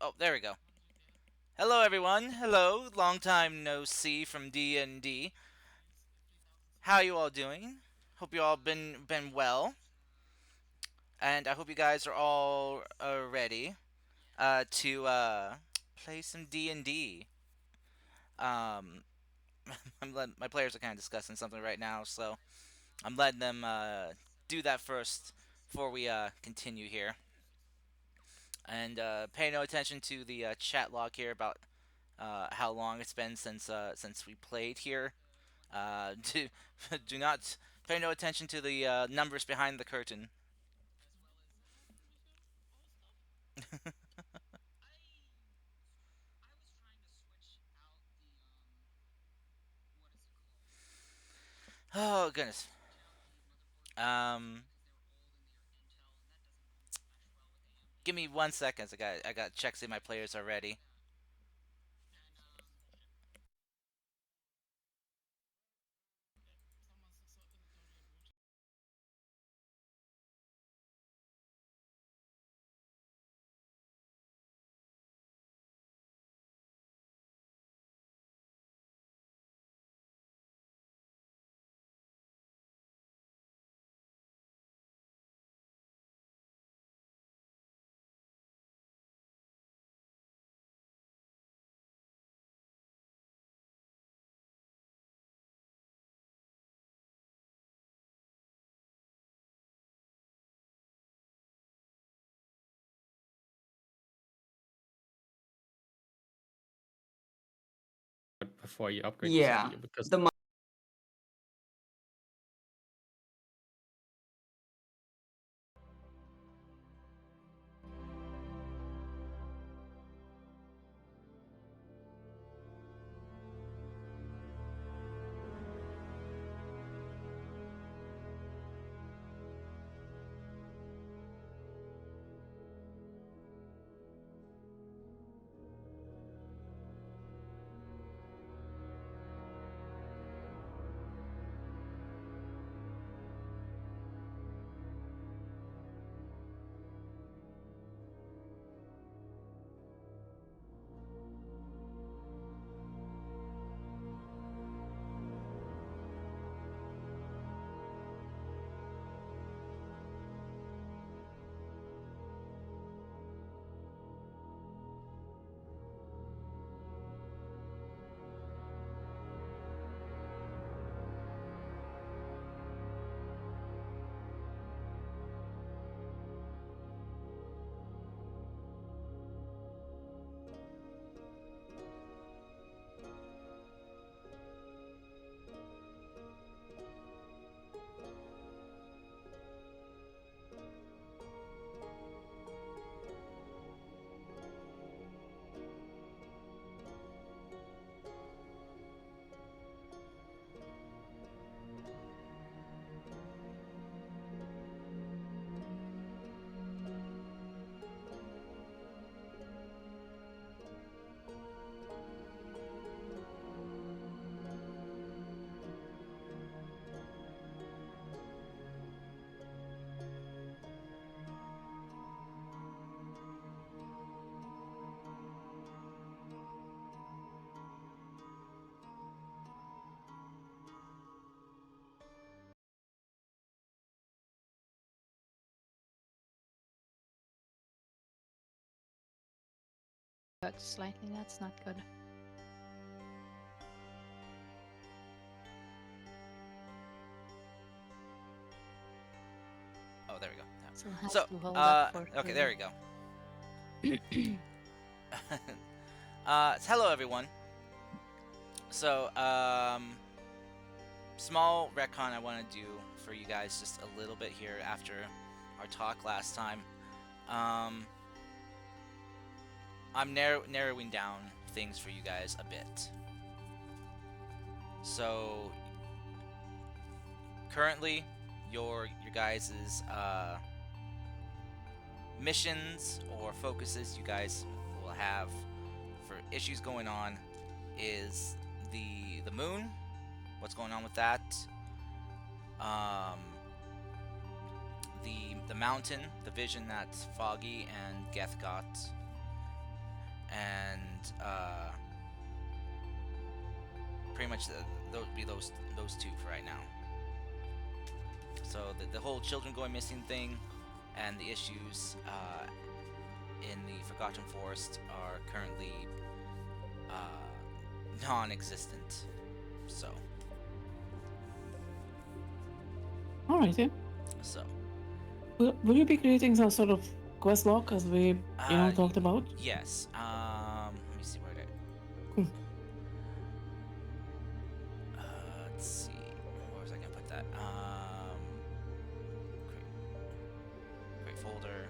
Oh, there we go. Hello, everyone. Hello. Long time no see from D&D. How you all doing? Hope you all been well, and I hope you guys are all ready to play some D&D. Um, my players are kind of discussing something right now, so I'm letting them do that first before we continue here. And pay no attention to the chat log here about how long it's been since we played here. Do do not pay no attention to the numbers behind the curtain. Oh goodness. Um, Give me 1 second. I got checks in my players already. before you upgrade the Yeah, CPU because the Worked slightly. That's not good. Oh, there we go. So have So, to hold up for okay, there we go. Hello everyone. So, small retcon I want to do for you guys just a little bit here after our talk last time. I'm narrowing down things for you guys a bit. So, currently, your guys' missions or focuses you guys will have for issues going on is the moon. What's going on with that? The mountain, the vision that Foggy and Geth got, and pretty much those be those two for right now. So the whole children going missing thing and the issues in the Forgotten Forest are currently non-existent. So. Alrighty. So. Will you be creating some sort of quest log as we talked about? Yes. Let me see where Cool. Let's see. Where was I gonna put that? Create folder.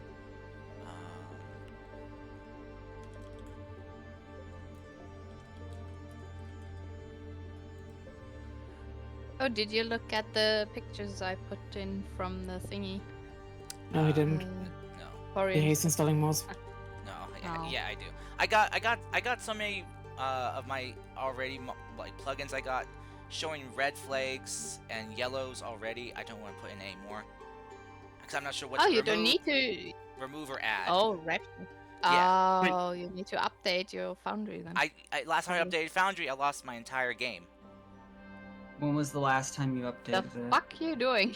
Oh, did you look at the pictures I put in from the thingy? No, he didn't. No. Yeah, he's installing mods. No. Oh. Yeah, I do. I got so many of my already like plugins I got showing red flags and yellows already. I don't want to put in any more because I'm not sure what. Oh, to you remove, don't need to remove or add. Oh, red. Yeah. Oh, you need to update your Foundry then. I last time I updated Foundry, I lost my entire game. When was the last time you updated it? The fuck you doing?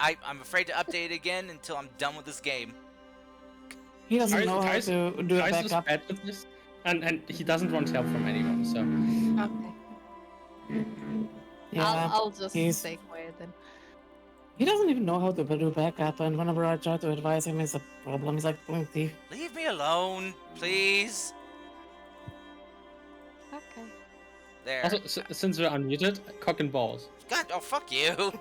I'm afraid to update it again until I'm done with this game. He doesn't know how to do a Kai's backup. bad with this, and he doesn't want help from anyone, so... Okay. Yeah, I'll just he's- stay quiet then. He doesn't even know how to do backup, and whenever I try to advise him, it's a problem. He's like pulling teeth. Leave me alone, please. Okay. There. Also, since we're unmuted, cock and balls. God, oh fuck you.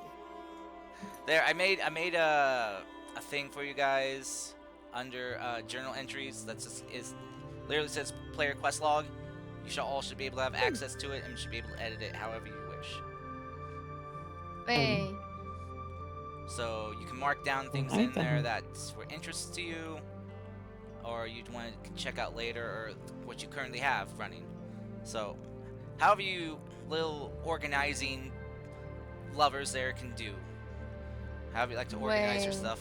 There, I made a thing for you guys under journal entries that is literally says player quest log. You all should be able to have access to it and should be able to edit it however you wish. Hey. So you can mark down things in there that were interest to you, or you'd want to check out later, or what you currently have running. So, however you little organizing lovers there can do. However you like to organize your stuff.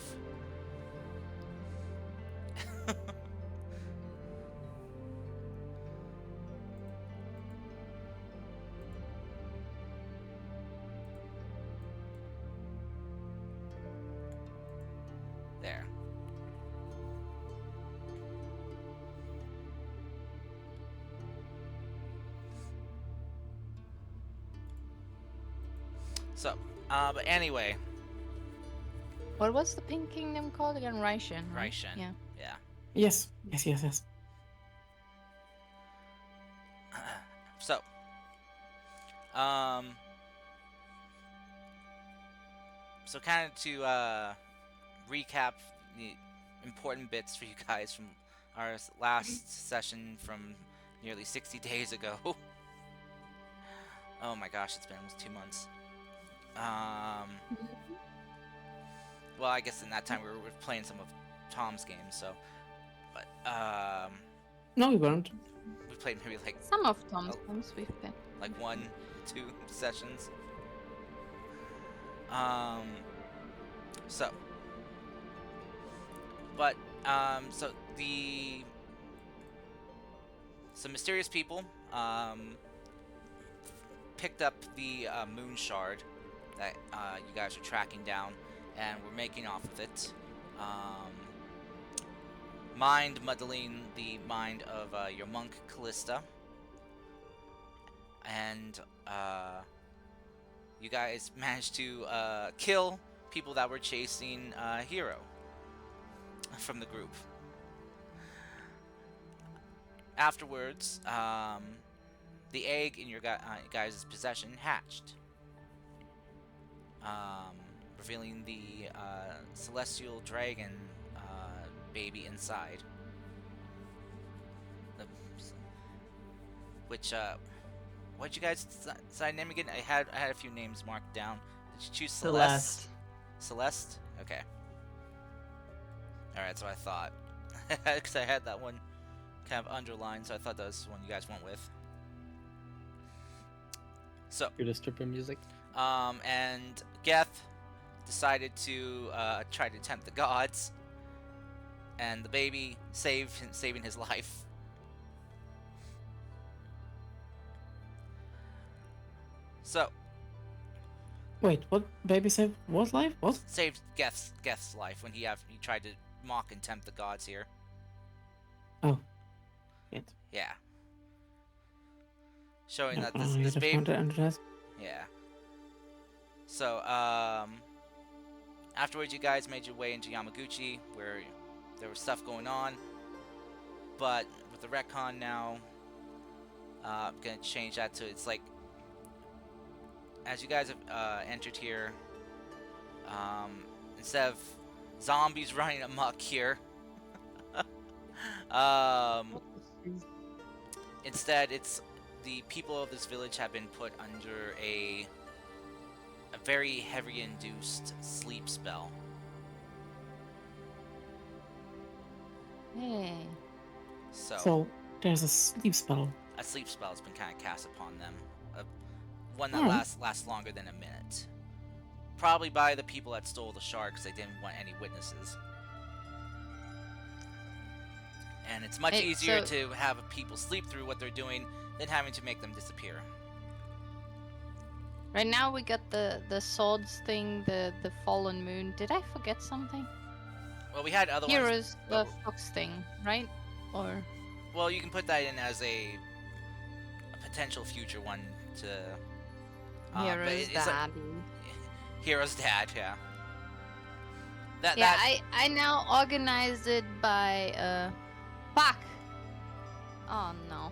There. So, but anyway. What was the Pink Kingdom called again? Raishan, right? Raishan. Yeah. Yeah. Yes. So, so kind of to recap the important bits for you guys from our last session from nearly 60 days ago. Oh my gosh, it's been almost 2 months. Well, I guess in that time we were playing some of Tom's games, so, but No, we weren't. we played maybe like Some of Tom's games we've been. like 1-2 sessions. So, but so some mysterious people picked up the moon shard that you guys are tracking down, and we're making off of it. mind muddling the mind of your monk Callista, and you guys managed to kill people that were chasing Hero from the group. Afterwards, the egg in your guys' possession hatched, revealing the celestial dragon baby inside. Which what'd you guys decide name again? I had a few names marked down. Did you choose Celeste? Celeste? Okay. Alright, so I thought. Because I had that one kind of underlined, so I thought that was the one you guys went with. So, You're the stripper music. and Geth decided to try to tempt the gods, and the baby saving his life. So, Wait, what? Baby saved what life? What? saved Geth's life when he tried to mock and tempt the gods here. Oh. It. Yeah. Showing that Oh, this you just baby. wanted to enter that. Yeah. So, afterwards, you guys made your way into Yamaguchi, where there was stuff going on. But with the retcon now, I'm gonna change that to it's like, as you guys have entered here, instead of zombies running amok here, instead it's the people of this village have been put under a very heavy induced sleep spell. Hey. So there's a sleep spell. A sleep spell has been kind of cast upon them. One that Hmm. lasts longer than a minute. Probably by the people that stole the shard because they didn't want any witnesses. And it's much Hey, easier so- to have people sleep through what they're doing than having to make them disappear. Right now we got the swords thing, the fallen moon. Did I forget something? Well, we had other ones. Heroes, the well- fox thing, right? Or Well, you can put that in as a potential future one to. but heroes it's like- daddy. Hero's dad, yeah. That Yeah, that I now organized it by fuck. Oh no,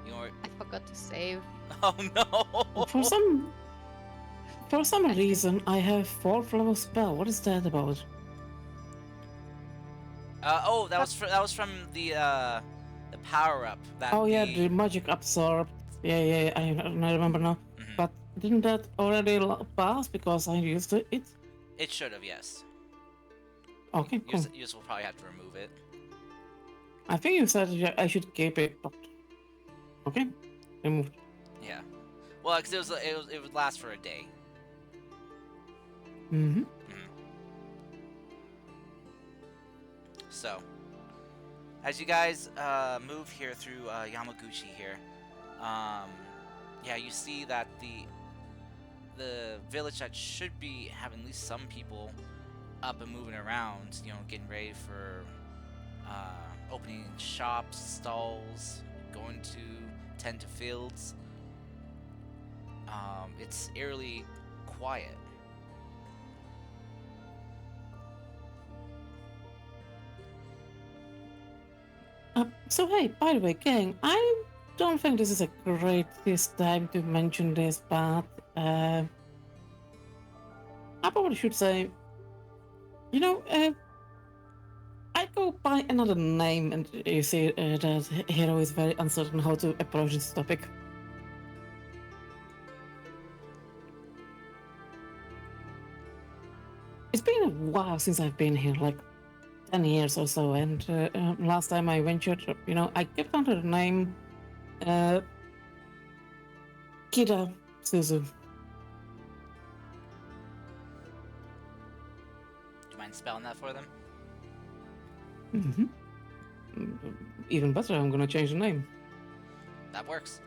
you know. I forgot to save. Oh no. For some reason, I have fourth level spell. What is that about? That was from the power up that. Oh yeah, the magic absorb. Yeah, I remember now. Mhm. But didn't that already pass because I used it? It should have, yes. Okay, cool. You just will probably have to remove it. I think you said I should keep it, but okay, removed. Yeah. Well, because it would last for a day. Mm-hmm. So, as you guys move here through Yamaguchi here, yeah, you see that the village that should be having at least some people up and moving around, you know, getting ready for opening shops, stalls, going to tend to fields. It's eerily quiet. So hey, by the way, gang, I don't think this is a great time to mention this, but I probably should say, you know, I go by another name, and you see that Hero is very uncertain how to approach this topic. It's been a while since I've been here, like 10 years or so, and last time I ventured, you know, I kept under the name Kida Suzu. Do you mind spelling that for them? Mm-hmm. Even better, I'm gonna change the name. That works.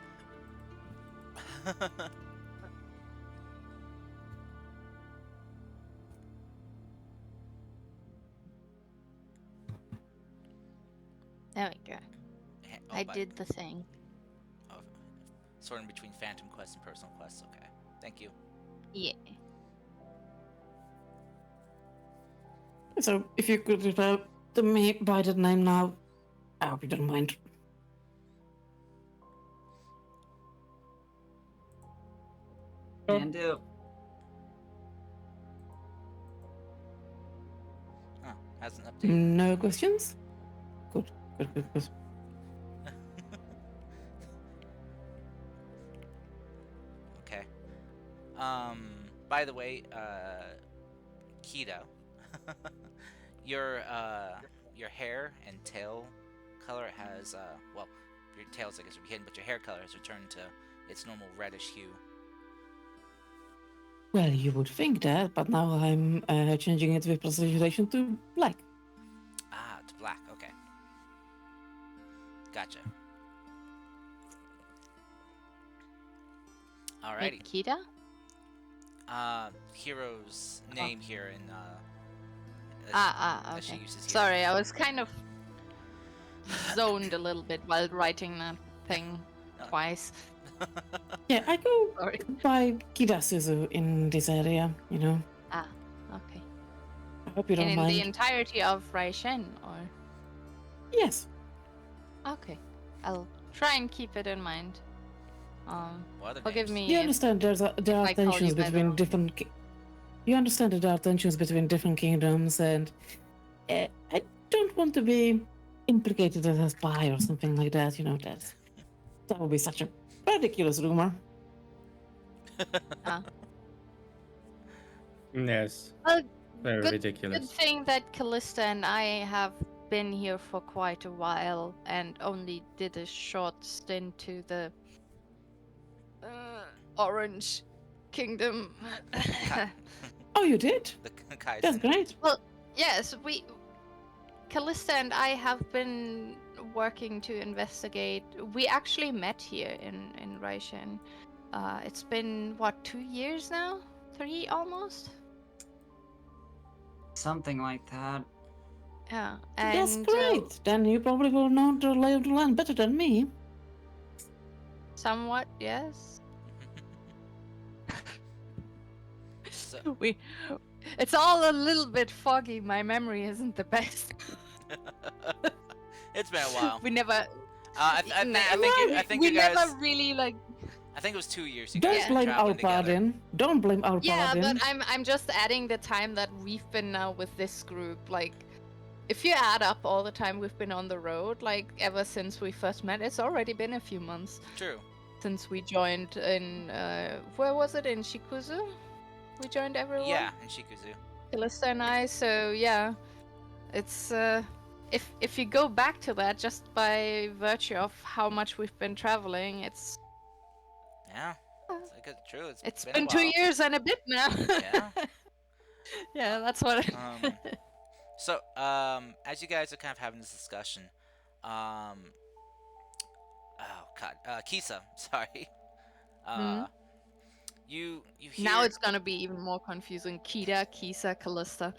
There we go. I did the thing. Oh, sorting between Phantom Quest and Personal Quest. Okay, thank you. Yeah. So, if you could refer to me by that name now, I hope you don't mind. Can do. Oh, hasn't updated. No questions? Good. Okay. By the way, Keto, your hair and tail color has well, your tail's I guess would be hidden, but your hair color has returned to its normal reddish hue. Well, you would think that, but now I'm changing it with precipitation to black. Ah, to black. Okay. Gotcha. Alrighty. Nikita? Hero's name here in as she Okay. uses here. Sorry, I was kind of zoned a little bit while writing that thing twice. Yeah, I go Sorry. by Kidasuzu in this area, you know. Okay. I hope you don't And in mind. the entirety of Raishen, or? Yes. Okay. I'll try and keep it in mind. What other Forgive names? me You if understand there are I call you tensions by the between wrong- different. You understand that there are tensions between different kingdoms, and I don't want to be implicated as a spy or something like that. You know that would be such a ridiculous rumor. Yes. Well, Very Good ridiculous. thing that Callista and I have been here for quite a while and only did a short stint to the Orange Kingdom. Oh, you did? The Kaizen. That's great. Yes, Callista and I have been working to investigate. We actually met here in Raishen. It's been, what, 2 years now? 3 almost? Something like that. Yeah. That's And, great. Then you probably will know the lay of the land better than me. somewhat, yes. So, It's all a little bit foggy. My memory isn't the best. it's been a while. We never. I think we you guys. never really like. I think it was 2 years. You Don't guys been blame our traveling together. paladin. Don't blame our Yeah, paladin. but I'm just adding the time that we've been now with this group. Like, if you add up all the time we've been on the road, like ever since we first met, it's already been a few months True. since we joined in. Where was it, in Shikuzu? We joined everyone. Yeah, in Shikuzu. Callista and I. So yeah, it's if you go back to that just by virtue of how much we've been traveling, it's Yeah. It's like true. it's been been a 2 while. years and a bit now. Yeah. Yeah, that's what. So, as you guys are kind of having this discussion, oh god, Kisa, sorry. You hear. Now it's gonna be even more confusing. Kita, Kisa, Callista.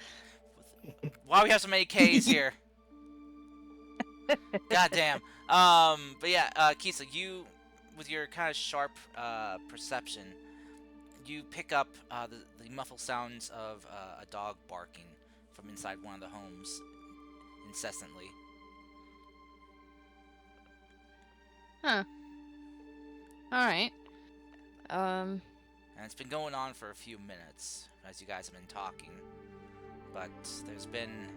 Why do we have so many K's here? God damn. But yeah, Kisa, you, with your kind of sharp perception, you pick up the muffled sounds of a dog barking from inside one of the homes incessantly. Huh. All right. And it's been going on for a few minutes as you guys have been talking, but there's been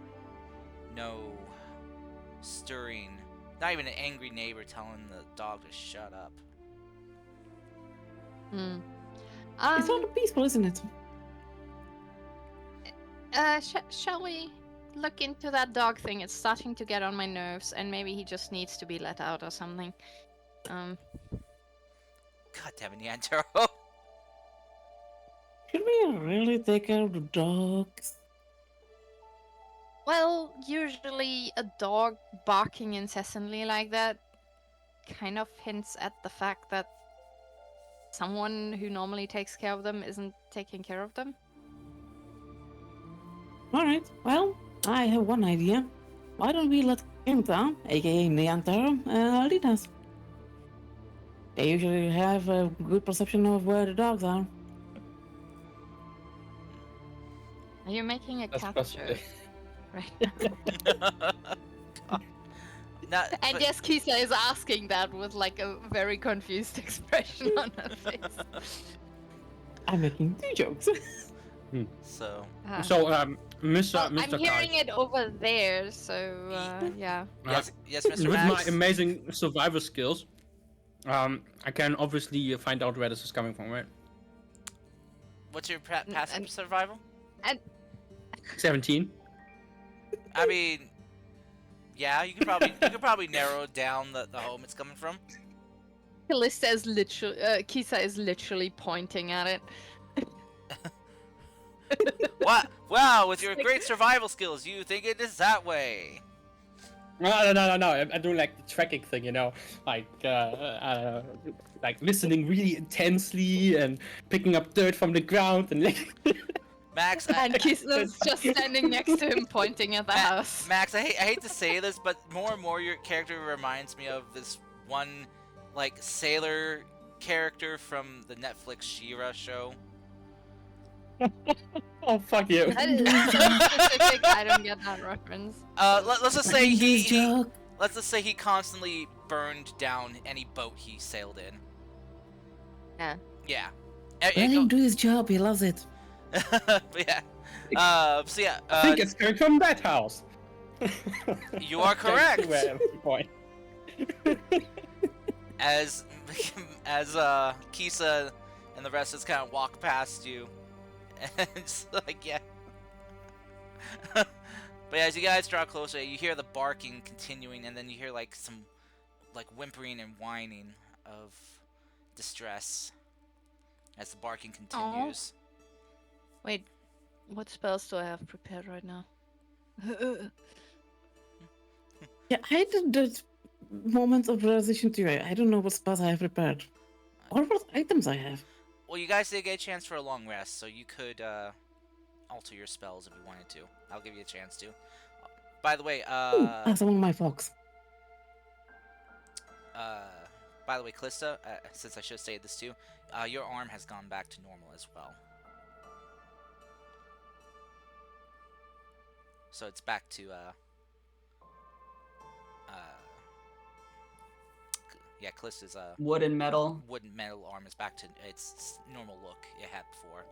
no stirring, not even an angry neighbor telling the dog to shut up. It's all peaceful, isn't it? Shall we look into that dog thing? It's starting to get on my nerves, and maybe he just needs to be let out or something. God damn it, Niantaro. Should we really take care of the dogs? Well, usually a dog barking incessantly like that kind of hints at the fact that someone who normally takes care of them isn't taking care of them. Alright, well, I have one idea. Why don't we let Kenta, aka Neantar, lead us. They usually have a good perception of where the dogs are. Are you making a That's cat possible. joke right now? Not, And but- yes, Kisa is asking that with like a very confused expression on her face. I'm making 2 jokes. So, Ah. So, Mr. Well, Mr. I'm hearing Kaj, it over there, so yeah. yes, Mr. with Max. my amazing survivor skills, I can obviously find out where this is coming from, right? What's your and- passive survival? 17. I mean, yeah, you could probably narrow down the home it's coming from. Callista is literally, Kisa is literally pointing at it. What? Wow, with your great survival skills, you think it is that way. No. I do like the tracking thing, you know, like listening really intensely and picking up dirt from the ground and like. Max, And Kisa's just standing next to him, pointing at the house. Max, I hate to say this, but more and more your character reminds me of this one, like, sailor character from the Netflix She-Ra show. Oh fuck you! That is so specific, I don't get that reference. Let's just say he joke. let's just say he constantly burned down any boat he sailed in. Yeah. Yeah. Let him do his job. He loves it. But yeah. So yeah. I think it's coming from that house. You are correct. At every point. As Kisa and the rest just kind of walk past you, and it's like, yeah. But yeah, as you guys draw closer, you hear the barking continuing, and then you hear like some like whimpering and whining of distress as the barking continues. Wait, what spells do I have prepared right now? Yeah, I did that moment of realization too. I don't know what spells I have prepared. Or what items I have. Well, you guys did get a chance for a long rest, so you could alter your spells if you wanted to. I'll give you a chance to. By the way, That's one of my fox. by the way, Callista, since I should have stated this too, your arm has gone back to normal as well. So it's back to yeah, Callista's Wood and metal. wooden metal arm is back to its normal look it had before,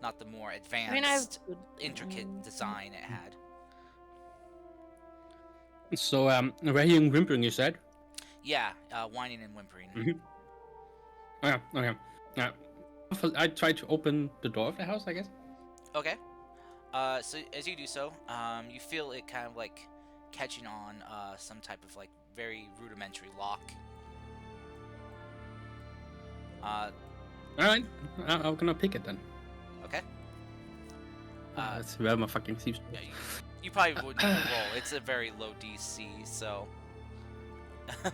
not the more I advanced, mean, intricate design it had. So, we're hearing whimpering, you said? Yeah, whining and whimpering. Mhm. Okay. I try to open the door of the house, I guess. Okay. So as you do so, you feel it kind of like catching on some type of like very rudimentary lock. Alright, I'm gonna pick it then. Okay. That's where my fucking thieves. Yeah, you probably wouldn't roll. It's a very low DC, so.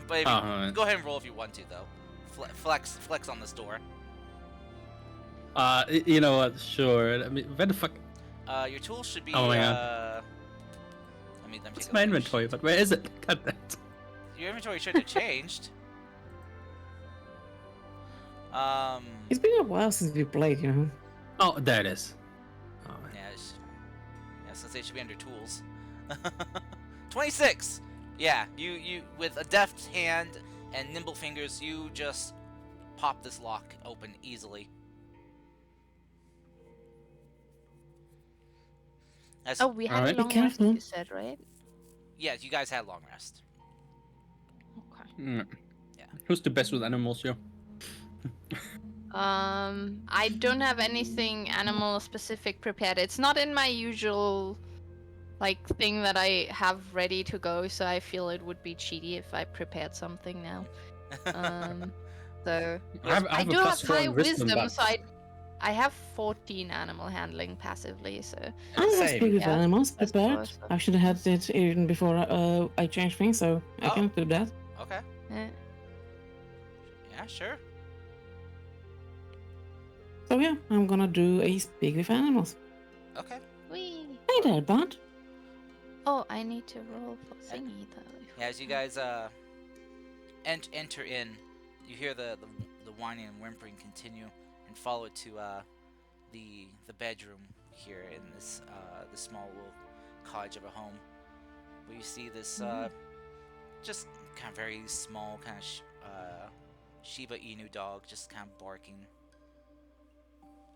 But if you, Alright. go ahead and roll if you want to, though. Flex on this door. You know what? Sure. I mean, where the fuck? Your tools should be. Oh my God. Let me It's take a my look. inventory, but where is it? Got that. Your inventory should have changed. It's been a while since we played, you know. Oh, there it is. Oh, Yeah, since it should be under tools. 26. Yeah, you with a deft hand and nimble fingers, you just pop this lock open easily. As, Oh, we had Alright. a Be long rest, careful. you said, right? yeah, you guys had long rest. Okay. Yeah. Who's the best with animals here? I don't have anything animal specific prepared. It's not in my usual like thing that I have ready to go, so I feel it would be cheaty if I prepared something now. So I have I a do have plus 4 high in wisdom, but so I have 14 animal handling passively, so I have Same. speak with Yeah, animals that's prepared. awesome. I should have had it even before I changed things, so I Oh. can do that. Okay. eh. Yeah, sure. So yeah, I'm gonna do a speak with animals. Okay. Whee! Hey there, bud. Oh, I need to roll for thingy though. Yeah, as you guys enter in, you hear the whining and whimpering continue, and follow it to the bedroom here in this the small little cottage of a home, where you see this just kind of very small kind of Shiba Inu dog just kind of barking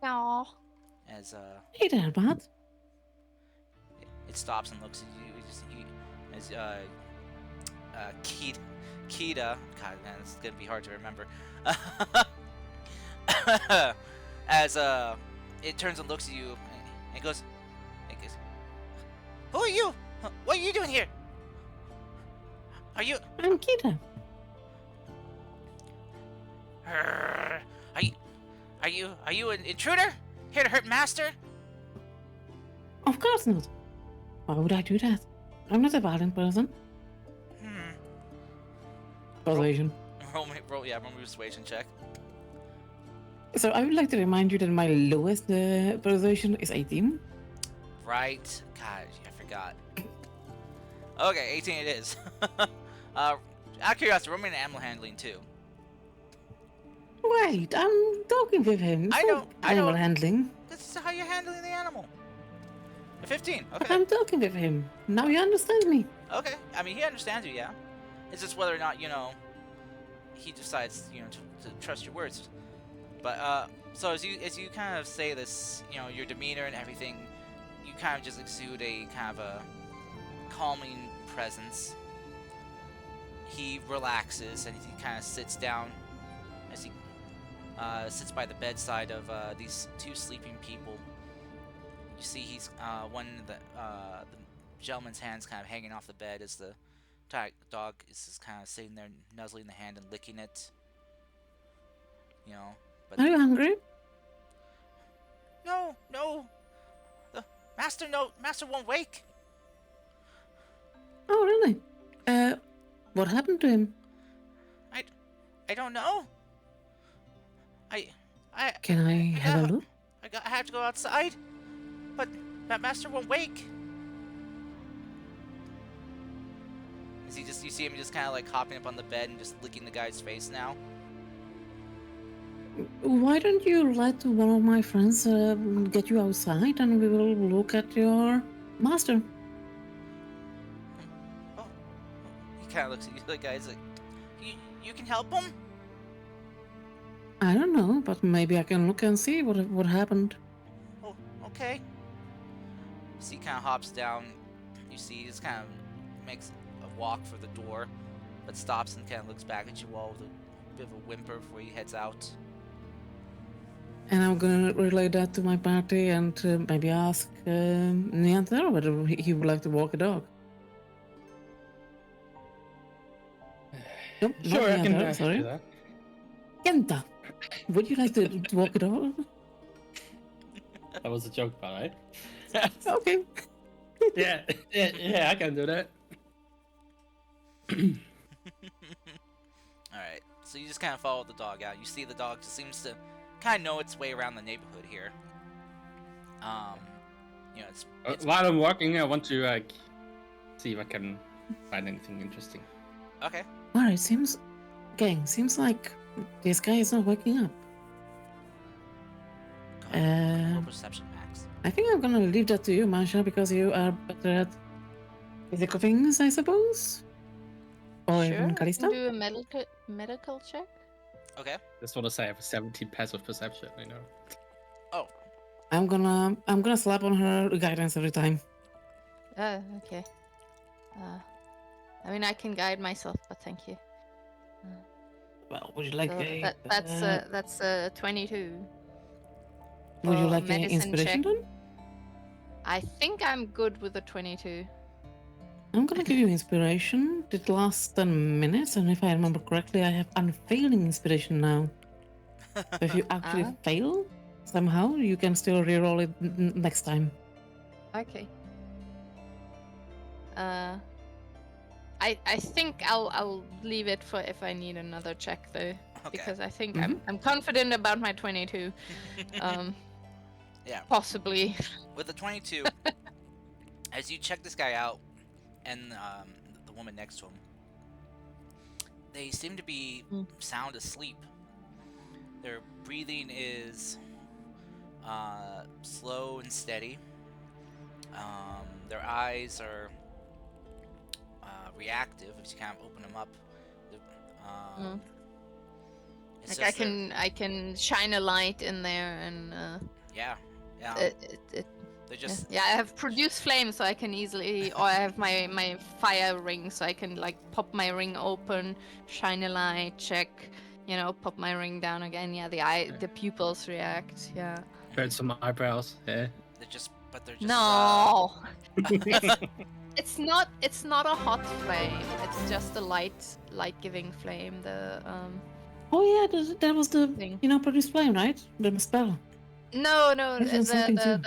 Aw. as Hey there, bud. it stops and looks at you. As Kita, God man, this is gonna be hard to remember. As it turns and looks at you and goes, "Who are you? What are you doing here? Are you? I'm Kita. Are you an intruder? Here to hurt Master?" Of course not. Why would I do that? I'm not a violent person. Persuasion. Roll me persuasion check. So I would like to remind you that my lowest persuasion is 18. Right. God, I forgot. Okay, 18 it is. Out of curiosity, roll me an animal handling too. Wait, I'm talking with him. It's I not know, Animal handling. This is how you're handling the animal. A 15. But Okay. I'm talking with him. Now you understand me. Okay. I mean, he understands you, yeah. It's just whether or not, he decides, to trust your words. But so as you kind of say this, your demeanor and everything, you kind of just exude a kind of a calming presence. He relaxes and he kind of sits down as he sits by the bedside of these two sleeping people. You see he's one of the gentleman's hands kind of hanging off the bed as the dog is just kind of sitting there nuzzling the hand and licking it. But Are you hungry? no, the master won't wake. Oh, really? What happened to him? I don't know. I Can I have a look? I have to go outside, but that master won't wake. You see him just kind of like hopping up on the bed and just licking the guy's face now. Why don't you let one of my friends get you outside and we will look at your master? Oh, he kind of looks at you, the guy's like, you can help him? I don't know, but maybe I can look and see what happened. Oh, okay. So he kind of hops down. You see, he just kind of makes a walk for the door, but stops and kind of looks back at you all with a bit of a whimper before he heads out. And I'm gonna relay that to my party and maybe ask Neanthera whether he would like to walk a dog. Nope, not Sure, I can Neanthera, sorry. do that. Kenta, would you like to walk a dog? That was a joke, by the way. Okay. Yeah, I can do that. Alright, so you just kind of follow the dog out. You see the dog just seems to kind of know its way around the neighborhood here. It's While I'm walking, I want to see if I can find anything interesting. okay. Alright, seems like this guy is not waking up. Go ahead. Roll Uh, perception, Max. I think I'm gonna leave that to you, Masha, because you are better at physical things, I suppose. Or Sure. even I can Calista. do a medical check. Okay. Just want to say I have a 17 passive perception, Oh, I'm gonna slap on her guidance every time. Oh, okay. I mean, I can guide myself, but thank you. Well, would you like So a that's 22. would you for like an medicine inspiration check. then? I think I'm good with the 22. I'm gonna give you inspiration. It lasts 10 minutes, and if I remember correctly, I have unfailing inspiration now. So if you actually Ah. fail somehow, you can still reroll it next time. Okay. I think I'll leave it for if I need another check though, okay. because I think Mhm. I'm confident about my 22. Yeah. Possibly. With the 22, as you check this guy out, and the woman next to him. They seem to be Mm. sound asleep. Their breathing is slow and steady. Their eyes are reactive if you kind of open them up. Mm. It's Like just their- I can shine a light in there, and yeah, yeah. it They're yeah. just Yeah, I have produce flame, so I can easily, or I have my fire ring, so I can like pop my ring open, shine a light, check, pop my ring down again. Yeah, the pupils react. Yeah. Burn some eyebrows. Yeah. they're just No, it's not a hot flame. It's just a light giving flame. Oh yeah, that was the Thing. produce flame, right? The spell. No, That was something too.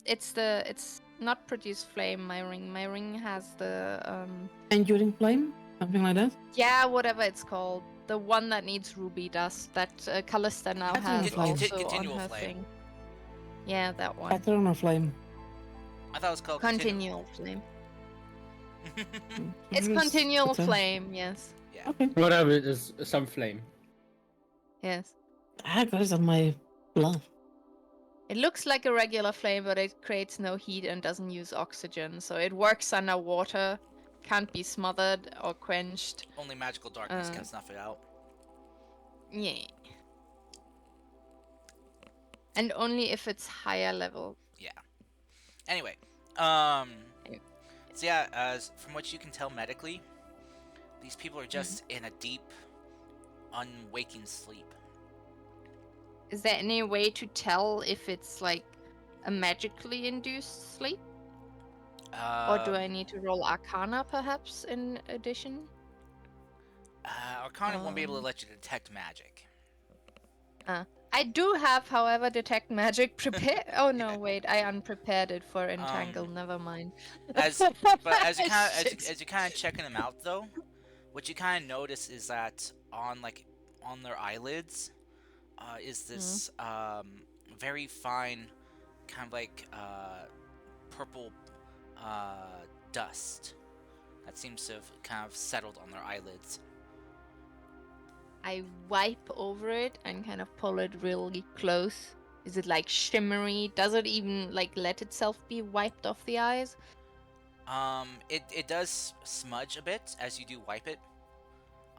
it's not produce flame. My ring has the Enduring flame, something like that. yeah, whatever it's called, the one that needs ruby dust that Callista now Continual has flame. also on Continual her flame. thing. Yeah, that one. Eternal flame. I thought it was called Continual flame. Mm, It's it is continual eternal. flame. Yes. Yeah. Okay. Whatever it is, some flame. Yes. I got it on my blood. It looks like a regular flame, but it creates no heat and doesn't use oxygen, so it works underwater, can't be smothered or quenched. Only magical darkness Uh. can snuff it out. Yeah. And only if it's higher level. Anyway, Anyway. so yeah, as from what you can tell medically, these people are just in a deep, unwaking sleep. Is there any way to tell if it's like a magically induced sleep? Or do I need to roll Arcana perhaps in addition? Arcana won't be able to Um. let you detect magic. I do have, however, detect magic prepared. Oh no, wait, I unprepared it for entangle. Never mind. But as you kind of Shit. as you kind of checking them out though, what you kind of notice is that on their eyelids, is this very fine, kind of like purple dust that seems to have kind of settled on their eyelids. I wipe over it and kind of pull it really close. Is it like shimmery? Does it even like let itself be wiped off the eyes? It does smudge a bit as you do wipe it.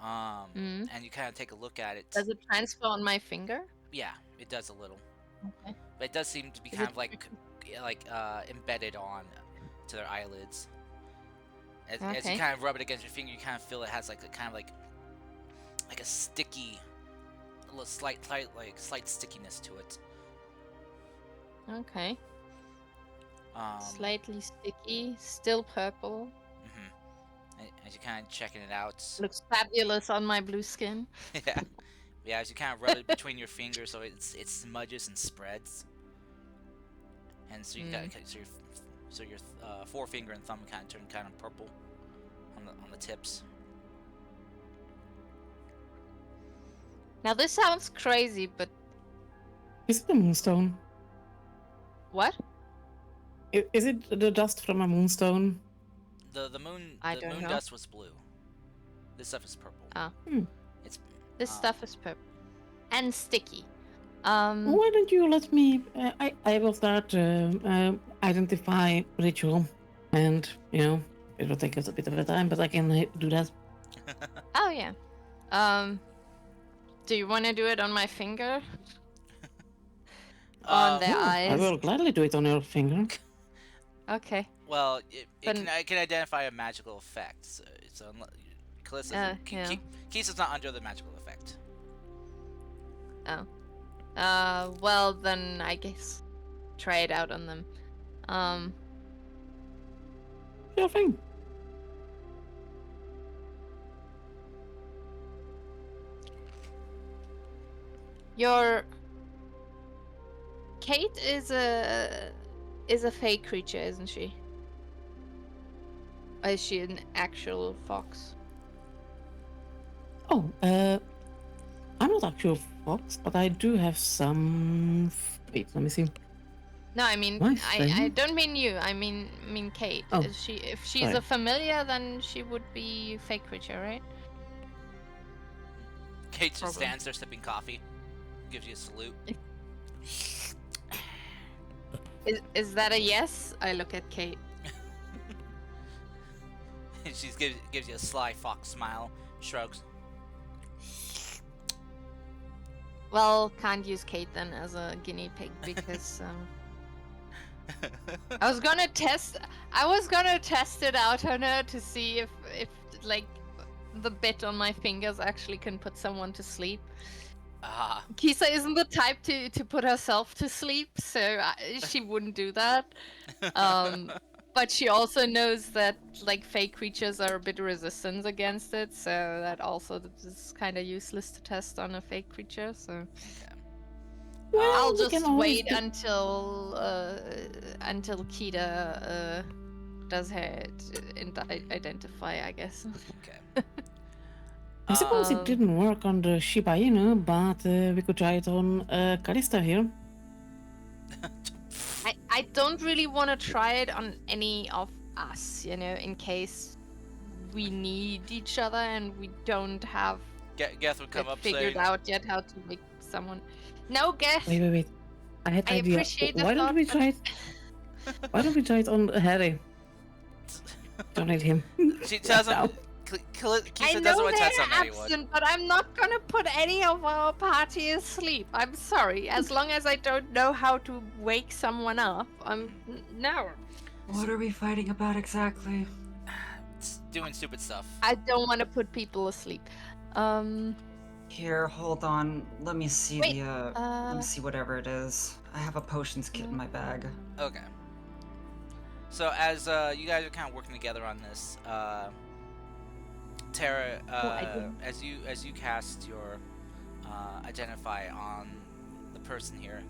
Mm. And you kind of take a look at it. Does it transfer on my finger? Yeah, it does a little. Okay. But it does seem to be Is kind it of like embedded on to their eyelids. As you Okay. kind of rub it against your finger, you kind of feel it has like a kind of like a sticky, a little slight stickiness to it. Okay. Um, Slightly sticky, still purple. As you kind of checking it out. Looks fabulous on my blue skin. Yeah. Yeah, as you kind of rub it between your fingers, so it smudges and spreads. And so you got so your forefinger and thumb kind of turn kind of purple on the tips. Now this sounds crazy, but Is it a moonstone? what? Is it the dust from a moonstone? The moon I the don't moon know. dust was blue. This stuff is purple. Ah. Hmm. It's This Ah. stuff is purple and sticky. Why don't you let me? I will start identify ritual, and it will take us a bit of a time, but I can do that. Oh yeah. Do you want to do it on my finger? On their I eyes? will gladly do it on your finger. Okay. Well, But- it can identify a magical effect. So Callista's yeah. Kisa's not under the magical effect. Well then I guess try it out on them. Sure thing. Your Kate is a fake creature, isn't she? Or is she an actual fox? Oh, I'm not actual fox, but I do have some. Wait, let me see. No, I mean, My I friend? don't mean you. I mean Kate. Oh, If she's sorry. a familiar, then she would be fake creature, right? Kate just Probably. stands there sipping coffee, gives you a salute. Is that a yes? I look at Kate. She gives you a sly fox smile, shrugs. Well, can't use Kate then as a guinea pig because I was gonna test it out on her to see if like the bit on my fingers actually can put someone to sleep. Ah, Kisa isn't the type to put herself to sleep, so she wouldn't do that. But she also knows that like fake creatures are a bit resistant against it, so that also is kind of useless to test on a fake creature. So okay. Well, I'll we can just always wait do- until Kita does her identify, I guess. Okay. I suppose it Um, didn't work on the Shiba Inu, but we could try it on Callista here. I don't really want to try it on any of us, you know, in case we need each other and we don't have Geth would come it up figured saying, out yet how to make someone. No, Geth. Wait. I had I an idea. appreciate the Why don't thought, we but- try it? Why don't we try it on Harry? Don't need him. She Right doesn't. now. Kisa I doesn't know want to they're test on anyone. absent, but I'm not gonna put any of our party asleep. I'm sorry. As long as I don't know how to wake someone up, no. What are we fighting about exactly? It's doing stupid stuff. I don't want to put people asleep. Here, hold on. Let me see Wait, let me see whatever it is. I have a potions kit in my bag. Okay. So as you guys are kind of working together on this, Tara, I didn't- as you cast your identify on the person here,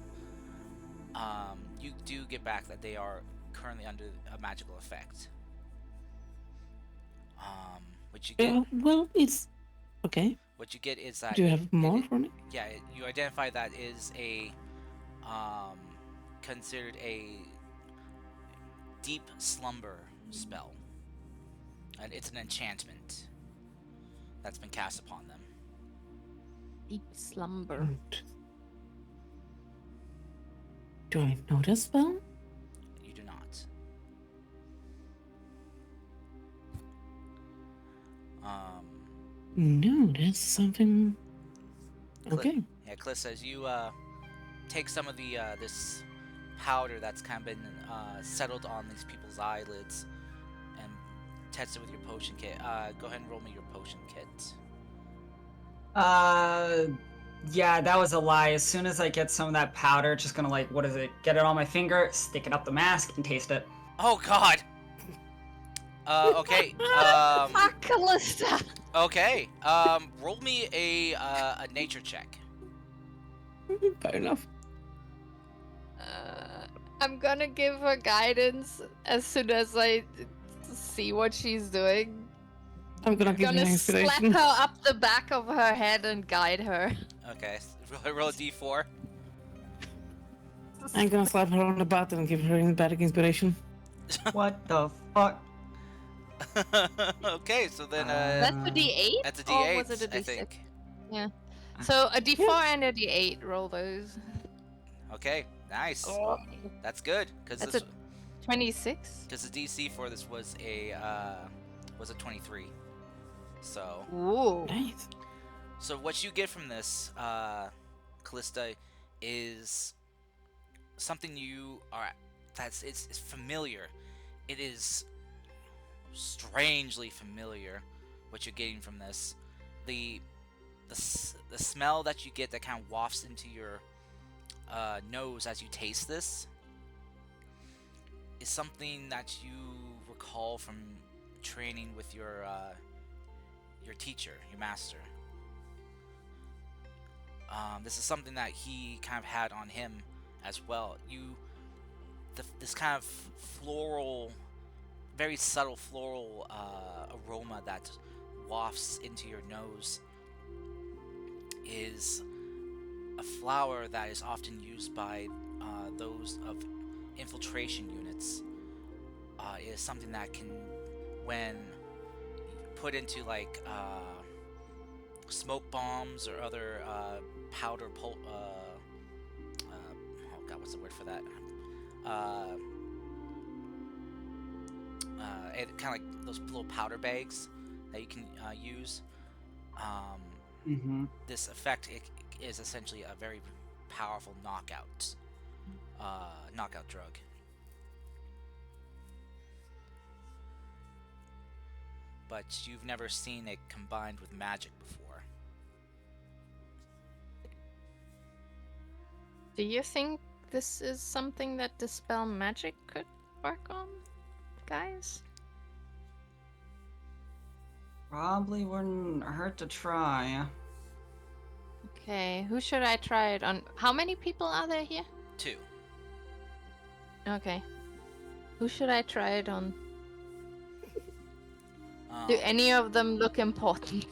you do get back that they are currently under a magical effect. What you get, Well, it's okay. what you get is that Do you have more for me? yeah, you identify that is a considered a deep slumber spell, and it's an enchantment that's been cast upon them. Deep slumber. Right. Do I know the spell? You do not. No, that's something. Cl- Okay. Yeah, Cliff says you take some of the this powder that's kind of been settled on these people's eyelids and test it with your potion kit. Go ahead and roll me your potion kit. Yeah, that was a lie. As soon as I get some of that powder, just gonna like, what is it? Get it on my finger, stick it up the mask, and taste it. Oh God. Okay. Fuck, Callista! Okay. Roll me a nature check. Fair enough. I'm gonna give her guidance as soon as I see what she's doing. I'm gonna give you Gonna an slap inspiration. her up the back of her head and guide her. Okay. Roll a d4. I'm gonna slap her on the butt and give her an bad inspiration. What the fuck? Okay, so then That's a D8? that's a Or d8, was it a I D6? think. So a D4 and a D8. Roll those. Okay, nice. That's good because That's this a 26. because the DC for this was a 23. So Ooh. Nice. so what you get from this, Callista, is something you are it's familiar. It is strangely familiar. What you're getting from this, the smell that you get that kind of wafts into your nose as you taste this is something that you recall from training with your teacher, your master. This is something that he kind of had on him as well. This kind of floral, very subtle floral aroma that wafts into your nose is a flower that is often used by those of infiltration units is something that can, when put into like smoke bombs or other oh god, what's the word for that? It kind of like those little powder bags that you can use. This effect is essentially a very powerful knockout drug. But you've never seen it combined with magic before. Do you think this is something that Dispel Magic could work on, guys? Probably wouldn't hurt to try. Okay, who should I try it on? How many people are there here? 2. Okay. Who should I try it on? Um, Do any of them look important?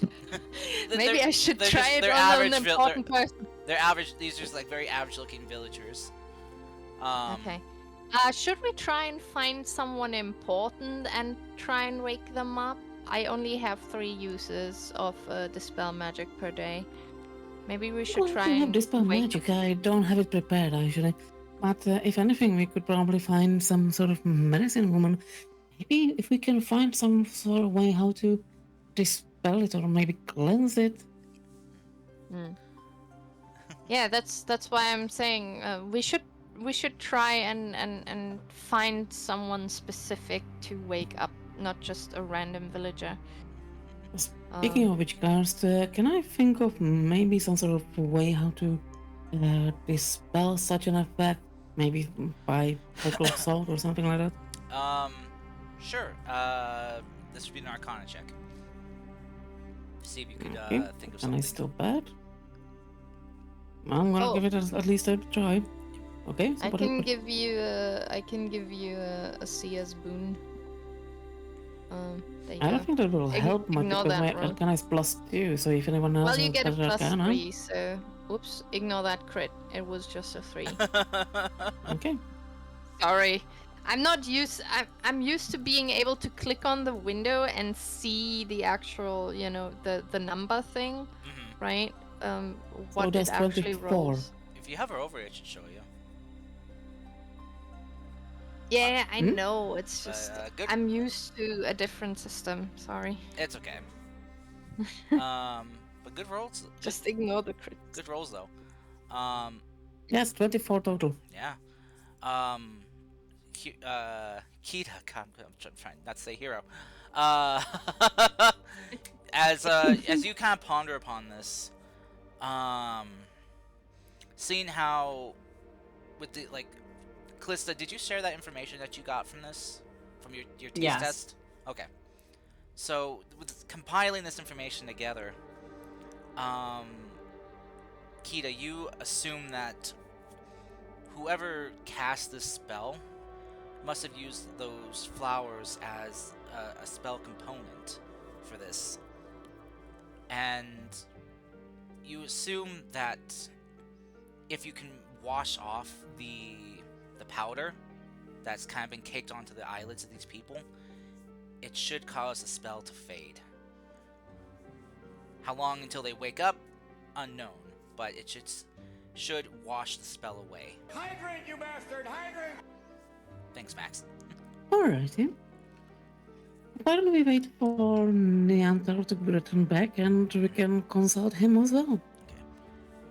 Maybe they're- I should they're try just- it they're on average an vil- important person. They're average. These are just like very average-looking villagers. Okay. Should we try and find someone important and try and wake them up? I only have 3 uses of Dispel Magic per day. Maybe we should Well, try we have and Dispel wake Magic. I don't have it prepared, actually. But if anything, we could probably find some sort of medicine woman. Maybe if we can find some sort of way how to dispel it or maybe cleanse it. Yeah, that's why I'm saying we should try and find someone specific to wake up, not just a random villager. Speaking of which, Karst, can I think of maybe some sort of way how to dispel such an effect? Maybe by purple salt or something like that? Sure. This would be an Arcana check. See if you could Okay. think of Can I something. still bad? I'm gonna Oh. give it at least a try. Okay. So I what- can give you a CS boon. There you I go. don't think that will help much ignore because my that roll. Arcana is +2, so if anyone else Well, you has get a better Arcana, +3, so oops, ignore that crit. It was just a 3. okay. Sorry. I'm used to being able to click on the window and see the actual, the number thing, Mhm. right? What that's it actually 24. rolls. If you hover over it, it should show you. Yeah, I Hmm? know. It's just Good. I'm used to a different system. Sorry. It's okay. But good rolls. Just ignore the crit. Good rolls though. Yes, 24 total. Yeah. Kita. God, I'm trying not to say hero. As you kind of ponder upon this, seeing how with the Callista, did you share that information that you got from this, from your taste Yes. test? Okay. So with compiling this information together, Kita, you assume that whoever cast this spell must have used those flowers as a spell component for this. And you assume that if you can wash off the powder that's kind of been caked onto the eyelids of these people, it should cause the spell to fade. How long until they wake up? Unknown, but it should wash the spell away. Hydrate, you bastard! Hydrate! Thanks, Max. Alrighty. Why don't we wait for Neantar to return back and we can consult him as well?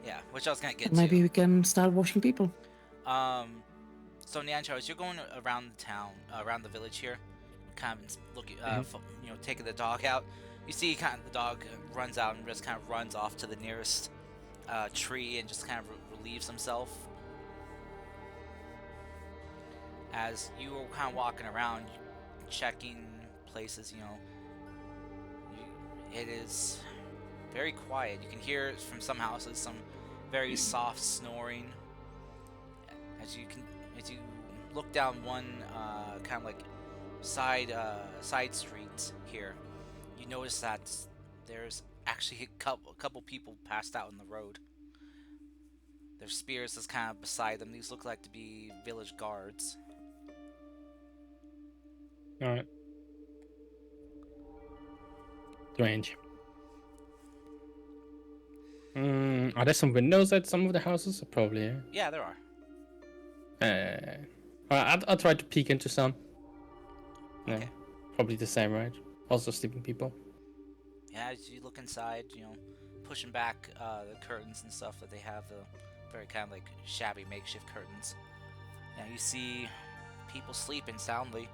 Yeah, which I was gonna get Maybe to. we can start washing people. So Neantar, as you're going around the town, around the village here, kind of looking, taking the dog out, you see kind of the dog runs out and just kind of runs off to the nearest tree and just kind of relieves himself. As you were kind of walking around, checking places, it is very quiet. You can hear from some houses some very soft snoring. As you look down one kind of like side street here, you notice that there's actually a couple people passed out on the road. Their spears is kind of beside them. These look like to be village guards. Alright. Strange. Are there some windows at some of the houses? Probably. Yeah, there are. I'll try to peek into some. Yeah, Okay. probably the same, right? Also sleeping people. Yeah, as you look inside, pushing back the curtains and stuff that they have, the very kind of like shabby makeshift curtains. Now you see people sleeping soundly.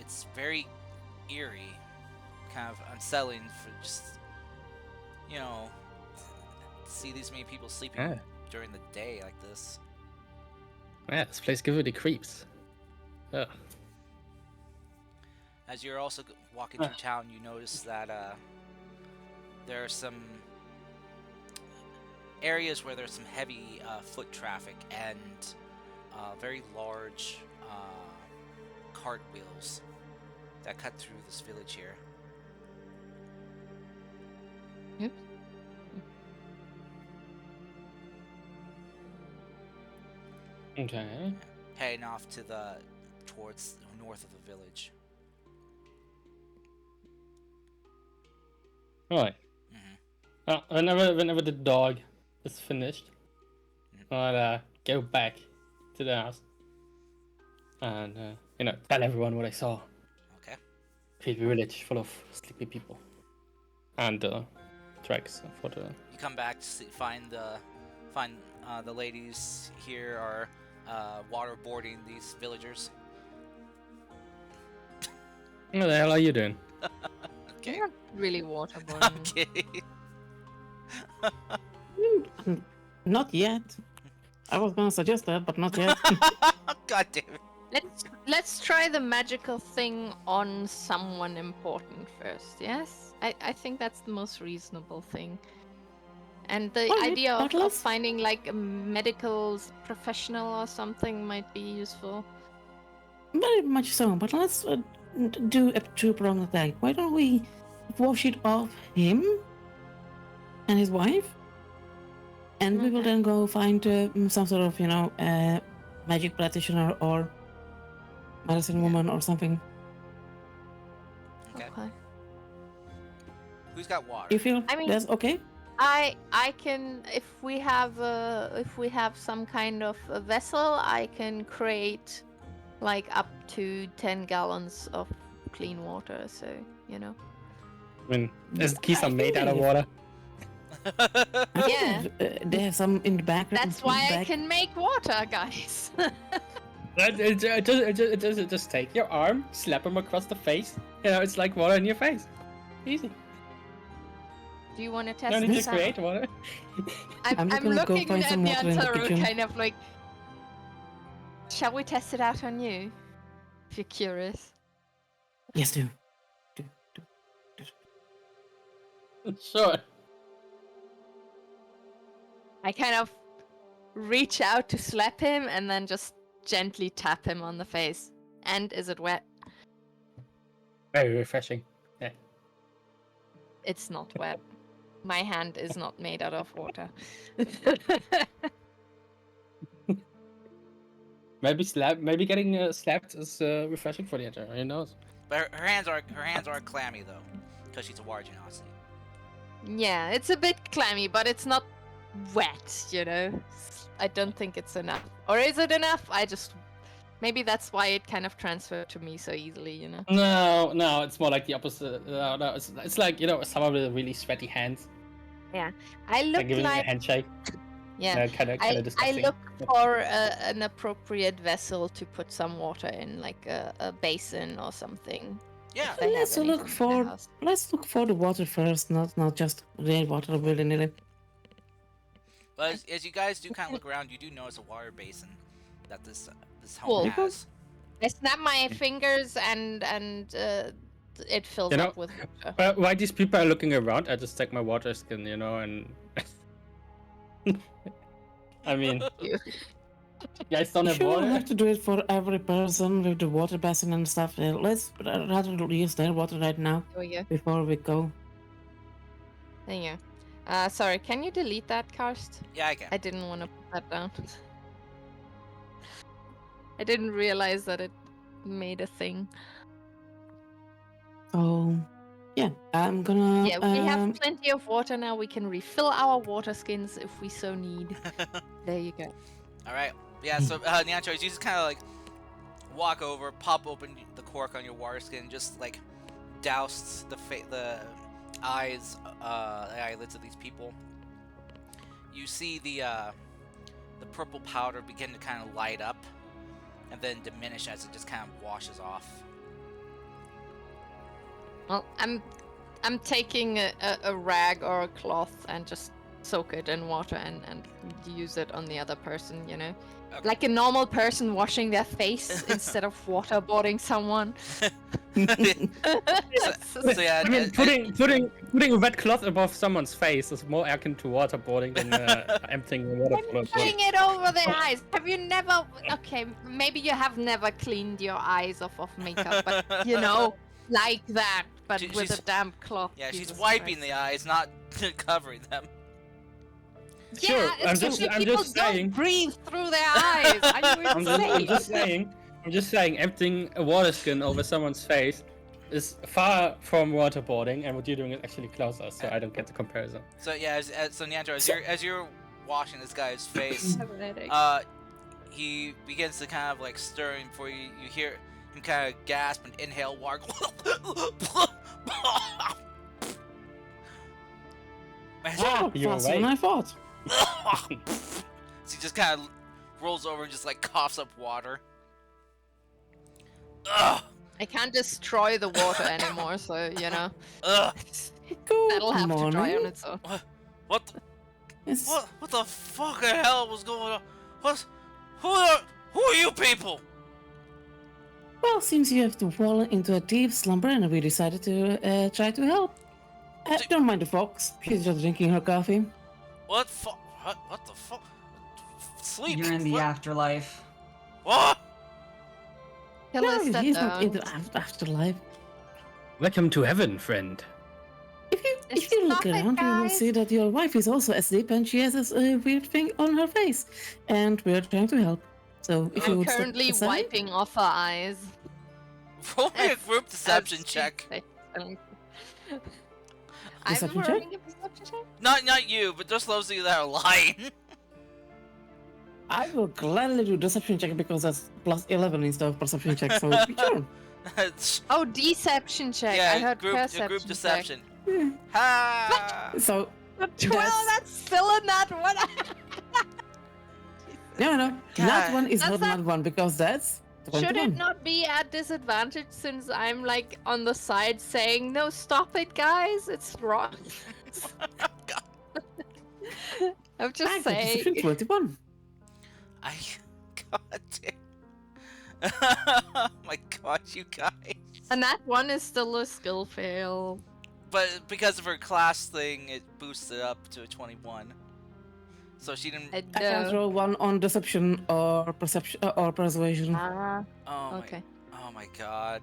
It's very eerie, kind of unsettling for just see these many people sleeping Yeah. during the day like this. Yeah, this place gives me the creeps. Ugh. As you're also walking through town, you notice that there are some areas where there's some heavy foot traffic and very large cart wheels that cut through this village here. Okay. Heading off towards the north of the village. Right. Whenever the dog is finished, I'll go back to the house and tell everyone what I saw. Okay. Creepy village full of sleepy people and tracks for the. You come back to find the ladies here are waterboarding these villagers. What the hell are you doing? Okay. You're not really waterboarding. Okay. Not yet. I was gonna suggest that, but not yet. God damn it. Let's try the magical thing on someone important first. Yes, I think that's the most reasonable thing. And the Alright, idea but of let's- finding like a medical professional or something might be useful. Very much so, but let's do a two-pronged attack. Why don't we wash it off him and his wife? And we will Okay. then go find some sort of, magic practitioner or medicine woman or something. Okay. Okay. Who's got water? You feel I mean- that's okay? I can if we have some kind of a vessel, I can create like up to 10 gallons of clean water. So I mean, these keys I are made out of believe- water. I Yeah. think they have some in the back. that's why I back- can make water, guys. Just take your arm, slap him across the face. It's like water in your face. Easy. Do you want to test No need to this out? create water. I'm I'm just gonna go looking find at some the water in the Antaru kitchen. kind of like. Shall we test it out on you? If you're curious. Yes, do. Sure. I kind of reach out to slap him and then just gently tap him on the face. And is it wet? Very refreshing. It's not wet. My hand is not made out of water. Maybe getting slapped is refreshing for the other. Who knows? But her hands are clammy though, because she's a water genasi. Yeah, it's a bit clammy, but it's not wet, I don't think it's enough. Or is it enough? Maybe that's why it kind of transferred to me so easily, No, it's more like the opposite. No, it's like someone with really sweaty hands. I look Like giving you a like handshake. yeah. Kind of I disgusting. look for an appropriate vessel to put some water in, like a basin or something. Yeah. if they have Let's look anything in for the house. let's look for the water first, not just rain water willy nilly. But as you guys do kind of look around, you do notice a water basin that this Cool. home has. I snap my fingers and it fills You know- up with water. While these people are looking around, I just take my water skin, and I mean, You. you guys don't have Sure, we'll water. have to do it for every person with the water basin and stuff. Let's rather use their water right now There we go. before we go. There you go. Sorry, can you delete that, Karst? Yeah, I can. I didn't want to put that down. I didn't realize that it made a thing. So, yeah, I'm gonna. Yeah, we have plenty of water now. We can refill our water skins if we so need. There you go. All right. Yeah. So Neancho, you just kind of like walk over, pop open the cork on your water skin, just like douse the eyes, the eyelids of these people. You see the purple powder begin to kind of light up, and then diminish as it just kind of washes off. Well, I'm taking a rag or a cloth and just soak it in water and use it on the other person, you know? Okay. Like a normal person washing their face instead of waterboarding someone. So yeah, I mean, putting a wet cloth above someone's face is more akin to waterboarding than emptying the water I'm flow. putting it over their eyes. Have you never? Okay, maybe you have never cleaned your eyes off of makeup, but you know, like that, but with she's- a damp cloth. yeah, she's Jesus wiping Christ. the eyes, not covering them. Sure, Yeah, I'm it's just- true. I'm People just don't saying. breathe through their eyes. Are you I'm insane? just saying, emptying a water skin over someone's face is far from waterboarding, and what you're doing is actually closer. So I don't get the comparison. So yeah, so Neancho, as you're washing this guy's face, Pathetic. he begins to kind of like stirring before you hear him kind of gasp and inhale water. Oh, You're faster than right. I thought. So he just kind of rolls over and just like coughs up water. Ugh, I can't destroy the water anymore, so you know ugh. Good that'll have to dry on morning. its own. What the, Yes. what the fucking hell was going on? Who are you people? Well, since you have fallen into a deep slumber and we decided to try to help. Don't mind the fox. She's just drinking her coffee. What the fuck? Sleep. You're in the What? afterlife. What? Kill No, us that he's not in down. the afterlife. Welcome to heaven, friend. If you look Stop it, around, you will guys. see that your wife is also asleep and she has this weird thing on her face. And we're trying to help. So if you I'm would step currently aside- wiping off her eyes. Roll me a As- group as deception she check. says. Deception I'm check? rolling a perception check. Not you, but just those of you that are lying. I will gladly do deception check because that's plus 11 instead of perception check. So sure. It's- Oh, deception check. yeah, I heard group perception deception. Yeah. Ha! So Check. 12, that's still a nat one. no, God. that one is That's not not- that one because that's Should 21. it not be at disadvantage since I'm like on the side saying, no, stop it, guys? It's wrong. I'm I just got deception saying. 21. God damn. Oh my god, you guys. And that one is still a skill fail. But because of her class thing, it boosted up to a 21. So she didn't. I I can't know. roll one on deception or perception or persuasion. Ah, Oh okay. oh my god.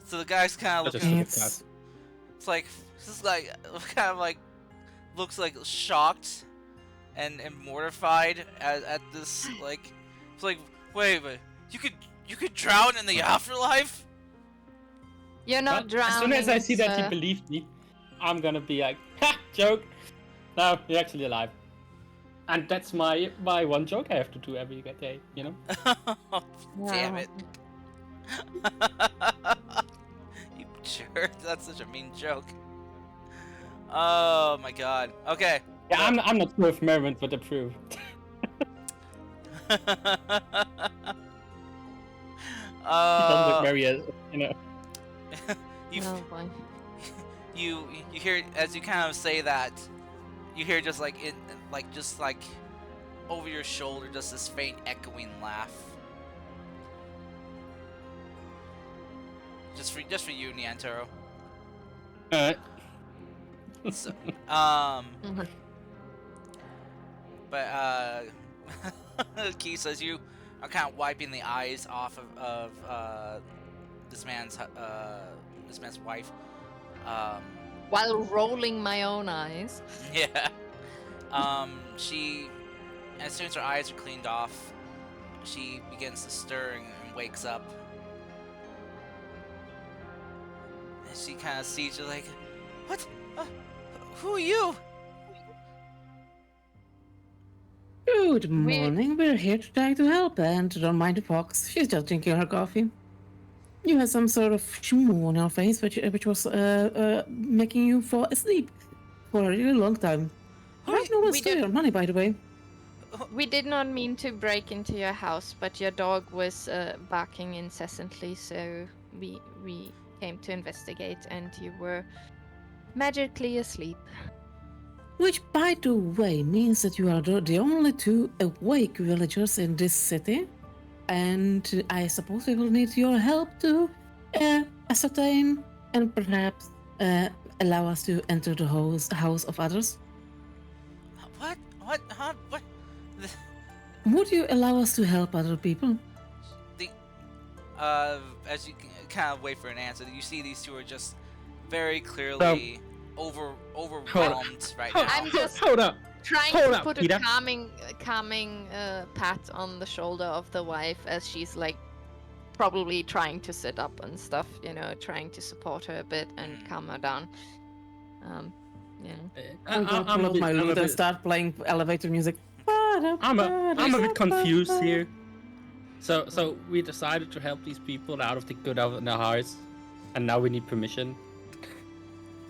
So the guy's kind of That's looking. just- It's It's like this is like kind of like looks like shocked and mortified at this like. It's like wait, you could drown in the afterlife. You're not But drowning. as soon as I see that he sir. believed me, I'm gonna be like, ha, joke. No, you're actually alive. And that's my one joke I have to do every day, you know? Damn Yeah. it. You jerk. That's such a mean joke. Oh my god. Okay. Yeah, I'm not sure if Merwin would approve. He doesn't look very, you know. you, Oh boy. you hear as you kind of say that, you hear just like over your shoulder just this faint echoing laugh. Just for you, Niantaro. So, Mhm. but Key says you are kind of wiping the eyes off of this man's wife. While rolling my own eyes. Yeah. She, as soon as her eyes are cleaned off, she begins to stir and wakes up. And she kind of sees you like, what? Who are you? Good morning. We're here to try to help, and don't mind the fox. She's just drinking her coffee. You had some sort of shmoo on your face, which was making you fall asleep for a really long time. I have no one we steal did- your money, by the way. We did not mean to break into your house, but your dog was barking incessantly, so we came to investigate, and you were magically asleep. Which, by the way, means that you are the only two awake villagers in this city. And I suppose we will need your help to ascertain and perhaps allow us to enter the house of others. What? What? Huh? What? Would you allow us to help other people? As you kind of wait for an answer, you see these two are just very clearly overwhelmed right now. I'm just Hold up. trying Hold to up, put Peter. a calming pat on the shoulder of the wife as she's like probably trying to sit up and stuff, you know, trying to support her a bit and calm her down. Yeah. I'm gonna pull out my lute and start playing elevator music. I'm a bit confused here. So we decided to help these people out of the good of their hearts, and now we need permission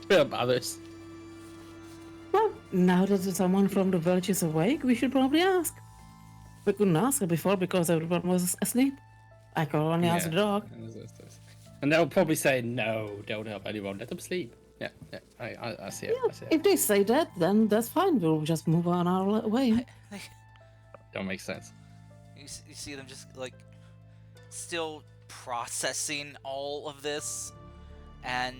to help others. Well, now that someone from the village is awake, we should probably ask. We couldn't ask her before because everyone was asleep. I could only ask the dog. And they'll probably say, no, don't help anyone, let them sleep. Yeah, I see it. I see it. If they say that, then that's fine. We'll just move on our way. Don't make sense. You see them just like still processing all of this, and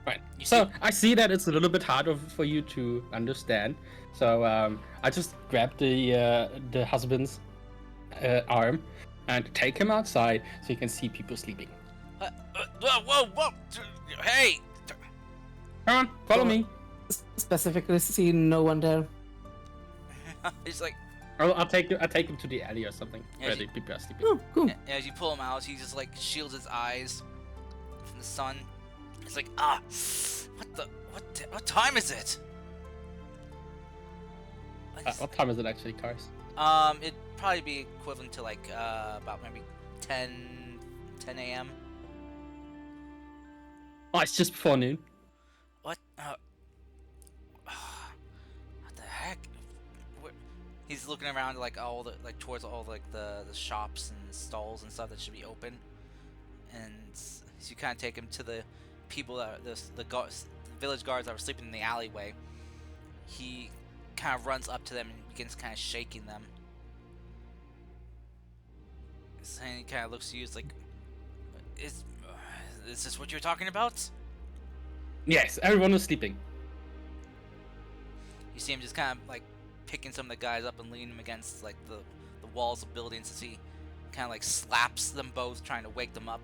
Right. You So see- I see that it's a little bit harder for you to understand. So I just grab the husband's arm and take him outside so you can see people sleeping. whoa, hey! Come on, follow me. Specifically, see no one there. He's like, I'll take him to the alley or something Yeah, where she- the people are sleeping. Oh, cool. as you pull him out, he just like shields his eyes from the sun. He's like, what time is it? What time is it actually, Cars? It'd probably be equivalent to like about maybe 10 a.m. Oh, it's just before noon. What? What the heck? He's looking around like all the towards all like the shops and stalls and stuff that should be open, and so you kind of take him to the people that the village guards that were sleeping in the alleyway. He kind of runs up to them and begins kind of shaking them. And he kind of looks to you. It's like, is this what you're talking about? Yes, everyone was sleeping. You see him just kind of like picking some of the guys up and leaning them against like the walls of buildings as he kind of like slaps them both, trying to wake them up.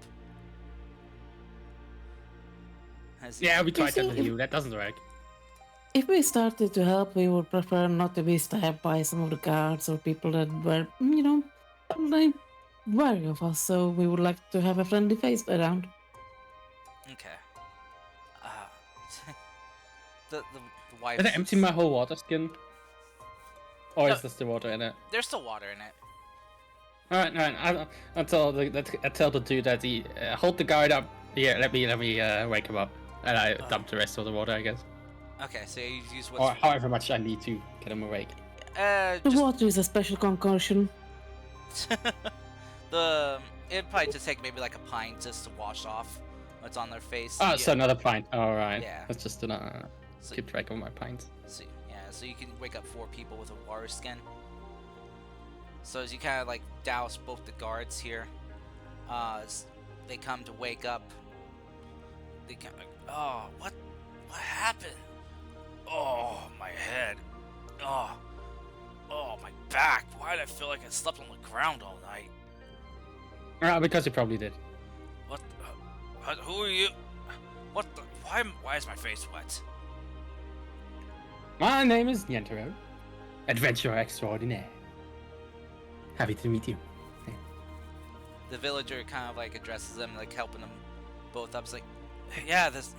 As he- Yeah, we tried that see, with if- you. That doesn't work. If we started to help, we would prefer not to be stabbed by some of the guards or people that were, probably wary of us. So we would like to have a friendly face around. Okay. The wife. Did I empty my whole water skin? Or No. is there still water in it? There's still water in it. Alright. I tell the dude that he hold the guard up. Yeah, let me wake him up, and I dump the rest of the water, I guess, Okay, so you use or what's however much I need to get him awake. The just water is a special concoction. it'd probably just take maybe like a pint just to wash off what's on their face. Oh, Yeah. so another pint. All right. Yeah. Let's just So, keep track of my pints. so you can wake up 4 people with a water skin. So as you kind of like douse both the guards here, they come to wake up. They kind of like, oh, what happened? Oh, my head. Oh, my back. Why did I feel like I slept on the ground all night? Because you probably did. What? Who are you? What the? Why is my face wet? My name is Nientaro, adventurer extraordinaire. Happy to meet you. The villager kind of like addresses them, like helping them both up. It's like, yeah, this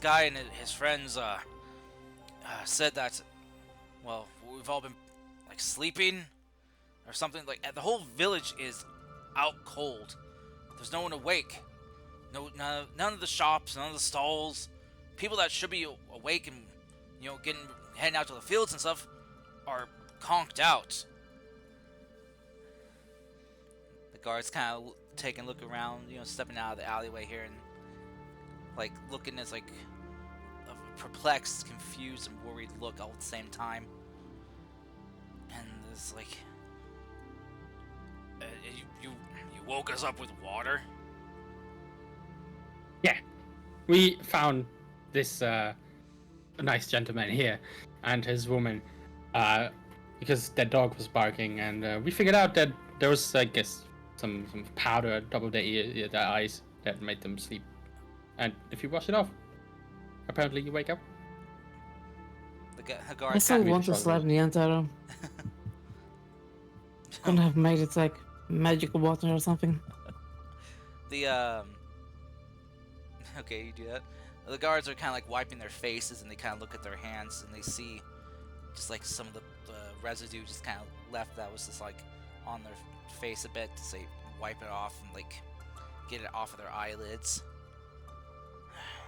guy and his friends said that, well, we've all been like sleeping or something. Like the whole village is out cold. There's no one awake. None of the shops, none of the stalls. People that should be awake and heading out to the fields and stuff are conked out. The guards kind of taking a look around, stepping out of the alleyway here and like looking as like a perplexed, confused, and worried look all at the same time. And it's like, you woke us up with water? Yeah, we found this nice gentleman here and his woman because their dog was barking, and we figured out that there was, I guess, some powder on top of their eyes that made them sleep. And if you wash it off, apparently you wake up. The I guards still kind want to slap the Antero. Couldn't have made it like magical water or something. the okay, you do that. The guards are kind of like wiping their faces, and they kind of look at their hands, and they see just like some of the residue just kind of left that was just like on their face a bit to say wipe it off and like get it off of their eyelids.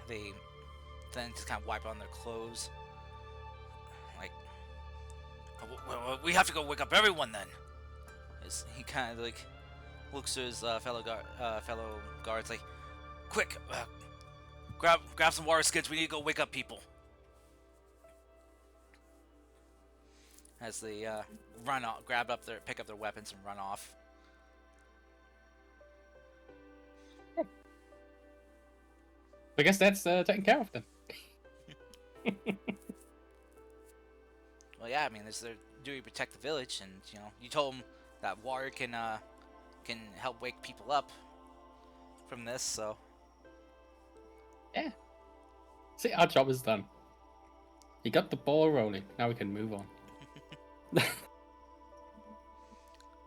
They then just kind of wipe on their clothes. Like, well, we have to go wake up everyone then. He kind of like looks to his fellow guards like, quick, grab some water skids. We need to go wake up people. As they run off, pick up their weapons and run off. I guess that's taken care of then. Well, yeah, I mean, it's their duty to protect the village, and you told them that water can help wake people up from this, so. Yeah. See, our job is done. You got the ball rolling. Now we can move on.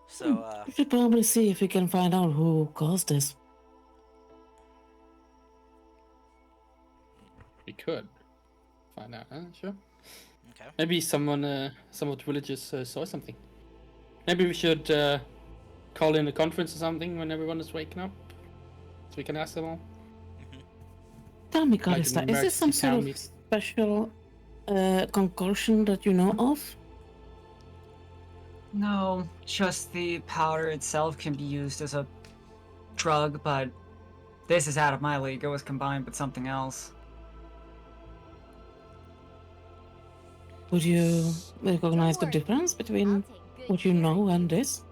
So, We should probably see if we can find out who caused this. We could find out. Sure. okay. Maybe some of the villagers saw something. Maybe we should call in a conference or something when everyone is waking up, so we can ask them all. Tell me, Like Callista, an is this some emergency sort town of meeting. special concoction that you know of? No, just the powder itself can be used as a drug, but this is out of my league. It was combined with something else. Would you recognize the difference between what you know and this?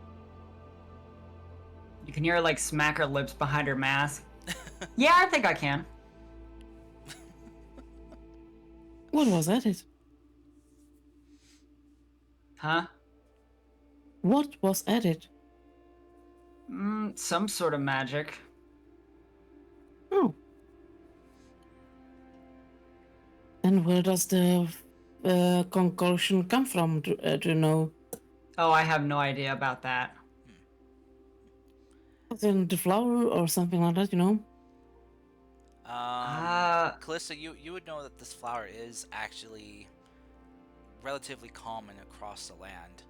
You can hear her like smack her lips behind her mask. Yeah, I think I can. What was added? Huh? What was added? Some sort of magic. Oh. And where does the concoction come from? Do you know? Oh, I have no idea about that. As in the flower or something like that, you know? Callista, you would know that this flower is actually relatively common across the land.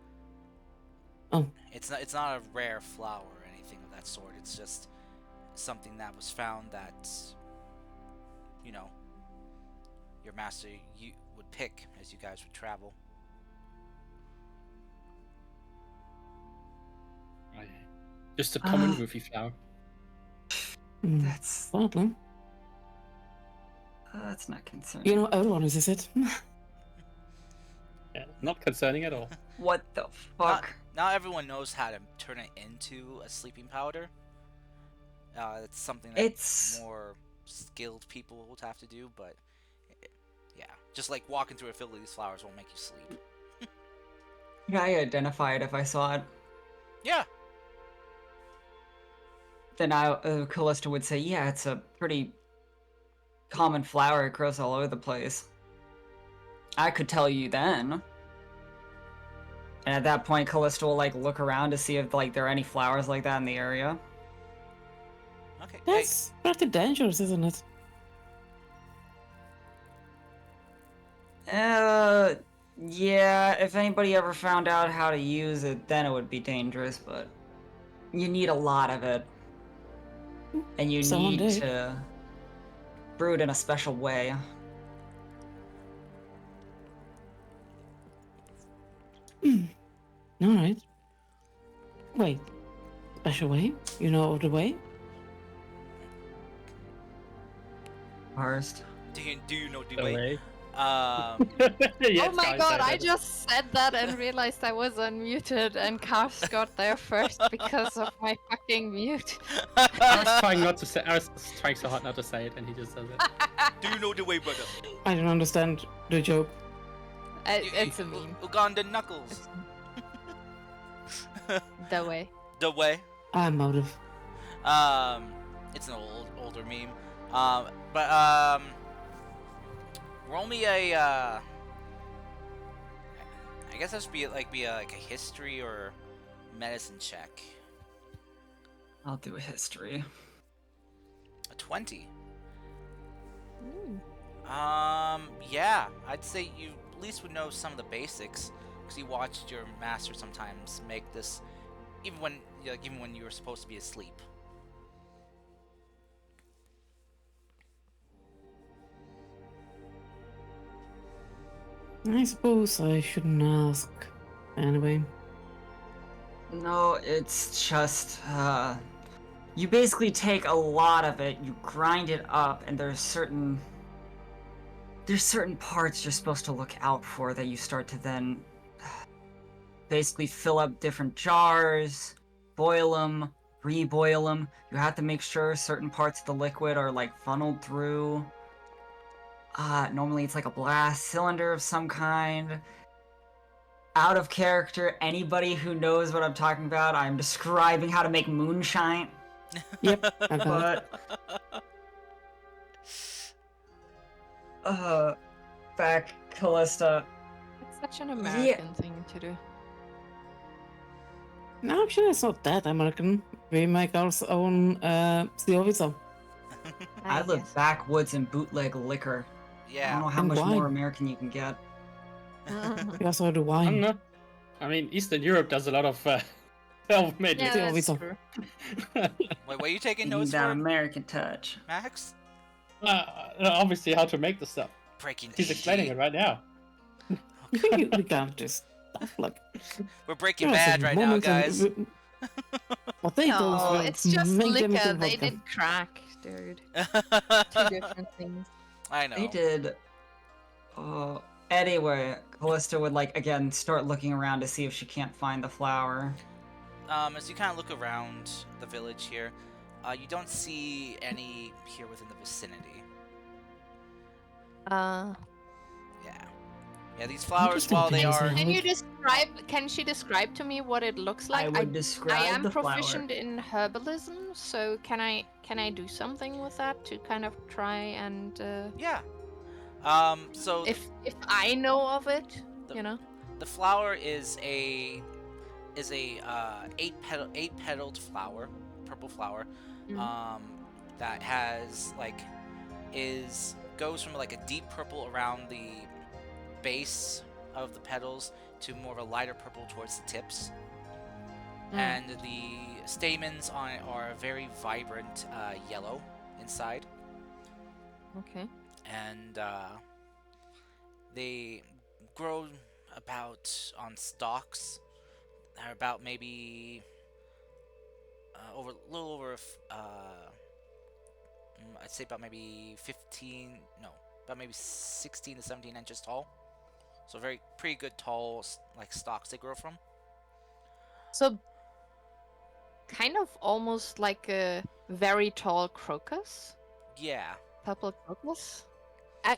Oh. It's not a rare flower or anything of that sort. It's just something that was found that your master would pick as you guys would travel. Just a common roofy flower. That's Probably. that's not concerning. You know, everyone is it? Yeah, not concerning at all. What the fuck? Not everyone knows how to turn it into a sleeping powder. It's something that It's more skilled people would have to do, but yeah, just like walking through a field of these flowers won't make you sleep. Could I identify it if I saw it? Yeah. Then Callista would say, yeah, it's a pretty common flower. It grows all over the place. I could tell you then. And at that point, Callista will like look around to see if like there are any flowers like that in the area. Okay. That's pretty dangerous, isn't it? Yeah, if anybody ever found out how to use it, then it would be dangerous, but you need a lot of it. And you Someone need did. to brew it in a special way. All right. Wait. Special way? You know of the way? First. Do you know the The way? way. Oh my god, I just said that and realized I was unmuted and Cars got there first because of my fucking mute. I was trying not to say. I was trying so hard not to say it, and he just says it. Do you know the way, brother? I don't understand the joke. It's a meme. Ugandan knuckles. The way. The way. I'm out of. It's an older meme. Roll me a. I guess that should be like a history or medicine check. I'll do a history. A 20. Mm. Yeah, I'd say you at least would know some of the basics because you watched your master sometimes make this, even when you were supposed to be asleep. I suppose I shouldn't ask. Anyway. No, it's just, you basically take a lot of it, you grind it up, and there's certain parts you're supposed to look out for that you start to then basically fill up different jars, boil them, reboil them. You have to make sure certain parts of the liquid are like funneled through. Normally it's like a blast cylinder of some kind. Out of character, anybody who knows what I'm talking about, I'm describing how to make moonshine. Yep, I got it. But, back, Callista. It's such an American thing to do. No, actually, it's not that American. We make our own Slivovica. I live guess. backwoods in bootleg liquor. I don't Yeah. know how And much more wine. American you can get. We also do I don't wine. know. I mean, Eastern Europe does a lot of self-made Yeah, Still, that's it's true. Wait, what are you taking You need notes that for, American touch. Max? Obviously, how to make the stuff. Breaking. He's explaining it right now. We can't just stuff like. We're Breaking there are Bad some right now, moments guys. Potatoes No, will it's just make them into liquor. They vodka. did crack, dude. Two different things. I know. They did. Anyway, Callista would like again start looking around to see if she can't find the flower. As you kind of look around the village here, you don't see any here within the vicinity. Yeah. Yeah, these flowers, Interesting while they things, are... huh? Can you describe? Can she describe to me what it looks like? I would describe I am the proficient in herbalism, so can I do something with that to kind of try and Yeah. So if I know of it, The- you know. the flower is a eight petaled flower, purple flower, Mm. that has goes from like a deep purple around the base of the petals to more of a lighter purple towards the tips. Mm. And the stamens on it are a very vibrant yellow inside, Okay. and they grow about on stalks. They're about maybe over a little over I'd say about maybe 16 to 17 inches tall. So pretty good tall like stalks they grow from. So kind of almost like a very tall crocus, Yeah. purple crocus.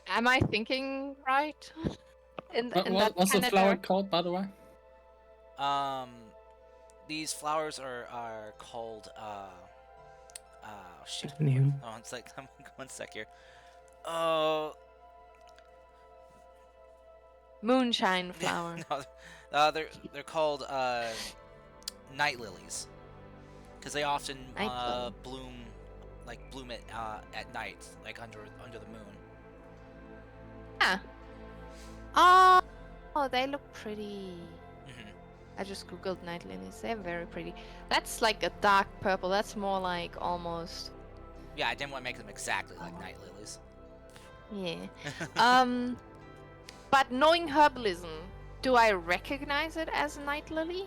Am I thinking right? In that What's the kind of flower direction? called, by the way? These flowers are called shit. New. Oh, it's like one sec here. Moonshine flower. No, they're called night lilies because they often Night lily. bloom at night, like under the moon. Yeah. Oh, they look pretty. Hmm. I just googled night lilies. They're very pretty. That's like a dark purple. That's more like almost. Yeah, I didn't want to make them exactly like night lilies. Yeah. But knowing herbalism, do I recognize it as a night lily?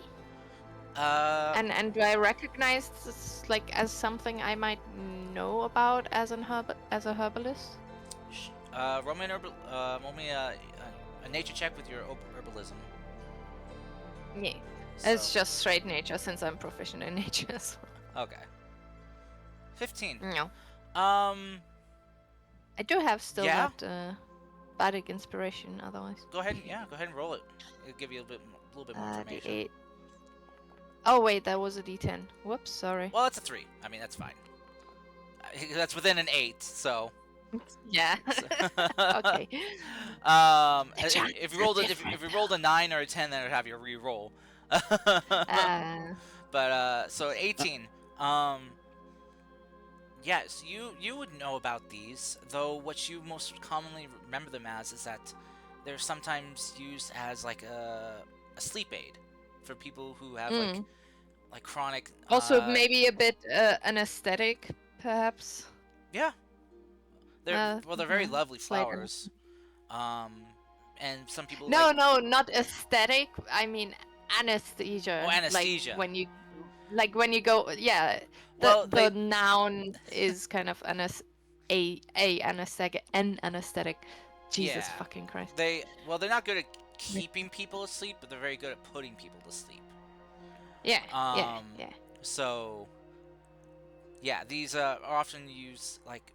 And do I recognize this like as something I might know about as a herbalist? Roll me a nature check with your herbalism. Yeah. So, It's just straight nature since I'm proficient in nature as okay. 15. well. No. Um, I do have still Yeah? that bardic inspiration otherwise. go ahead and roll it. It'll give you a little bit more information. D8. Oh wait, that was a D10. Whoops, sorry. Well, that's a 3. I mean, that's fine. That's within an 8, so. Yeah. Okay. The chances If you rolled are if you rolled a 9 or a 10, then it would have you re-roll. But so 18. Yes, you would know about these, though what you most commonly remember them as is that they're sometimes used as like a sleep aid for people who have like chronic. Also, maybe a bit anesthetic, perhaps. Yeah. They're very yeah, lovely it's like flowers. And some people No, like, no, not aesthetic. I mean anesthesia. Oh, anesthesia. Like when you go, yeah. Well, The noun is kind of a anesthetic, an anesthetic. Jesus Yeah. fucking Christ. they're not good at keeping people asleep, but they're very good at putting people to sleep. Yeah, yeah, Um, yeah. So, yeah, these are often used like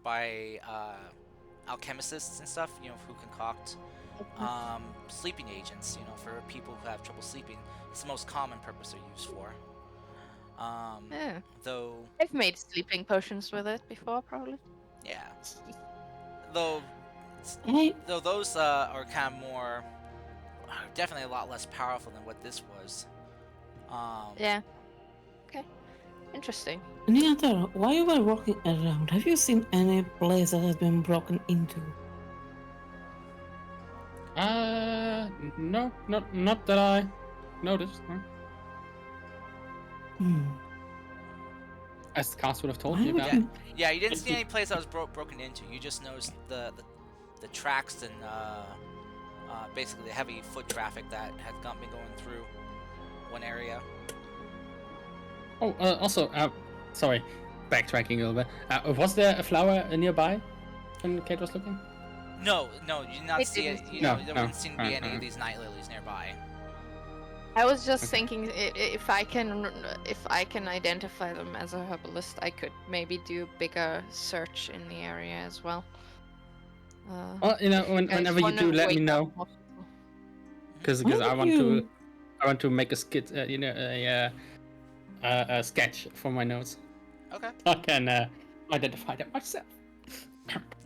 by alchemists and stuff, who concoct sleeping agents, for people who have trouble sleeping. It's the most common purpose they're used for. Yeah. Though, I've made sleeping potions with it before, probably. yeah, though Hey, those are kind of more, definitely a lot less powerful than what this was. Yeah. Okay. Interesting. Niantara, while you were walking around, have you seen any place that has been broken into? No, not that I noticed. No. As the cast would have told me Why would about. you- Yeah, you didn't see any place that was broken into. You just noticed the tracks and basically the heavy foot traffic that had been going through one area. Oh, also, sorry, backtracking a little bit. Was there a flower nearby when Kate was looking? No, you did not I see it. didn't You see know, it. there No, wouldn't seem to be any uh-uh. of these night lilies nearby. I was just Okay. thinking if I can identify them as a herbalist, I could maybe do a bigger search in the area as well. Well, I whenever you wanna do, let me wake up know, more people. because Why I would want you- to make a skit, a sketch for my notes. Okay. I can identify them myself.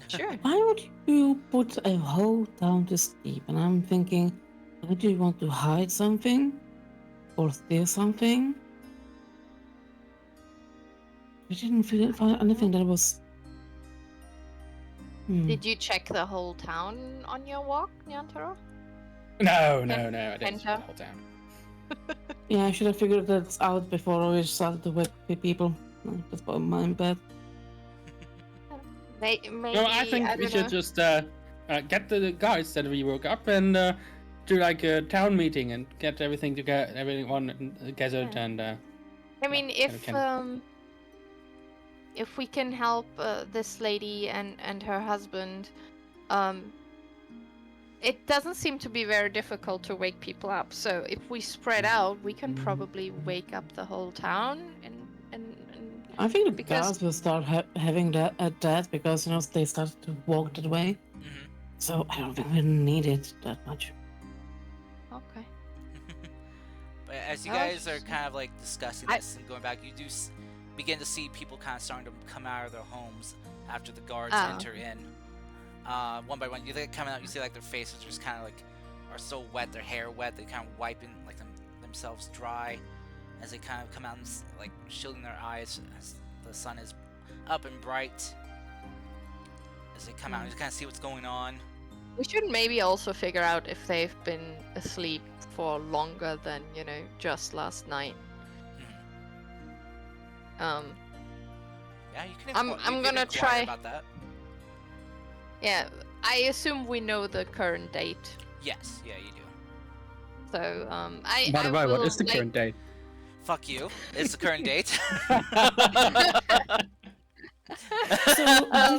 Sure. Why would you put a whole town to sleep? And I'm thinking, why do you want to hide something? Or steal something? I didn't find anything that was... Did you check the whole town on your walk, Nyantaro? No, I didn't see the Penta? whole town. Yeah, I should have figured that out before we started to wake people. That's my bad. Maybe. No, I think we don't should know. just get the guys that we woke up and do like a town meeting and get everything together, everyone gathered, Yeah. and I mean, can- if we can help this lady and her husband, it doesn't seem to be very difficult to wake people up. So if we spread out, we can probably wake up the whole town and I think the Because- guards will start having that because they started to walk that way. Mhm. So I don't think we need it that much. okay. But as you I was guys are just- kind of like discussing I- this and going back, you do begin to see people kind of starting to come out of their homes after the guards Oh. enter in. one by one. You look coming out, you see like their faces just kind of like are so wet, their hair wet. They kind of wiping like themselves dry as they kind of come out and like shielding their eyes as the sun is up and bright. As they come out, you just kind of see what's going on. We should maybe also figure out if they've been asleep for longer than, just last night. Yeah, you can. I'm you can gonna inquire try- about that. Yeah, I assume we know the current date. Yes, yeah, you do. So, By the way, what is the like, current date? Fuck you. It's the current date. So,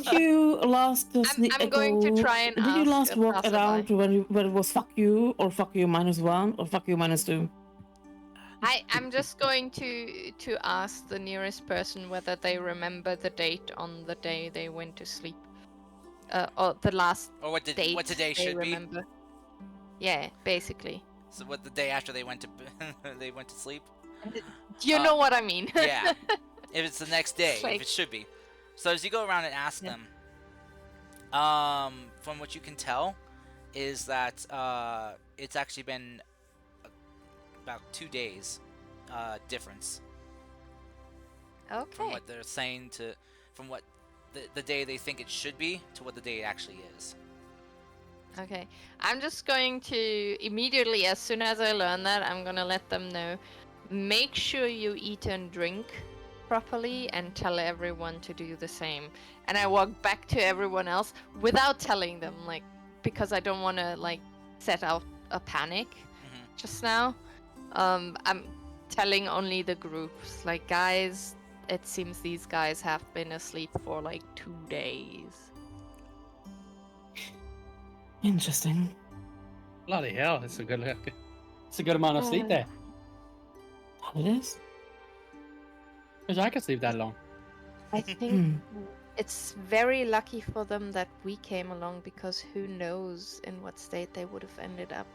did you last I'm going to try and Did you ask last a walk passerby. around when it was fuck you, or fuck you -1, or fuck you -2? I'm just going to ask the nearest person whether they remember the date on the day they went to sleep, or the last Or what date the day they should be. remember. Yeah, basically. So what the day after they went to they went to sleep. You know what I mean? Yeah. If it's the next day, Like- if it should be. So as you go around and ask them, from what you can tell, is that it's actually been about 2 days difference from Okay. what they're saying to, from what the day they think it should be to what the day it actually is. Okay. I'm just going to immediately, as soon as I learn that, I'm gonna let them know. Make sure you eat and drink properly and tell everyone to do the same. And I walk back to everyone else without telling them, like, because I don't want to, like, set out a panic just now. I'm telling only the groups, like, guys, it seems these guys have been asleep for, like, 2 days. Interesting. Bloody hell, it's a good amount of sleep there. That it is. Wish I could sleep that long. I think Hmm. it's very lucky for them that we came along, because who knows in what state they would have ended up,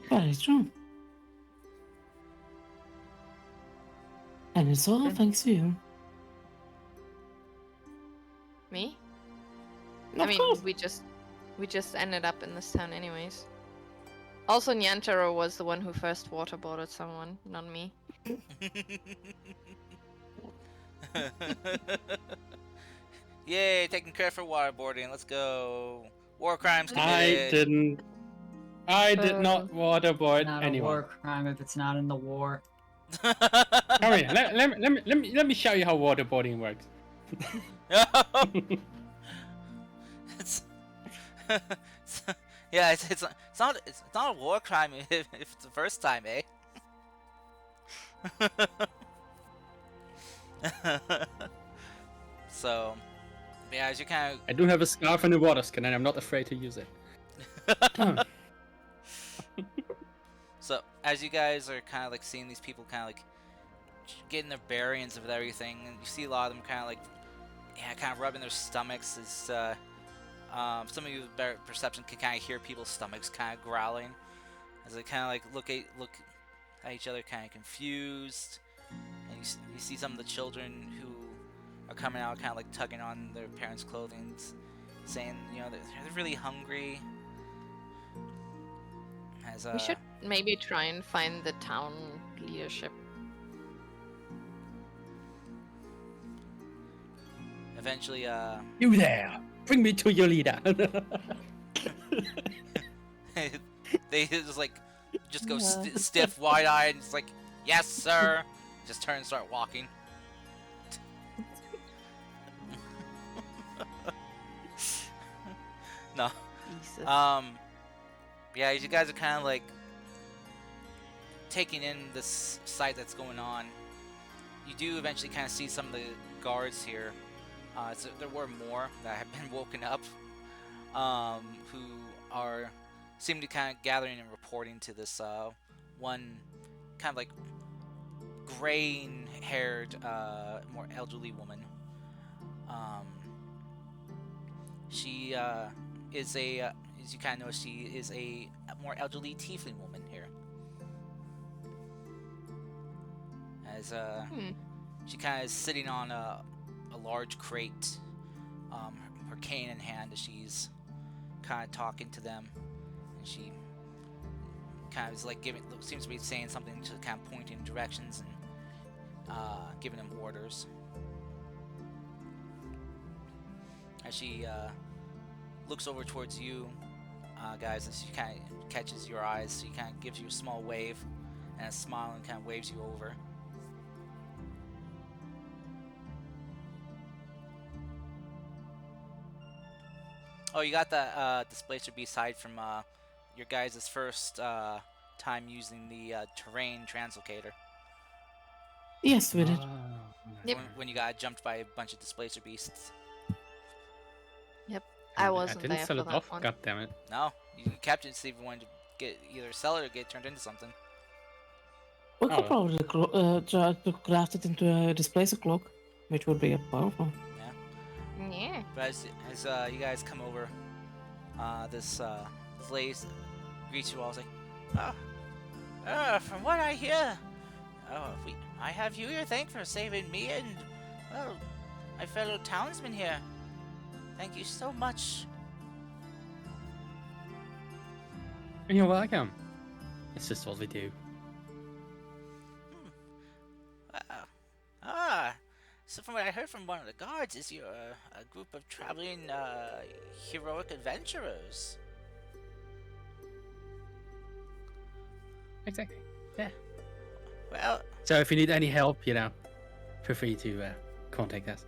Very true. And it's all thanks to you. Me? Of I mean, course. we just ended up in this town anyways. Also, Nyantaro was the one who first waterboarded someone, not me. Yay, taking credit for waterboarding. Let's go. War crimes I committed. did not waterboard Not a anyone. war crime if it's not in the war. Come here, let me show you how waterboarding works. it's, yeah, it's not a war crime if it's the first time, eh? So, yeah, as you kind I do have a scarf and a water skin, and I'm not afraid to use it. of. So, as you guys are kind of like seeing these people kind of like getting their bearings of everything, and you see a lot of them kind of like, yeah, kind of rubbing their stomachs. As some of you with better perception can kind of hear people's stomachs kind of growling as they kind of like look at each other, kind of confused. And you see some of the children who are coming out, kind of like tugging on their parents' clothing, saying, they're really hungry. As We should maybe try and find the town leadership. eventually, You there! Bring me to your leader. they just go stiff, wide-eyed, and it's like, yes, sir. Just turn and start walking. No. Jesus. Yeah, you guys are kind of like taking in this sight that's going on. You do eventually kind of see some of the guards here. So there were more that have been woken up, who seem to kind of gathering and reporting to this one kind of like gray-haired, more elderly woman. She is as you kind of know, she is a more elderly tiefling woman here. As she kind of is sitting on a a large crate, her cane in hand, as she's kind of talking to them, and she kind of is like seems to be saying something, to kind of pointing directions and giving them orders. As she looks over towards you, guys, as she kind of catches your eyes, she kind of gives you a small wave and a smile and kind of waves you over. Oh, you got the Displacer Beast hide from your guys' first time using the terrain translocator. Yes, we did. Yep. When you got jumped by a bunch of Displacer Beasts. I wasn't didn't there sell for it that off. one. God damn it! No, you kept it to see if you wanted to get either sell it or get turned into something. We could Oh. probably try to craft it into a displacer cloak, which would be powerful. Yeah. But as you guys come over, this lady greets you all, like, from what I hear, I have you here. Thank for saving me and, well, my fellow townsmen here. Thank you so much. You're welcome. It's just what we do. So from what I heard from one of the guards, is you're a group of traveling heroic adventurers. Exactly. Yeah. Well, So if you need any help, feel free to contact us.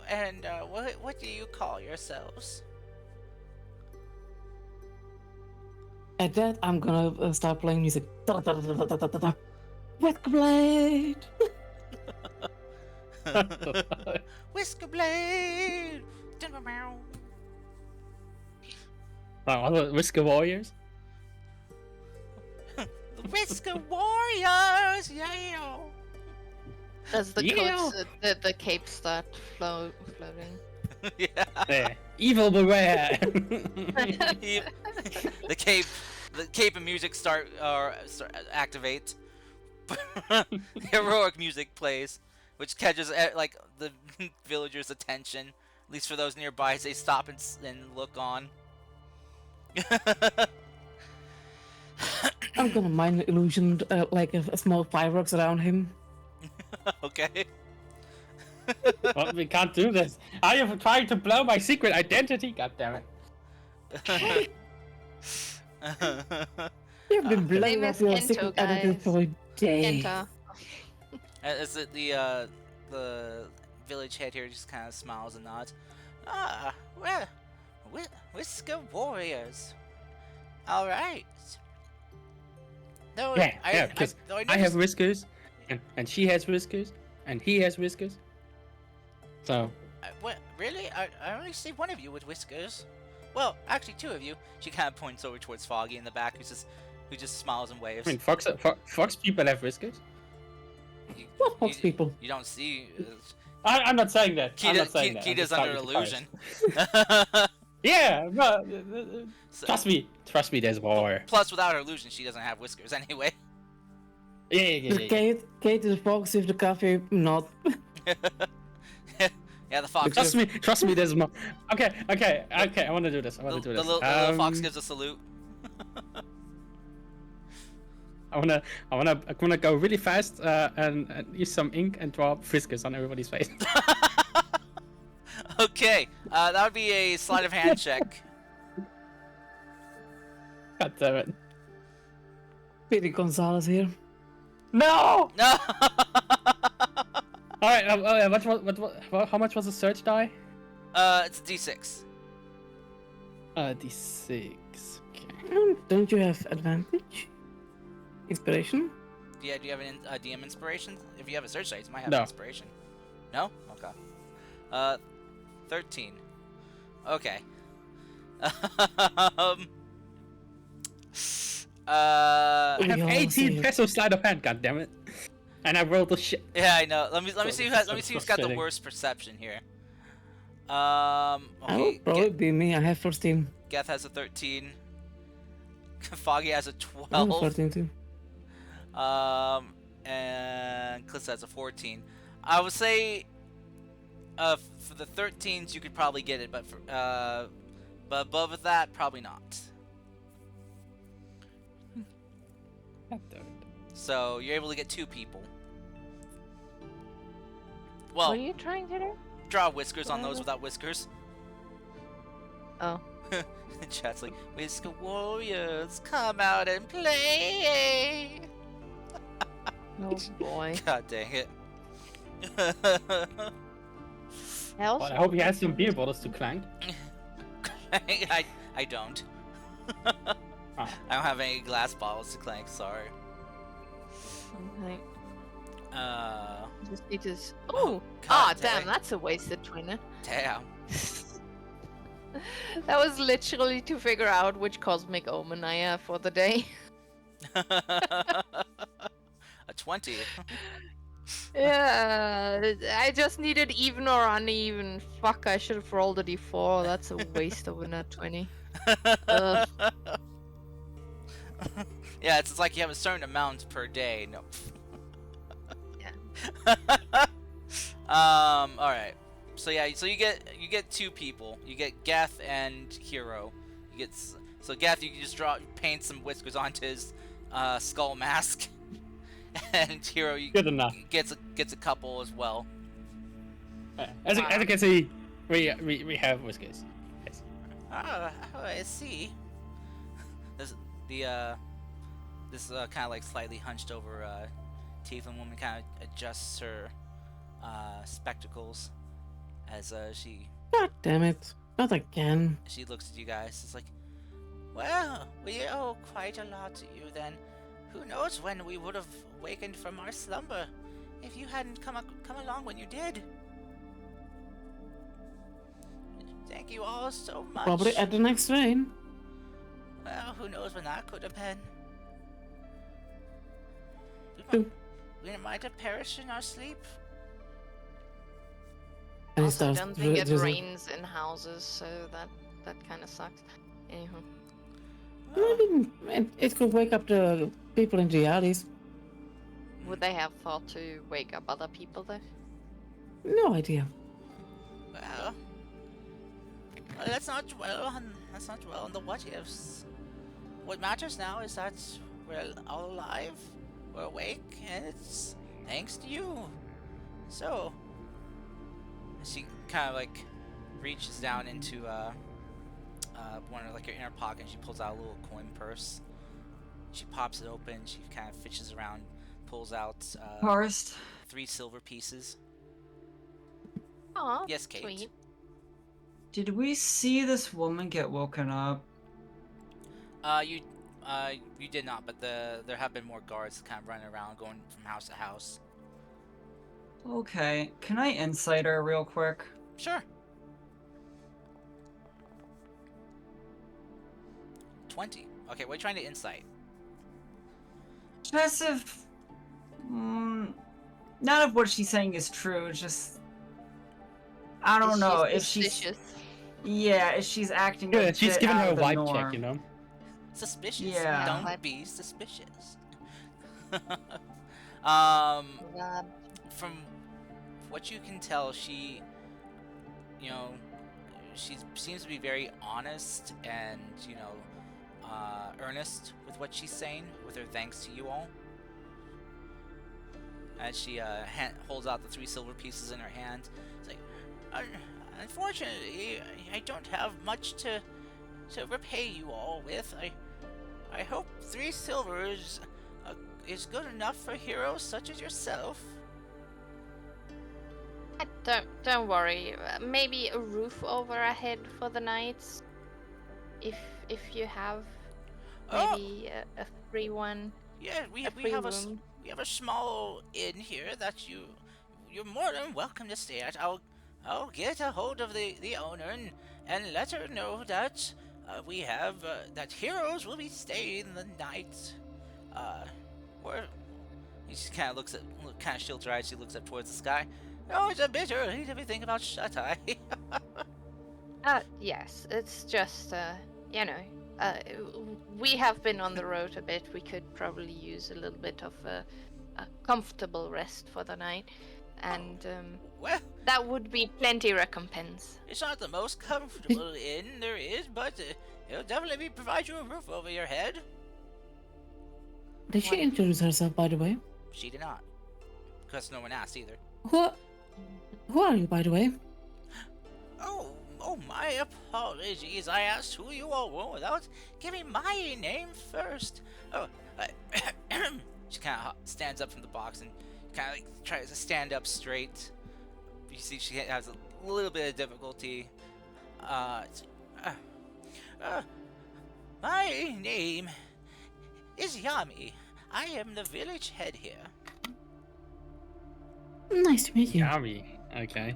and what do you call yourselves? At that, I'm gonna start playing music. Whiskblade! Whisker Blade! Whisker Warriors? The Whisker Warriors! Yeah! As the Yeah. coats, the capes start floating. Yeah. There. Evil beware! The cape and music start activate. Heroic music plays, which catches like the villagers' attention. At least for those nearby, as they stop and look on. I'm gonna mind illusion like a small fireworks around him. Okay. Well, we can't do this. I am trying to blow my secret identity. God damn it! You've been name blowing up is your Ento, secret identity guys. for days. Enter. As the village head here just kind of smiles and nods. Well, Whisker Warriors. All right. Though Yeah, because though I have whiskers, and she has whiskers, and he has whiskers. So, What, really? I only see one of you with whiskers. Well, actually, two of you. She kind of points over towards Foggy in the back, who just smiles and waves. I mean, fox people have whiskers. You, What fox you- people? You don't see. I'm not saying that. I'm not saying that. I'm Kita's just under talking to illusion. Paris. Yeah, but So- trust me, there's war. Plus, without her illusion, she doesn't have whiskers anyway. The Kate is fox with the coffee, not. Yeah, the fox. Trust me, there's more. Okay, I want to do this. I want to do The this. little fox gives a salute. I wanna go really fast and use some ink and draw whiskers on everybody's face. Okay, that would be a sleight of hand check. God damn it! Speedy Gonzalez here. No! No. All right. How much was the search die? It's a D6. D6. Okay. Don't you have advantage? Inspiration? Yeah, do you have a DM inspiration? If you have a search dice, you might have No. inspiration. No? Okay. 13. Okay. I have We all 18 see it. peso sleight of hand. God damn it! And I rolled the shit. Yeah, I know. Let me So- see so who's got the frustrating. worst perception here. I Okay. will probably be me. I have 14. Geth has a 13. Foggy has a I have 12. 14 too. And Cliss has a 14. I would say For the 13s, you could probably get it, but but above that, probably not. So you're able to get 2 people. Well, What are you trying to do? draw whiskers on those without whiskers. Oh. Chat's like, Whisker Warriors, come out and play! Oh boy. God dang it. Hell's Well, I hope he has some beer bottles to clank. I don't. Ah. I don't have any glass bottles to clank, sorry. Okay. Just need to. Oh, Oh! God Ah, dang. damn, that's a wasted twinner. Damn. That was literally to figure out which cosmic omen I have for the day. A 20. Yeah, I just needed even or uneven. Fuck, I should have rolled a d4. That's a waste of a nat 20. Ugh. Yeah, it's like you have a certain amount per day. No. Yeah. Alright. So yeah, so you get 2 people. You get Geth and Hero. So Geth, you can just paint some whiskers onto his skull mask. And Hero Good enough. gets a couple as well. As you can see, we have whiskers. Yes. Oh, I see. This kind of like slightly hunched over tiefling woman kind of adjusts her spectacles as she God damn it. Not again. looks at you guys. It's like, well, we owe quite a lot to you then. Who knows when we would have wakened from our slumber if you hadn't come along when you did. Thank you all so much. Probably at the next rain. Well, who knows when that could have been. True. We might have perished in our sleep. And he Also, starts don't think it drizzling. rains in houses, so that kind of sucks. Anywho. I mean, it could wake up the people in the alleys. Would they have thought to wake up other people there? No idea. Well, let's not dwell on the what ifs. What matters now is that we're all alive, we're awake, and it's thanks to you. So, she kind of like reaches down into one of like her inner pocket, and she pulls out a little coin purse. She pops it open. She kind of fishes around, pulls out Forrest, 3 silver pieces. Aw, Yes, Kate. sweet. did we see this woman get woken up? You did not, but there have been more guards kind of running around, going from house to house. Okay, can I insight her real quick? Sure. 20. Okay, what are you trying to insight? Just if... none of what she's saying is true, it's just... I don't know, if she's... suspicious. Yeah, if she's acting a Good. She's bit giving out her a of the vibe norm. check, you know. Suspicious. Yeah. Don't Vibe. be suspicious. God. From what you can tell, she seems to be very honest and, earnest with what she's saying, with her thanks to you all. As she holds out the 3 silver pieces in her hand, it's like, unfortunately, I don't have much to repay you all with. I hope 3 silver is good enough for heroes such as yourself. Don't worry. Maybe a roof over our head for the nights, if you have Oh. maybe a free one. Yeah, we A free have room. we have a small inn here that you're more than welcome to stay at. I'll get a hold of the owner and let her know that we have that heroes will be staying the night. Or he just kind of kind of shields her eyes. She looks up towards the sky. Oh, it's a bit early to be thinking about shut-eye. Yes, it's just we have been on the road a bit. We could probably use a little bit of a comfortable rest for the night. and Well, that would be plenty recompense. it's not the most comfortable inn there is, but it'll definitely provide you a roof over your head. Did she introduce herself, by the way? She did not. Because no one asked either. Who are you, by the way? Oh, my apologies. I asked who you all were without giving my name first. Oh, she kind of stands up from the box and kind of like tries to stand up straight. You see, she has a little bit of difficulty. My name is Yami. I am the village head here. Nice to meet you. Yami. Okay.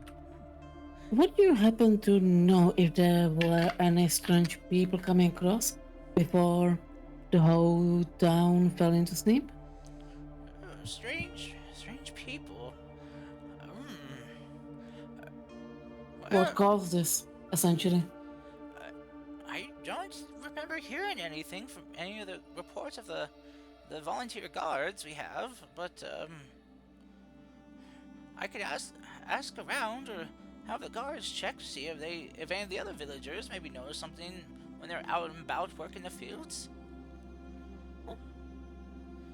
Would you happen to know if there were any strange people coming across before the whole town fell into sleep? Strange people. What caused this, essentially? I don't remember hearing anything from any of the reports of the volunteer guards we have, but I could ask around or have the guards check to see if any of the other villagers maybe notice something when they're out and about working the fields.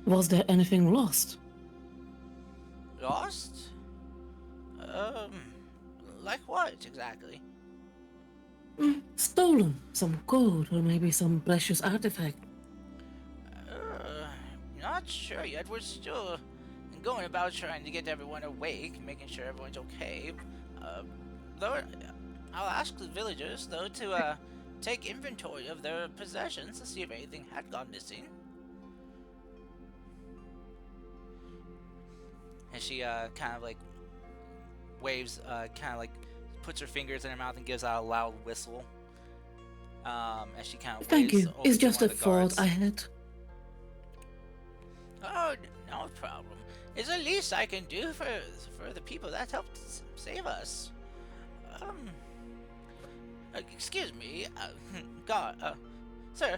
Was there anything lost? Lost? Like what exactly? Stolen. Some gold or maybe some precious artifact. Not sure yet. We're still going about trying to get everyone awake, making sure everyone's okay. Though I'll ask the villagers though to take inventory of their possessions to see if anything had gone missing. And she kind of like waves, kind of like puts her fingers in her mouth and gives out a loud whistle. As she kind of Thank waves you. over It's to just one a of the thought guards. I had. Oh, no problem. It's the least I can do for the people that helped save us. Excuse me, sir.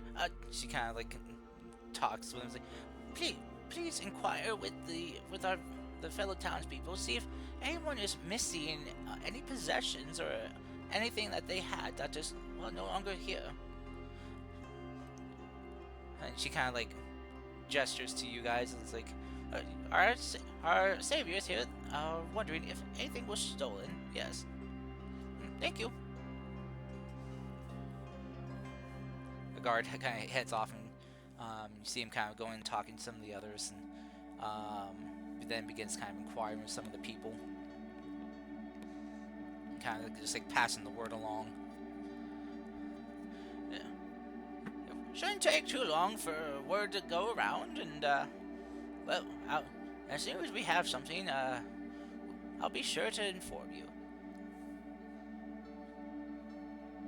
She kind of like talks with him, like, please inquire with the fellow townspeople, see if anyone is missing any possessions or anything that they had that is no longer here. And she kind of like gestures to you guys, and it's like, our saviors here are wondering if anything was stolen. Yes. Thank you. The guard kind of heads off, and you see him kind of going and talking to some of the others, and then begins kind of inquiring with some of the people, kind of just like passing the word along. Yeah. It shouldn't take too long for word to go around, and well, as soon as we have something, I'll be sure to inform you.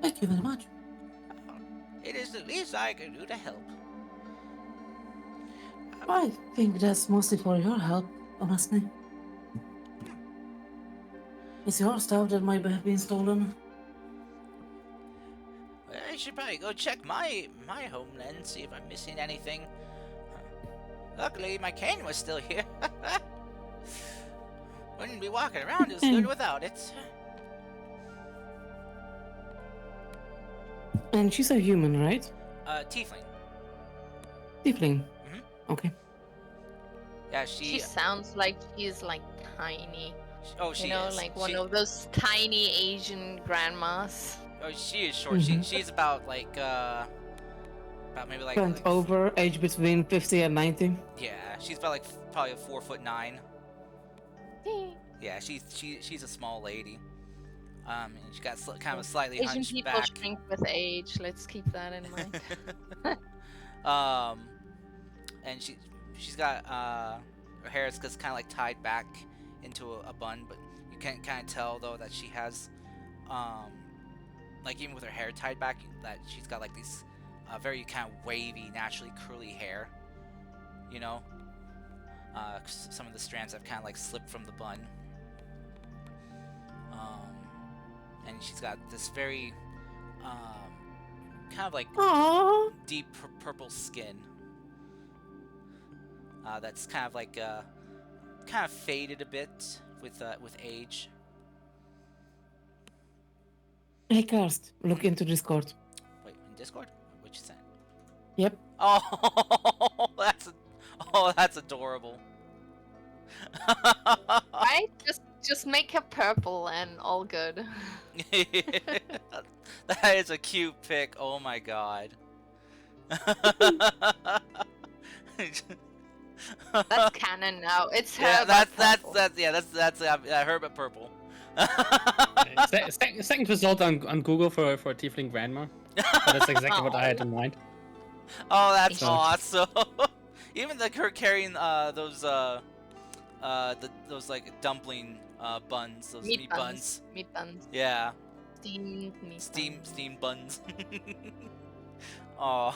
Thank you very much. It is the least I can do to help. I think that's mostly for your help, honestly. It's your stuff that might have been stolen. Well, I should probably go check my homeland, see if I'm missing anything. Luckily, my cane was still here. Wouldn't be walking around as good without it. And she's a human, right? Tiefling. Tiefling. Mhm. Okay. Yeah, She sounds like she's like tiny. Oh, she You know, is. like one She- of those tiny Asian grandmas. Oh, she is short. Mhm. She's about like about maybe like, Bent over, age between 50 and 90. yeah, she's about like probably 4'9". Yeah, she's a small lady. And she got kind of a slightly Asian hunched people back. shrink with age. Let's keep that in mind. And she's got her hair is just kind of like tied back into a bun, but you can kind of tell though that she has like even with her hair tied back, that she's got like these very kind of wavy, naturally curly hair. You know, some of the strands have kind of like slipped from the bun. And she's got this very kind of like Aww. deep purple skin that's kind of like kind of faded a bit with age. Hey, Karst, look into Discord. Wait, in Discord? What you sent? Yep. Oh, that's adorable. Right? Just make her purple and all good. That is a cute pic. Oh my god. That's canon now. It's her. Yeah, but that's purple. that's Herbert Purple. Second result on Google for a tiefling grandma. That's exactly what I had in mind. Oh, that's So- awesome. Even her carrying those like dumpling buns, those meat buns. Meat buns. Yeah, Steamed meat steam buns. Oh.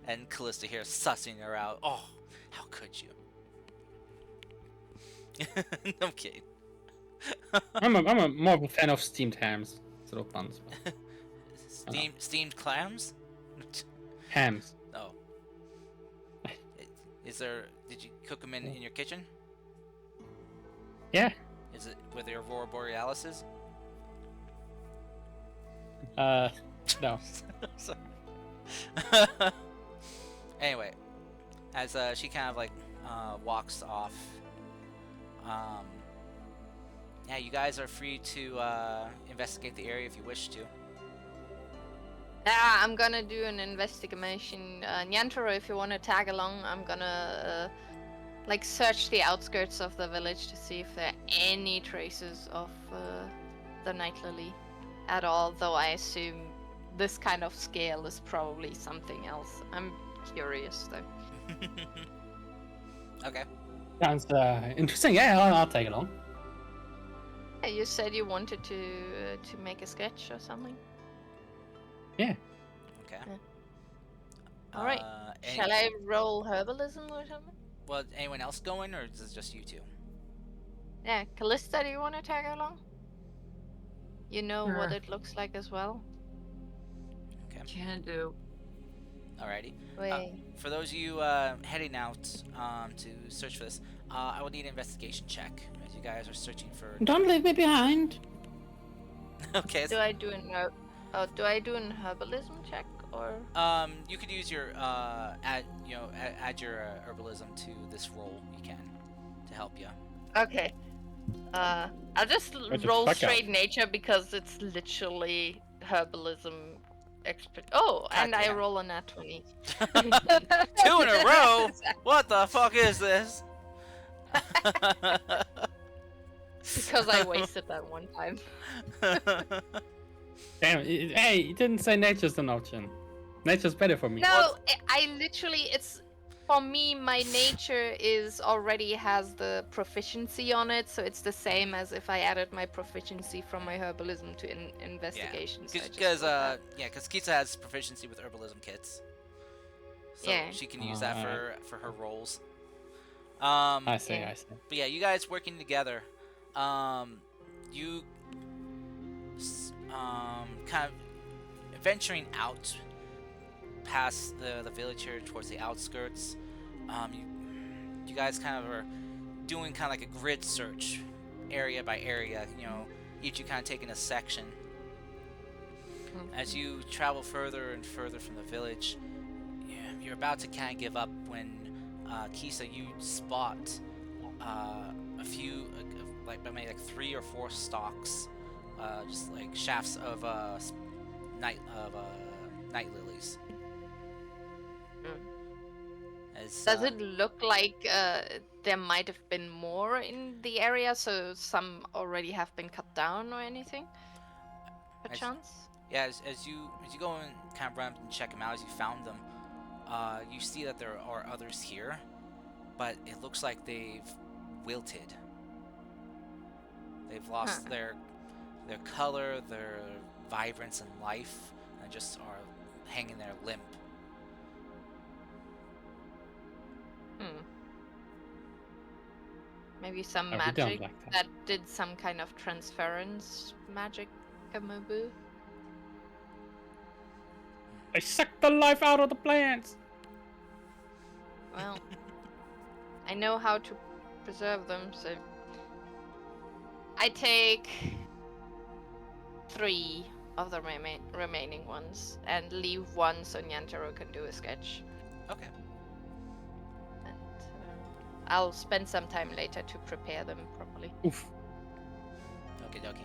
And Callista here sussing her out. Oh, how could you? I'm kidding. I'm a more of a fan of steamed hams instead of buns. but- Steamed clams? Hams. Oh. Is there? Did you cook them in your kitchen? Yeah. Is it with your Aurora Borealises? No. So- Anyway, as she kind of like walks off, yeah, you guys are free to investigate the area if you wish to. Yeah, I'm gonna do an investigation. Nyantaro, if you want to tag along, I'm gonna like search the outskirts of the village to see if there are any traces of the Night Lily at all. Though I assume this kind of scale is probably something else. I'm curious though. Okay. Sounds interesting. Yeah, I'll take it on. Yeah, you said you wanted to make a sketch or something. Yeah. Okay. Yeah. All right. Any- Shall I roll herbalism or something? Well, anyone else going, or is this just you two? Yeah, Callista, do you want to tag along? You know what Sure. it looks like as well. Okay. Can do. Alrighty. Wait. For those of you heading out to search for this, I will need an investigation check as you guys are searching for. Don't leave me behind. Okay. Do I do do I do an herbalism check or? You could use your add your herbalism to this roll. You can to help you. Okay. I'll just What the roll fuck straight nature because it's literally herbalism expert. Oh, and I damn. roll a nat 20. 2 in a row. What the fuck is this? Because I wasted that one time. Damn. Hey, you didn't say nature's an option. Nature's better for me. No, I literally, it's for me. My nature already has the proficiency on it, so it's the same as if I added my proficiency from my herbalism to investigation. so I just Because rolled that. Kisa has proficiency with herbalism kits, so Yeah. she can use that for her rolls. I see. Yeah. I see. But yeah, you guys working together, you kind of venturing out past the village here towards the outskirts. You guys kind of are doing kind of like a grid search, area by area. You know, each you kind of taking a section. As you travel further and further from the village, you're about to kind of give up when Kisa, you spot a few, maybe like 3 or 4 stalks, just like shafts of night lilies. As, Does it look like there might have been more in the area, so some already have been cut down or anything? Perchance? Yeah, as you go and kind of run up and check them out, as you found them, you see that there are others here, but it looks like they've wilted. They've lost their color, their vibrance and life, and just are hanging there limp. Maybe some Oh, we don't magic like that. that did some kind of transference magic, Kamaboo. I sucked the life out of the plants. Well, I know how to preserve them, so I take 3 of the remaining ones and leave one so Nyantaro can do a sketch. Okay. And I'll spend some time later to prepare them properly. Oof. Okie dokie.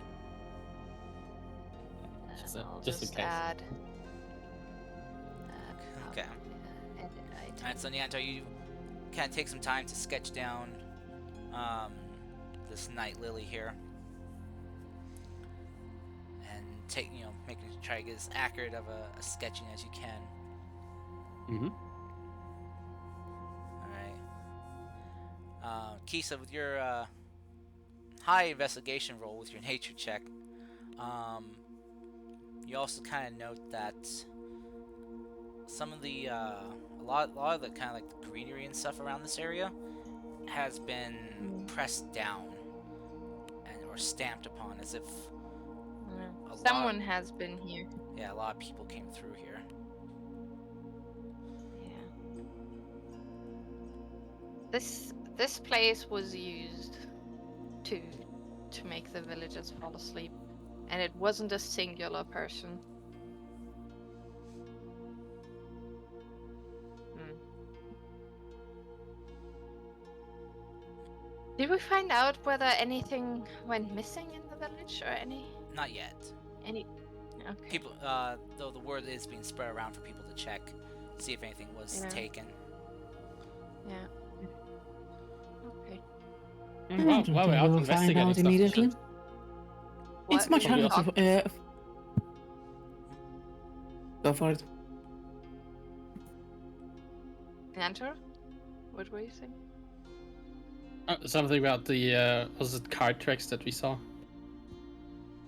And So, I'll just in just case. add. Okay. Edit item. Alright, so Nyanto, you kind of take some time to sketch down this night lily here. And try to get as accurate of a sketching as you can. Mm-hmm. Alright. Kisa, with your high investigation roll with your nature check, you also kind of note that some of the a lot of the kind of like the greenery and stuff around this area has been pressed down or stamped upon, as if Yeah. a lot- Someone has been here. a lot of people came through here. Yeah. This place was used to make the villagers fall asleep, and it wasn't a singular person. Did we find out whether anything went missing in the village or any? Not yet. Okay. People, though the word is being spread around for people to check, see if anything was Yeah. taken. Yeah. Okay. I Well, don't while we're think out we'll find investigating out stuff, we immediately. should- It's What? much Maybe harder I'll- to. Go for it. Enter? What were you saying? Something about the was it card tricks that we saw?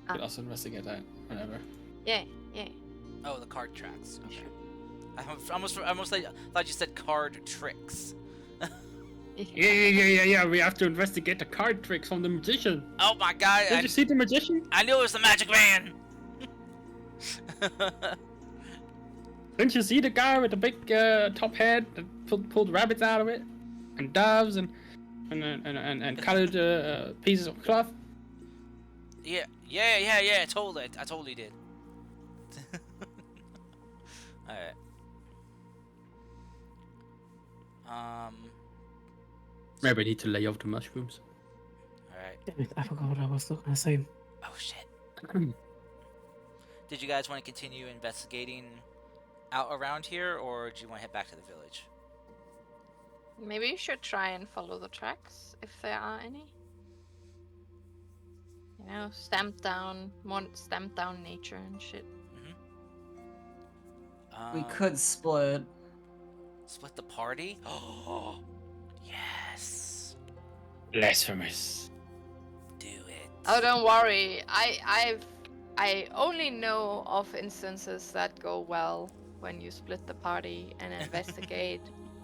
Ah. Could also investigate that. Whatever. Yeah, yeah. Oh, the card tracks. Okay. I almost thought you said card tricks. Yeah. We have to investigate the card tricks from the magician. Oh my god! Did you see the magician? I knew it was the Magic Man. Didn't you see the guy with the big top head that pulled rabbits out of it, and doves and colored pieces of cloth? Yeah. Totally. I totally did. Alright. Maybe I need to lay off the mushrooms. Alright. Damn it, I forgot what I was gonna say. Oh shit. Did you guys want to continue investigating out around here, or do you want to head back to the village? Maybe you should try and follow the tracks, if there are any. You know, stamp down nature and shit. We could split. split the party. Oh, yes. Blasphemous. Do it. Oh, don't worry. I only know of instances that go well when you split the party and investigate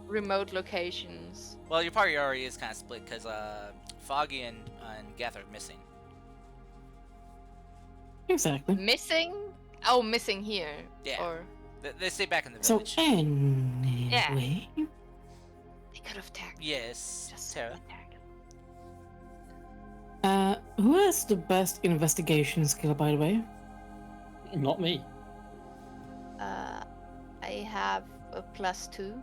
remote locations. Well, your party already is kind of split because Foggy and Geth are missing. Exactly. Missing? Oh, missing here. Yeah. Or They stay back in the So village. anyway, they could have tagged. Yes, Tara. who has the best investigation skill, by the way? Not me. I have a +2.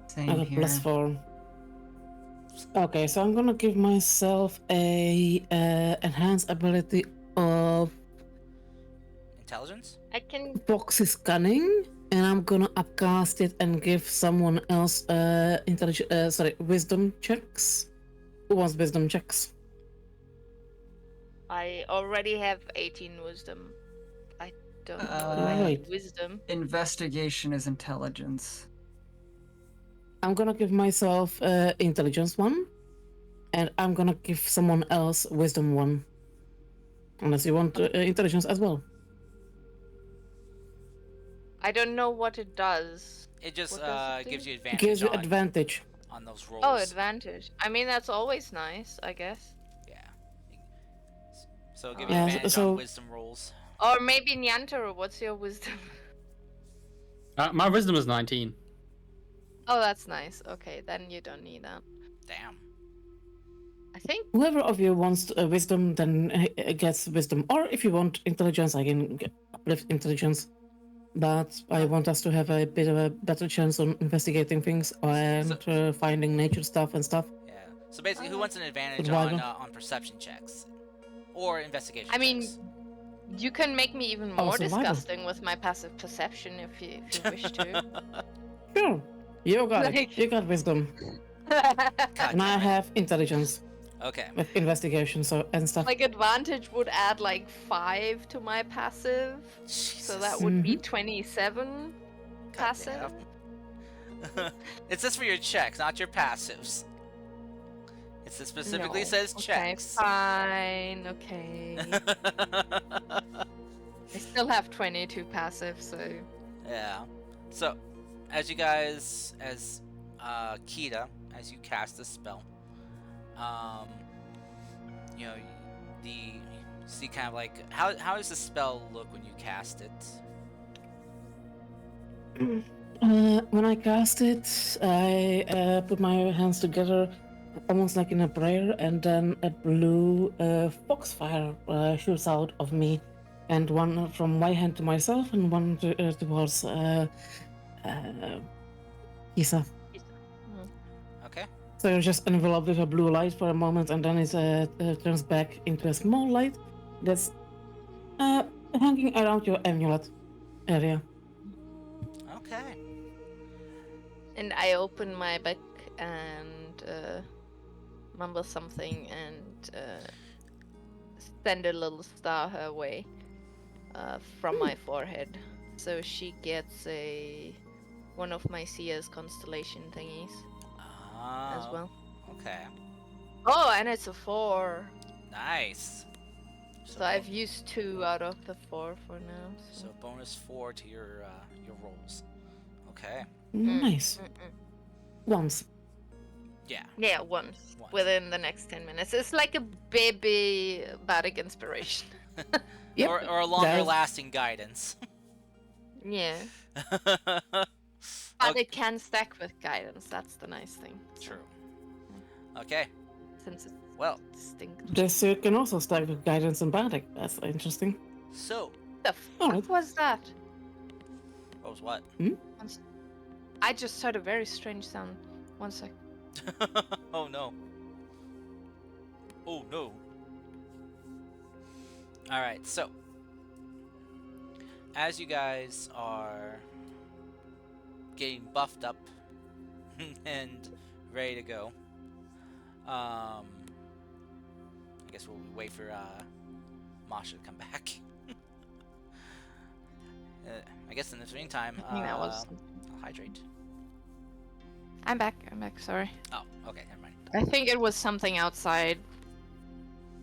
Same I got here. +4. Okay, so I'm gonna give myself a enhanced ability of Intelligence? I can. proxy scanning, and I'm gonna upcast it and give someone else wisdom checks. Who wants wisdom checks? I already have 18 wisdom. I don't know if I Right. need wisdom. Investigation is intelligence. I'm gonna give myself intelligence 1, and I'm gonna give someone else wisdom 1. Unless you want intelligence as well. I don't know what it does. It just What does it gives do? you It advantage, gives you on, advantage. on those rolls. Oh, advantage. I mean, that's always nice, I guess. Yeah. So it'll give you Yeah, advantage so- on wisdom rolls. Or maybe Nyantaro, what's your wisdom? My wisdom is 19. Oh, that's nice. Okay, then you don't need that. Damn. I think. Whoever of you wants wisdom, then gets wisdom. Or if you want intelligence, I can uplift intelligence. But I want us to have a bit of a better chance on investigating things and finding nature stuff and stuff. Yeah. So basically, who wants an advantage Survival. on perception checks or investigation? I mean, checks? you can make me even Oh, more survival. disgusting with my passive perception if you wish to. Sure, you got it. Like- You got wisdom, God and I damn it. have intelligence Okay. with investigation and stuff. Like advantage would add like 5 to my passive, so that Jesus. would be 27 passive. Goddamn. It says for your checks, not your passives. It specifically No. says Okay, checks. fine. Okay. I still have 22 passive, so Yeah. So, as you guys, as Kita, as you cast the spell, you know, you see kind of like how does the spell look when you cast it? When I cast it, I put my hands together, almost like in a prayer, and then a blue foxfire shoots out of me, and one from my hand to myself, and one towards Isa. Okay. So you're just enveloped with a blue light for a moment, and then it turns back into a small light that's hanging around your amulet area. Okay. and I open my book and mumble something and send a little star her way from my forehead, so she gets one of my Seer's constellation thingies as well. Okay. Oh, and it's a 4. Nice. So I've used 2 out of the 4 for now. So bonus 4 to your rolls. Okay. Nice. Once. Yeah. Yeah, once Once. within the next 10 minutes. It's like a baby bardic inspiration. Yep. Or a longer There's- lasting guidance. Yeah, but it can stack with guidance. That's the nice thing. So, True. Okay. Since it's Well, distinct. This can also stack with guidance and bardic. That's interesting. so The Alright. fuck was that? what was what? I just heard a very strange sound. 1 sec. Oh no. Oh no. Alright, so as you guys are getting buffed up and ready to go, I guess we'll wait for Masha to come back. I guess in the meantime, I think that was. I'll hydrate. I'm back. Sorry. Oh, okay, never mind. I think it was something outside.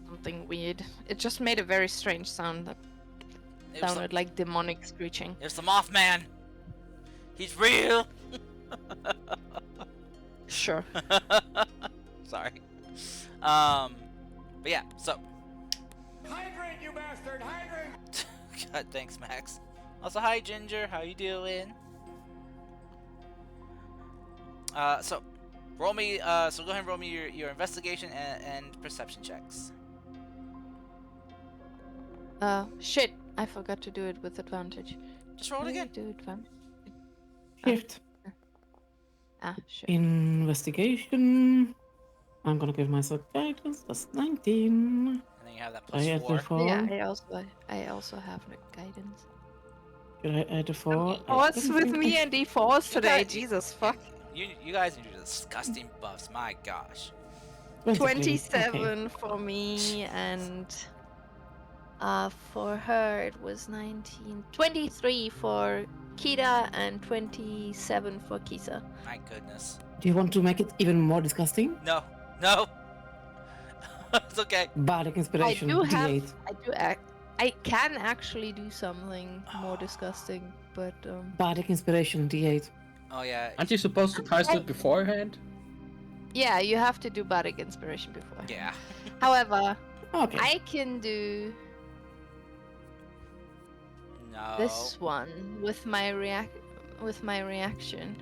Something weird. It just made a very strange sound that It was, sounded like demonic screeching. it was the Mothman. He's real. Sure. Sorry. But yeah. So, Hydrate, you bastard! Hydrate! God, thanks, Max. Also, hi, Ginger. How you doing? So roll me. So go ahead and roll me your investigation and perception checks. Shit. I forgot to do it with advantage. Just roll it How do you again. do advantage? Shift. Ah, sure. Investigation. I'm gonna give myself guidance. That's 19. And then you have that I plus add 4. the 4. Yeah, I also have no guidance. Should I add the 4? What's with me and D4s today? got- Jesus fuck. You guys need your disgusting buffs. My gosh. 27 for me and for her it was 19. 23 for Kita and 27 for Kisa. My goodness. Do you want to make it even more disgusting? No. No. It's okay. Bardic inspiration. do have- D8. I can actually do something more disgusting, but Bardic inspiration. D8. Oh yeah. Aren't you supposed to cast it beforehand? yeah, you have to do bardic inspiration before. Yeah. However, Okay. I can do No. this one with my reaction.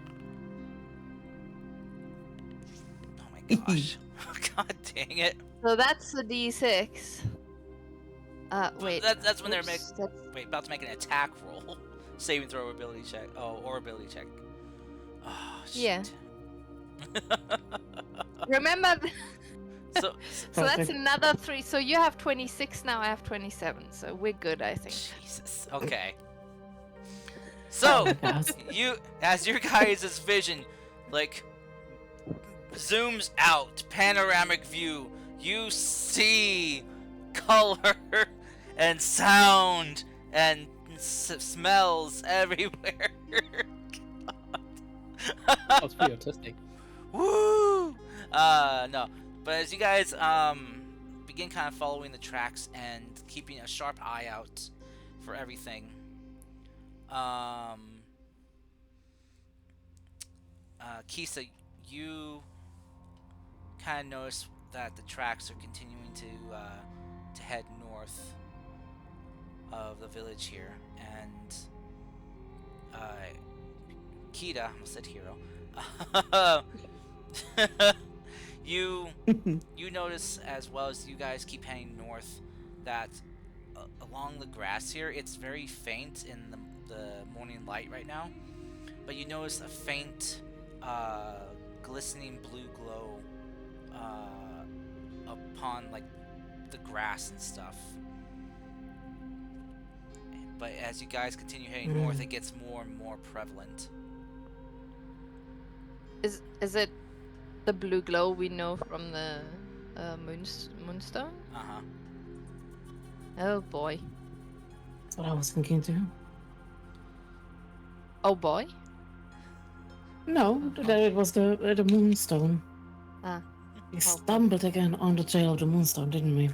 gosh. God dang it. So that's the D6. Wait. That's when they're oops, that's- about to make an attack roll. Saving throw or ability check. Oh, or ability check. Oh, shit. Yeah. Remember, So, so that's Perfect. another 3. So you have 26 now. I have 27. So we're good, I think. Jesus. Okay. So, Yes. as your guys' vision, like, zooms out, panoramic view, you see color and sound and smells everywhere. That's pretty autistic. Woo! No. But as you guys begin kind of following the tracks and keeping a sharp eye out for everything, Kisa, you kind of notice that the tracks are continuing to head north of the village here, and Kita, I almost said Hero. you notice, as well as you guys keep heading north, that along the grass here, it's very faint in the morning light right now, but you notice a faint glistening blue glow upon like the grass and stuff. But as you guys continue heading north, it gets more and more prevalent. Is it the blue glow we know from the moonstone? Uh-huh. Oh boy. That's what I was thinking too. Oh boy. No, that it was the moonstone. Ah. We stumbled again on the trail of the moonstone, didn't we?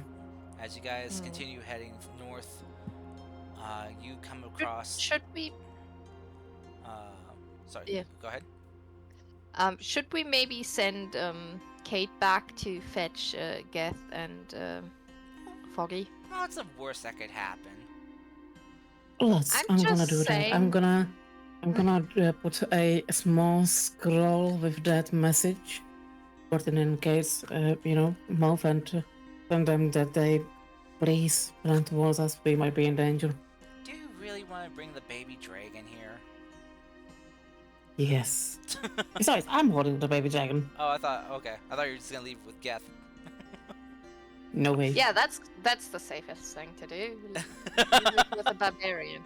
As you guys continue heading north, you come across. Should we? Sorry. Yeah. Go ahead. Should we maybe send Kate back to fetch Geth and Foggy? What's the worst that could happen? Let's. I'm I'm gonna just do that. saying- I'm gonna put a small scroll with that message, put it in case mouth and tell them that they please run towards us. We might be in danger. Do you really want to bring the baby dragon here? Yes. Besides, I'm holding the baby dragon. Oh, I thought you were just gonna leave with Geth. No way. Yeah, that's the safest thing to do. Leave it with a barbarian.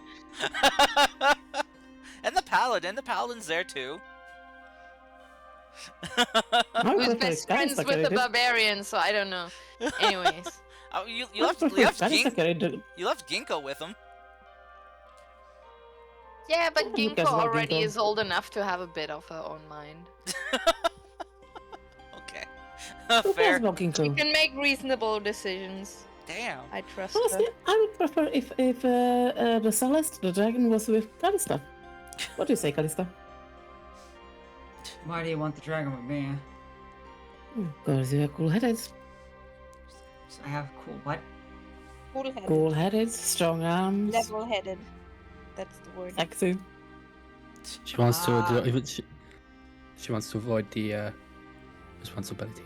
And the paladin's there too. I Who's prefer best friends Callista with the carried it. barbarian? So I don't know. Anyways, Oh, you I left prefer Callista carried it. you left Ginkgo with him. yeah, but Who Ginkgo cares about already Ginkgo? is old enough to have a bit of her own mind. Okay. Who Fair. cares about Ginkgo? She can make reasonable decisions. Damn. I trust her. Honestly, I would prefer if the Celeste, the dragon, was with Callista. What do you say, Callista? Why do you want the dragon with me? Because you're cool-headed. I have cool what? Cool-headed. Cool-headed, strong arms, Level-headed. That's the word. sexy. She wants to Ah. she wants to avoid the responsibility.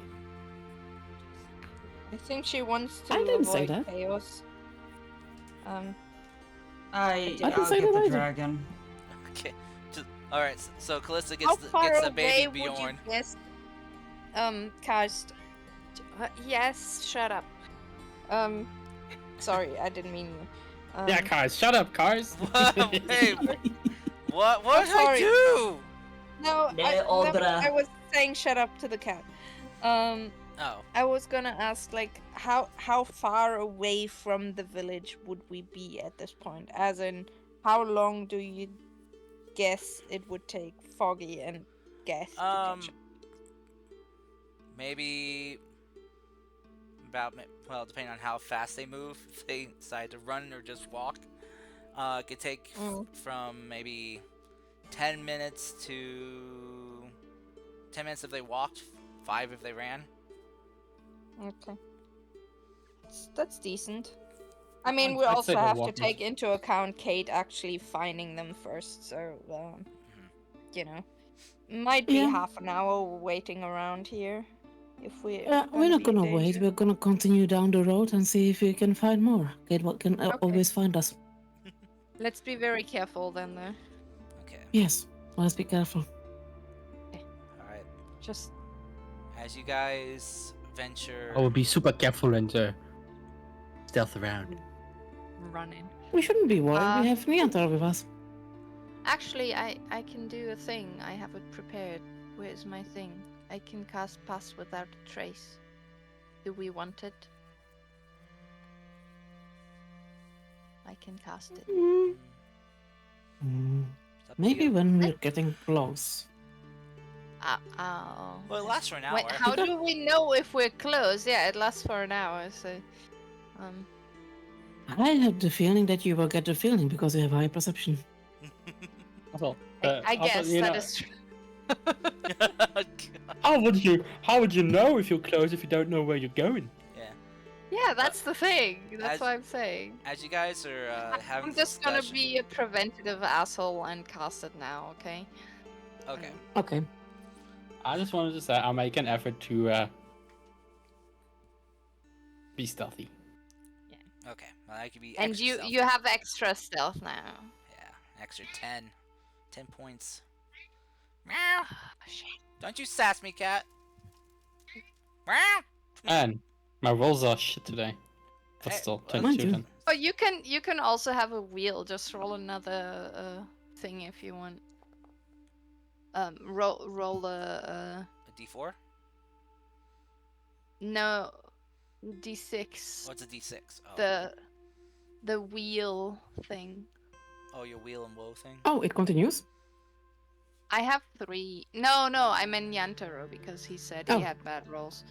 I think she wants to I didn't say avoid that. chaos. I'll didn't say get that the either. dragon. Okay. All right. So Callista How gets far the baby away would Bjorn. you guess? Karst. Yes, shut up. Sorry, I didn't mean you. Yeah, cars. Shut up, cars. Wait, what? What did I sorry. do? No, Odra. I was saying shut up to the cat. Oh, I was gonna ask, like, how far away from the village would we be at this point? As in, how long do you guess it would take Foggy and Geth to catch up? maybe about depending on how fast they move, if they decide to run or just walk, it could take from maybe 10 minutes to 10 minutes if they walked, 5 if they ran. Okay. That's decent. I mean, we I'd also say they'll have to walk take into account Kate actually finding them first, so, you know. Might be Yeah. half an hour waiting around here. if we. We're not gonna wait. We're gonna continue down the road and see if we can find more. Get what can always find us. Let's be very careful then, though. Okay. Yes, let's be careful. All right. Just As you guys venture. I will be super careful and stealth around. running. We shouldn't be worried. We have Niantar with us. Actually, I can do a thing. I have it prepared. Where's my thing? I can cast Pass Without a Trace. Do we want it? I can cast it. Mm, It's up to maybe you. when we're getting close. Well, it lasts for an hour. Wait, how do we know if we're close? Yeah, it lasts for an hour, so... I have the feeling that you will get the feeling because you have high perception. Also, I also, guess you that know, is true. how would you know if you're close if you don't know where you're going? Yeah, that's the thing. As- That's what I'm saying. As you guys are having I'm this just gonna discussion- be a preventative asshole and cast it now, okay? Okay. Okay. I just wanted to say I'll make an effort to be stealthy. Okay. Well, that could be. And extra you stealth. you have extra stealth now. Yeah. Extra 10. 10 points. Meow. Oh, shit. Don't you sass me, cat. Meow. And my rolls are shit today. But Hey, still, well, 22 too. then. Oh, you can also have a wheel. Just roll another thing if you want. Roll A D4? no d6. What's a D6? Oh. The wheel thing. Oh, your wheel and woe thing? Oh, it continues? I have 3. No, I meant Yantaro because he said Oh. he had bad rolls.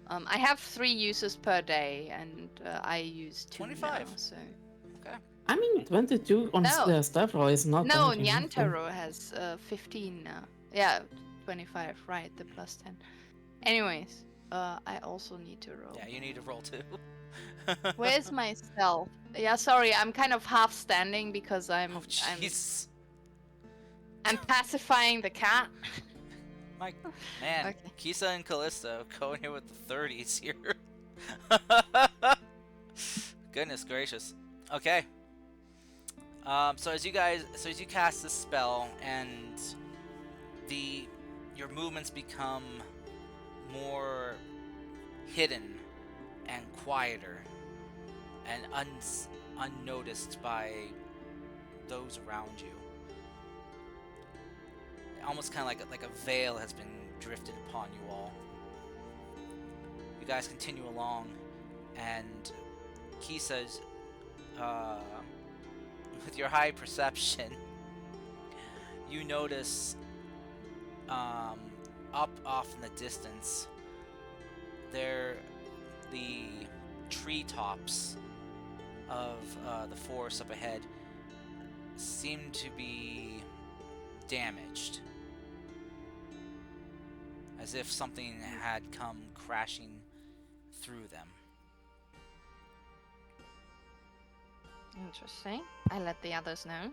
I have 3 uses per day, and I use 2 25. now, so... I mean, 22 on No. the staff roll is not No, bad, you know, so- Nyantaro has 15 now. Yeah, 25, right, the plus 10. Anyways, I also need to roll. Yeah, you need to roll too. Where's my stealth? Yeah, sorry, I'm kind of half standing because Oh, I'm jeez. I'm pacifying the cat. Man, Okay. Kisa and Callisto going here with the 30s here. Goodness gracious. Okay. So as you cast this spell and your movements become more hidden and quieter and unnoticed by those around you. Almost kind of like a veil has been drifted upon you all. You guys continue along, and Kisa's, with your high perception, you notice up off in the distance, the treetops of the forest up ahead seem to be damaged, as if something had come crashing through them. Interesting. I let the others know.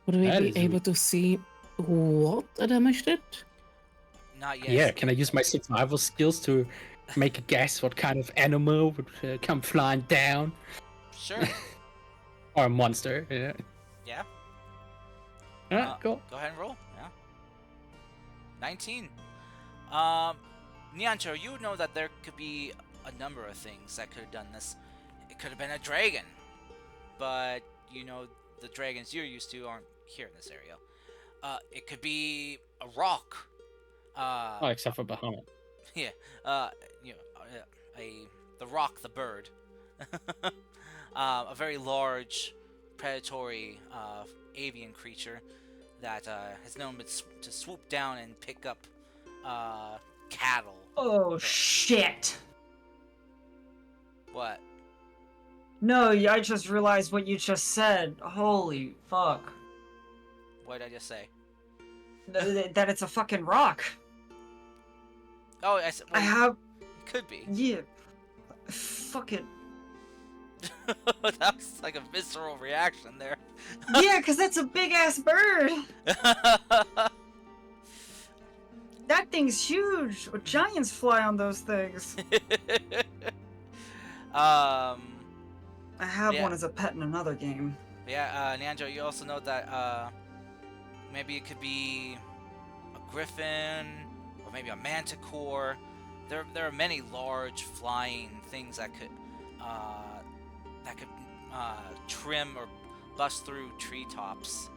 Would we That be is able to see what damaged it? Not yet. Yeah, can I use my survival skills to make a guess what kind of animal would come flying down? Sure. Or a monster? Yeah. Yeah. Alright, cool. Go ahead and roll. Yeah. 19. Niancho, you would know that there could be a number of things that could have done this. It could have been a dragon, but you know the dragons you're used to aren't here in this area. It could be a rock. Oh, except for Bahamut. Yeah. You know, the rock, the bird. A very large, predatory avian creature that has known to swoop down and pick up cattle. Oh shit! What? No, I just realized what you just said. Holy fuck. What did I just say? That it's a fucking rock. Oh, I said. Well, I have. it could be. Yeah. Fucking. That was like a visceral reaction there. Yeah, because that's a big ass bird. That thing's huge. Giants fly on those things. I have Yeah. one as a pet in another game. Yeah, Nanjo, you also know that maybe it could be a griffin or maybe a manticore. There are many large flying things that could trim or bust through treetops,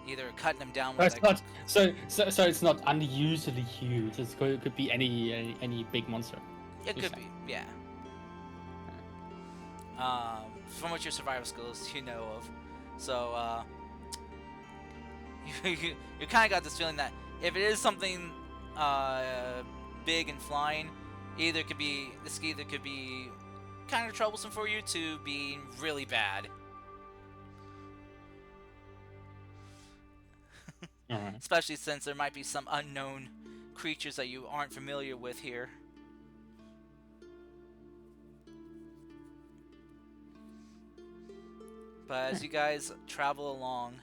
either cutting them down So with it's like. not so it's not unusually huge. It could be any big monster. It you could say. be, yeah. From what your survival skills you know of, so you kind of got this feeling that if it is something big and flying, this either could be kind of troublesome for you to being really bad, All right. especially since there might be some unknown creatures that you aren't familiar with here. But as you guys travel along,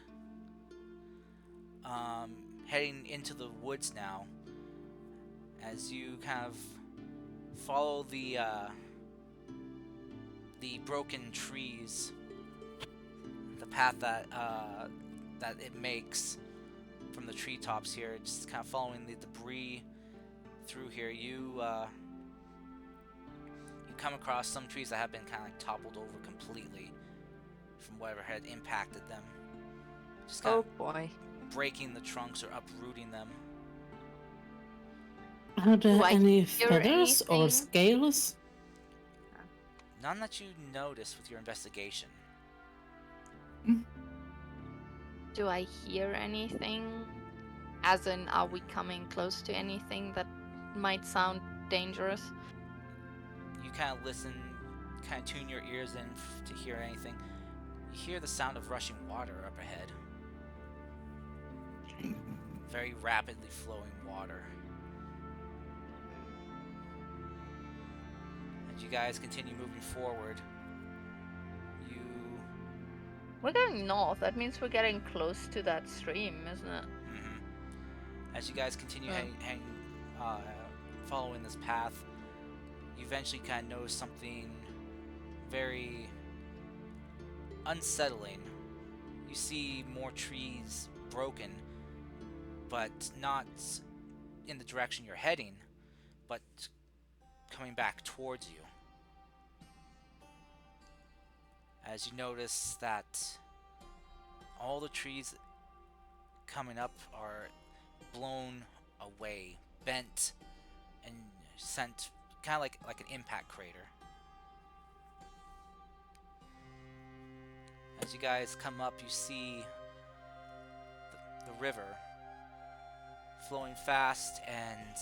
heading into the woods now, as you kind of follow the broken trees, the path that it makes from the treetops here, just kind of following the debris through here, you come across some trees that have been kind of like toppled over completely from whatever had impacted them. Just kind Oh boy. of breaking the trunks or uprooting them. Are there Do I any hear feathers or anything? scales? None that you notice with your investigation. Do I hear anything? As in, are we coming close to anything that might sound dangerous? You kind of listen, kind of tune your ears in to hear anything. You hear the sound of rushing water up ahead. Very rapidly flowing water. As you guys continue moving forward, you We're going north. That means we're getting close to that stream, isn't it? as you guys continue Oh. following this path, you eventually kind of notice something very unsettling. You see more trees broken, but not in the direction you're heading, but coming back towards you. As you notice that all the trees coming up are blown away, bent, and sent kind of like an impact crater. As you guys come up, you see the river flowing fast and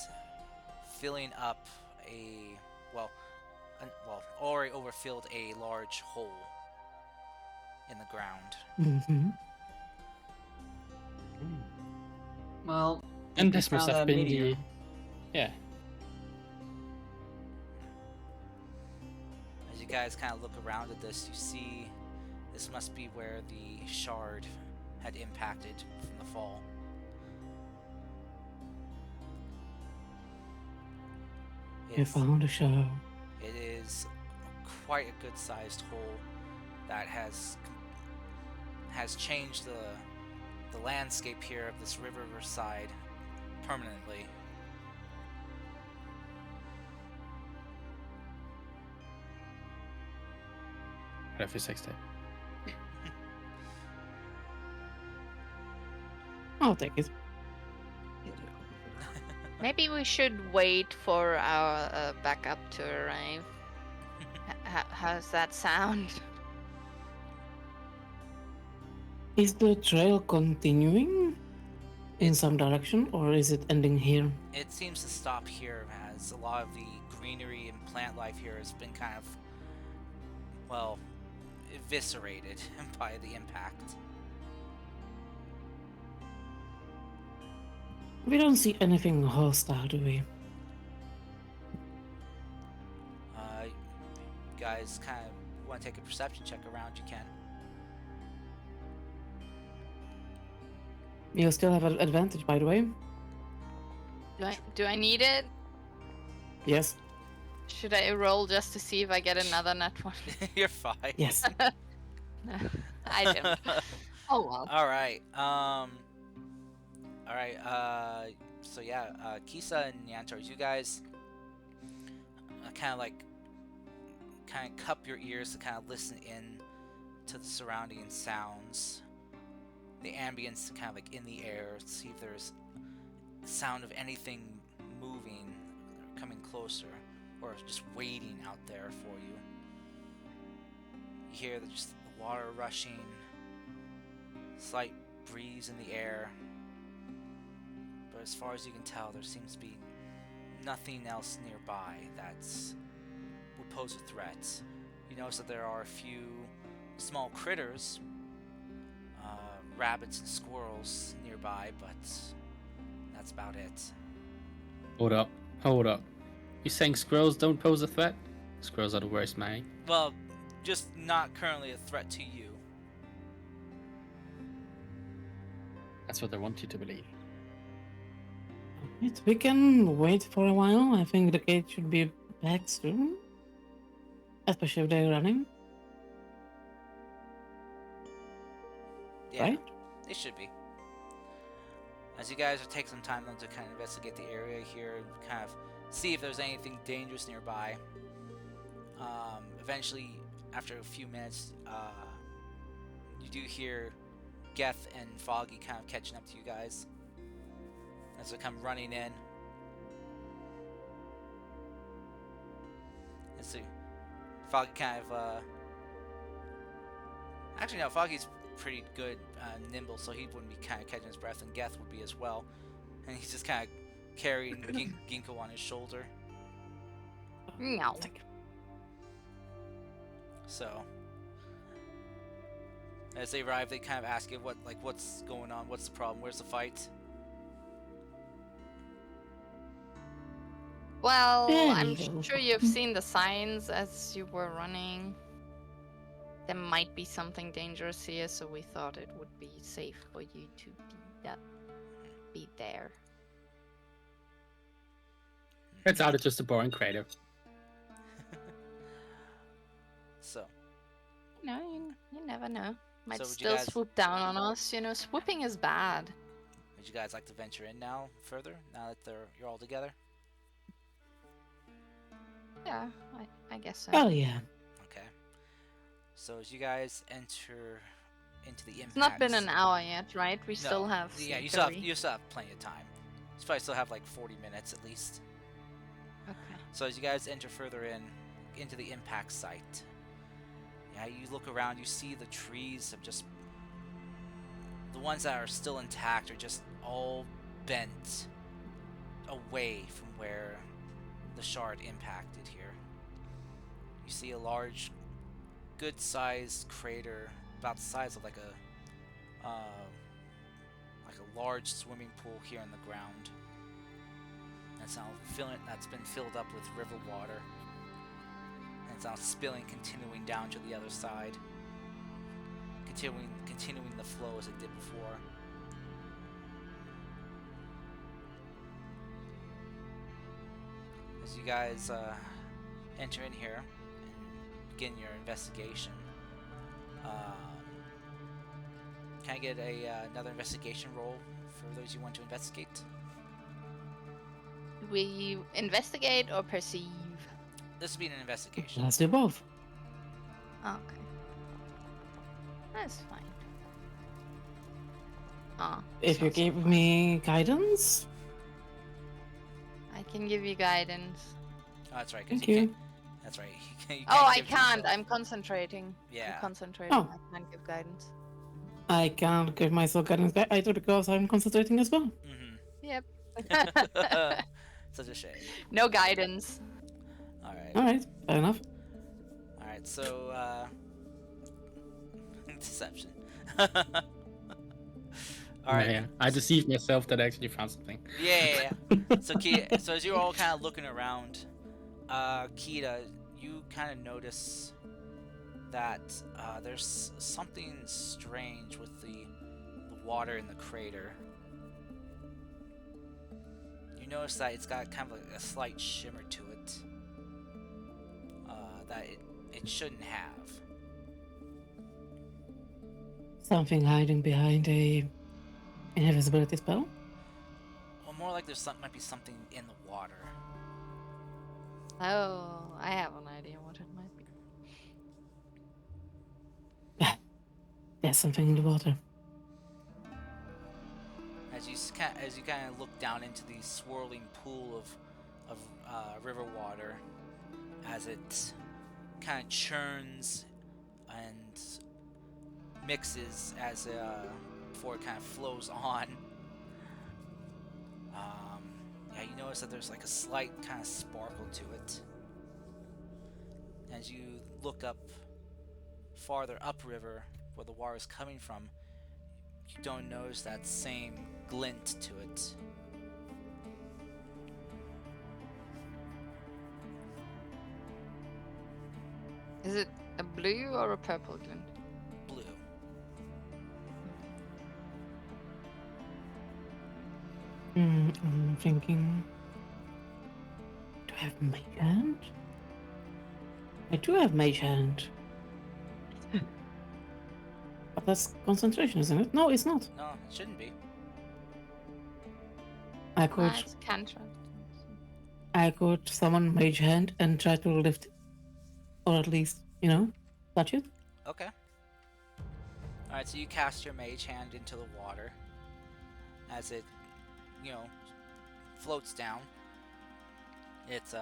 filling up already overfilled a large hole in the ground. Mm-hmm. Well, And you this must found have that been meteor. yeah. As you guys kind of look around at this, you see this must be where the shard had impacted from the fall. You found a show. It is quite a good-sized hole that has changed the landscape here of this riverside permanently. Every 6 day. I'll take it. Maybe we should wait for our backup to arrive. How's that sound? Is the trail continuing in some direction, or is it ending here? It seems to stop here as a lot of the greenery and plant life here has been kind of, well, eviscerated by the impact. We don't see anything hostile, do we? guys kind of want to take a perception check around, you can. You still have an advantage, by the way. Do I need it? Yes. Should I roll just to see if I get another nat one? You're fine. Yes. I don't. Oh well. All right. All right. So yeah, Kisa and Yantor, you guys kind of cup your ears to kind of listen in to the surrounding sounds, the ambience kind of like in the air, see if there's sound of anything moving, coming closer, or just waiting out there for you. You hear just the water rushing, slight breeze in the air, but as far as you can tell, there seems to be nothing else nearby that's would pose a threat. You notice that there are a few small critters, rabbits and squirrels nearby, but that's about it. Hold up. You saying squirrels don't pose a threat? Squirrels are the worst, man. Well, just not currently a threat to you. That's what I want you to believe. Alright, we can wait for a while. I think the gate should be back soon. Especially if they're running, Yeah, right? it should be. As you guys will take some time then to kind of investigate the area here and kind of see if there's anything dangerous nearby. Eventually, after a few minutes, you do hear Geth and Foggy kind of catching up to you guys as they come running in. Let's see. Foggy kind of, actually no, Foggy's pretty good, nimble, so he wouldn't be kind of catching his breath, and Geth would be as well. And he's just kind of carrying Ginkgo on his shoulder. No. So, as they arrive, they kind of ask you what's going on, what's the problem, where's the fight? Well, Yeah, I'm you go. sure you've seen the signs as you were running. There might be something dangerous here, so we thought it would be safe for you to be there. Turns out it's just a boring crater. So, No, you never know. Might So would you still guys- swoop down on us. You know, swooping is bad. would you guys like to venture in now, further, now that you're all together? Yeah, I guess so. Oh yeah. Okay. So as you guys enter into the impact. It's not been an hour yet, right? We still have. Yeah, some you still have, 30. you still have plenty of time. You probably still have like 40 minutes at least. Okay. So as you guys enter further into the impact site, yeah, you look around, you see the trees have just, the ones that are still intact are just all bent away from where the shard impacted here. You see a large, good-sized crater, about the size of like a large swimming pool here in the ground. That's now that's been filled up with river water, and it's now spilling, continuing down to the other side, continuing the flow as it did before. As you guys enter in here and begin your investigation, can I get another investigation roll for those you want to investigate? We investigate or perceive? This would be an investigation. Let's do both. Okay. That's fine. Ah. If you sounds give fine. me guidance, I can give you guidance. Oh, that's right. 'cause thank you you. can't. That's right. You Oh, I give can't. detail. I'm concentrating. Yeah. I'm concentrating. Oh. I can't give guidance. I can't give myself guidance back either because I'm concentrating as well. Mhm. Yep. Such a shame. No guidance. All right. Alright, fair enough. All right. So deception. All right. Yeah, I deceived myself that I actually found something. Yeah. So as you're all kind of looking around, Kita, you kind of notice that there's something strange with the water in the crater. You notice that it's got kind of like a slight shimmer to it that it shouldn't have. Something hiding behind a invisibility spell? Or more like might be something in the water. Oh, I have an idea what it might be. There's something in the water. As you kind of look down into the swirling pool of river water, as it kind of churns and mixes before it kind of flows on. Yeah, you notice that there's like a slight kind of sparkle to it. As you look up farther upriver, where the water is coming from, you don't notice that same glint to it. Is it a blue or a purple glint? Blue. I'm thinking. Do I have mage hand? I do have mage hand. But that's concentration, isn't it? No, it's not. No, it shouldn't be. I could It's cantrip. summon mage hand and try to lift it. Or at least, touch it. Okay. Alright, so you cast your mage hand into the water as it, floats down. It's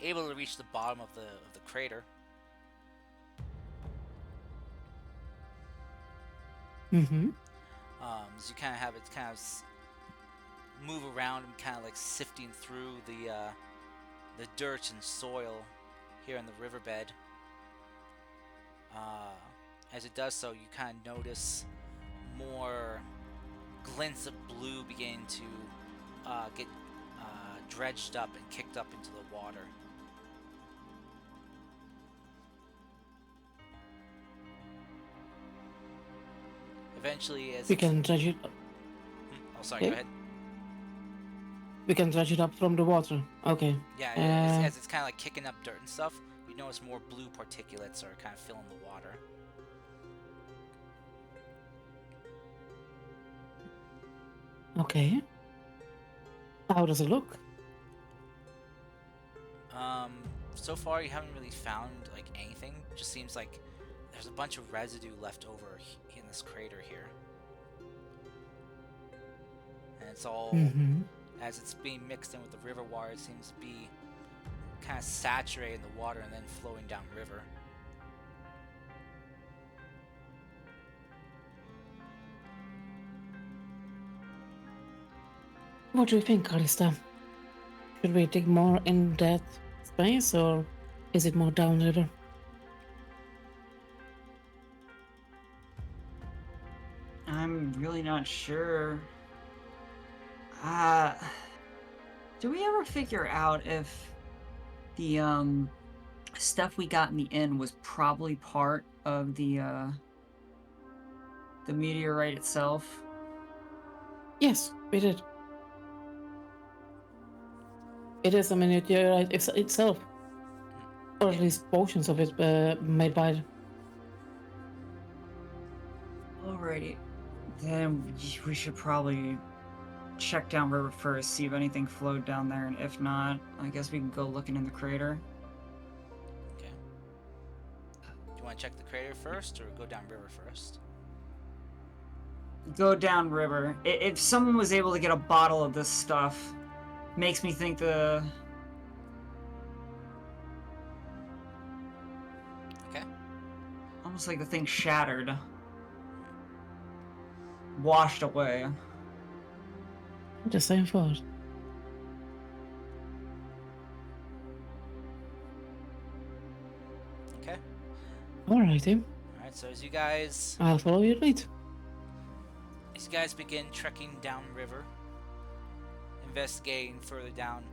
able to reach the bottom of the crater. Mm-hmm. As you kind of have it move around and kind of like sifting through the dirt and soil here in the riverbed. As it does so, you kind of notice more glints of blue beginning to get dredged up and kicked up into the water. Eventually, as We can dredge it. Oh, sorry. Okay. Go ahead. We can dredge it up from the water. Okay. Yeah, Uh, as it's kind of like kicking up dirt and stuff, you notice more blue particulates are kind of filling the water. Okay. How does it look? So far you haven't really found like anything. It just seems like there's a bunch of residue left over in this crater here. And it's all, Mm-hmm. as it's being mixed in with the river water, it seems to be kind of saturating the water and then flowing down river. What do you think, Callista? Should we dig more in that space, or is it more downriver? I'm really not sure. Do we ever figure out if the stuff we got in the inn was probably part of the meteorite itself? Yes, we did. It is a meteorite itself, or at least portions of it made by it. Alrighty. Then we should probably check downriver first, see if anything flowed down there, and if not, I guess we can go looking in the crater. Okay. Do you want to check the crater first or go down river first? Go downriver. If someone was able to get a bottle of this stuff, makes me think Okay. almost like the thing shattered. Washed away. The same thought. Okay. Alrighty, Alright, so as you guys I'll follow your lead. begin trekking down river, investigating further down,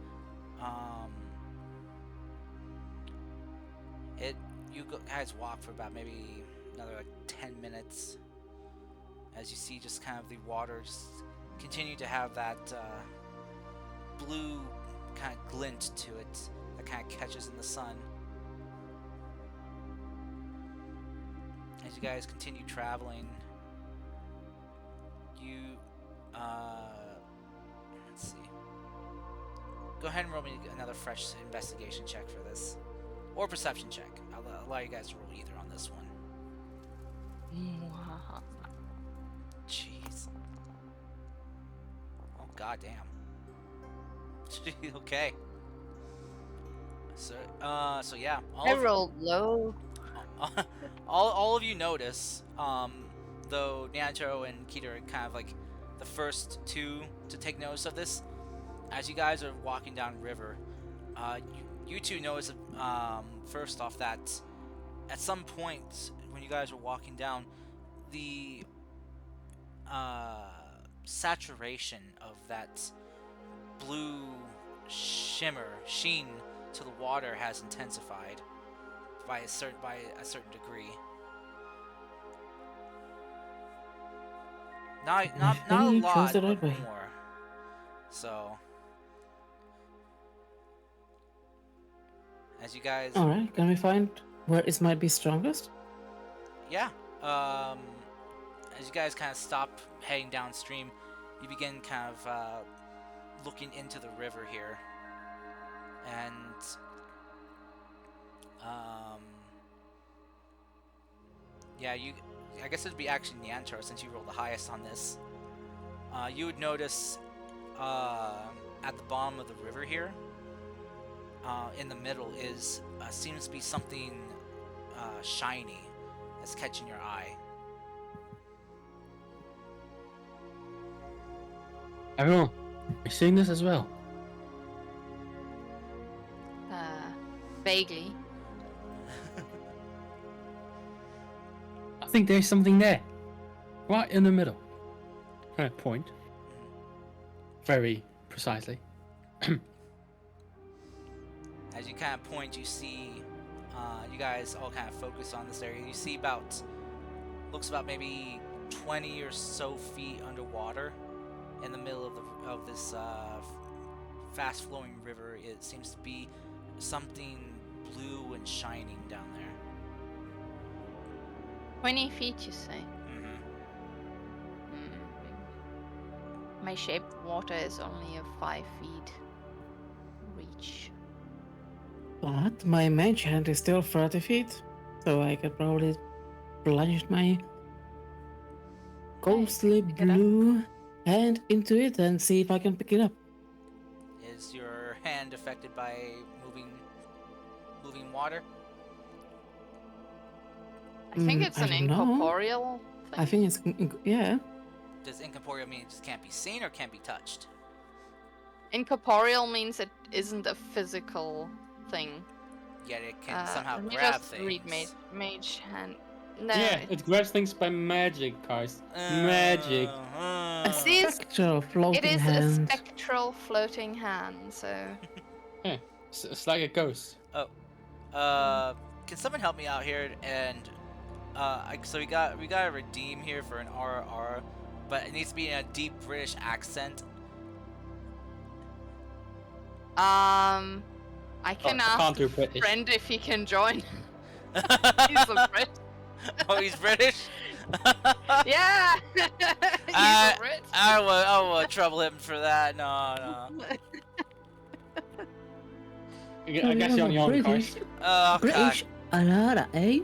Guys walk for about maybe another like 10 minutes, as you see just kind of the water just continue to have that blue kind of glint to it that kind of catches in the sun. As you guys continue traveling, you let's see. Go ahead and roll me another fresh investigation check for this, or perception check. I'll allow you guys to roll either on this one. Jeez. Oh goddamn. Okay. So yeah. I rolled low. all of you notice, though Nyanto and Keter are kind of like the first two to take notice of this. As you guys are walking down river, you two notice first off that at some point when you guys are walking down, the saturation of that blue sheen to the water has intensified by a certain degree. Not a lot, the but right way. more. So, as you guys, All right, can we find where it might be strongest? yeah, as you guys kind of stop heading downstream, you begin kind of looking into the river here, and yeah, I guess it'd be actually Neantro since you rolled the highest on this. You would notice at the bottom of the river here, in the middle seems to be something shiny that's catching your eye. Everyone, you're seeing this as well? Vaguely. I think there's something there. Right in the middle. Point. Very precisely. As you kind of point, you see, you guys all kind of focus on this area. You see looks about maybe 20 or so feet underwater, in the middle of this fast-flowing river. It seems to be something blue and shining down there. 20 feet, you say? Mm-hmm. My shaped water is only a 5 feet reach. But my mage hand is still 30 feet, so I could probably plunge my ghostly pick it up. blue hand into it and see if I can pick it up. Is your hand affected by moving water? I think Mm, it's I an don't know. incorporeal thing. I think it's yeah. Does incorporeal mean it just can't be seen or can't be touched? Incorporeal means it isn't a physical thing. Yet it can somehow let me grab just things. read mage hand. No, Yeah, it grabs things by magic, guys. Magic. A See, it's- spectral floating it is a hand. spectral floating hand, so... It's like a ghost. Can someone help me out here? And so we got to redeem here for an RR, but it needs to be in a deep British accent. I can I ask can't do a British. friend if he can join. He's a Brit. Oh, he's British. Yeah! He's a Brit. I will trouble him for that. No. I guess you're on your own, guys. British. Oh, British Alara, eh?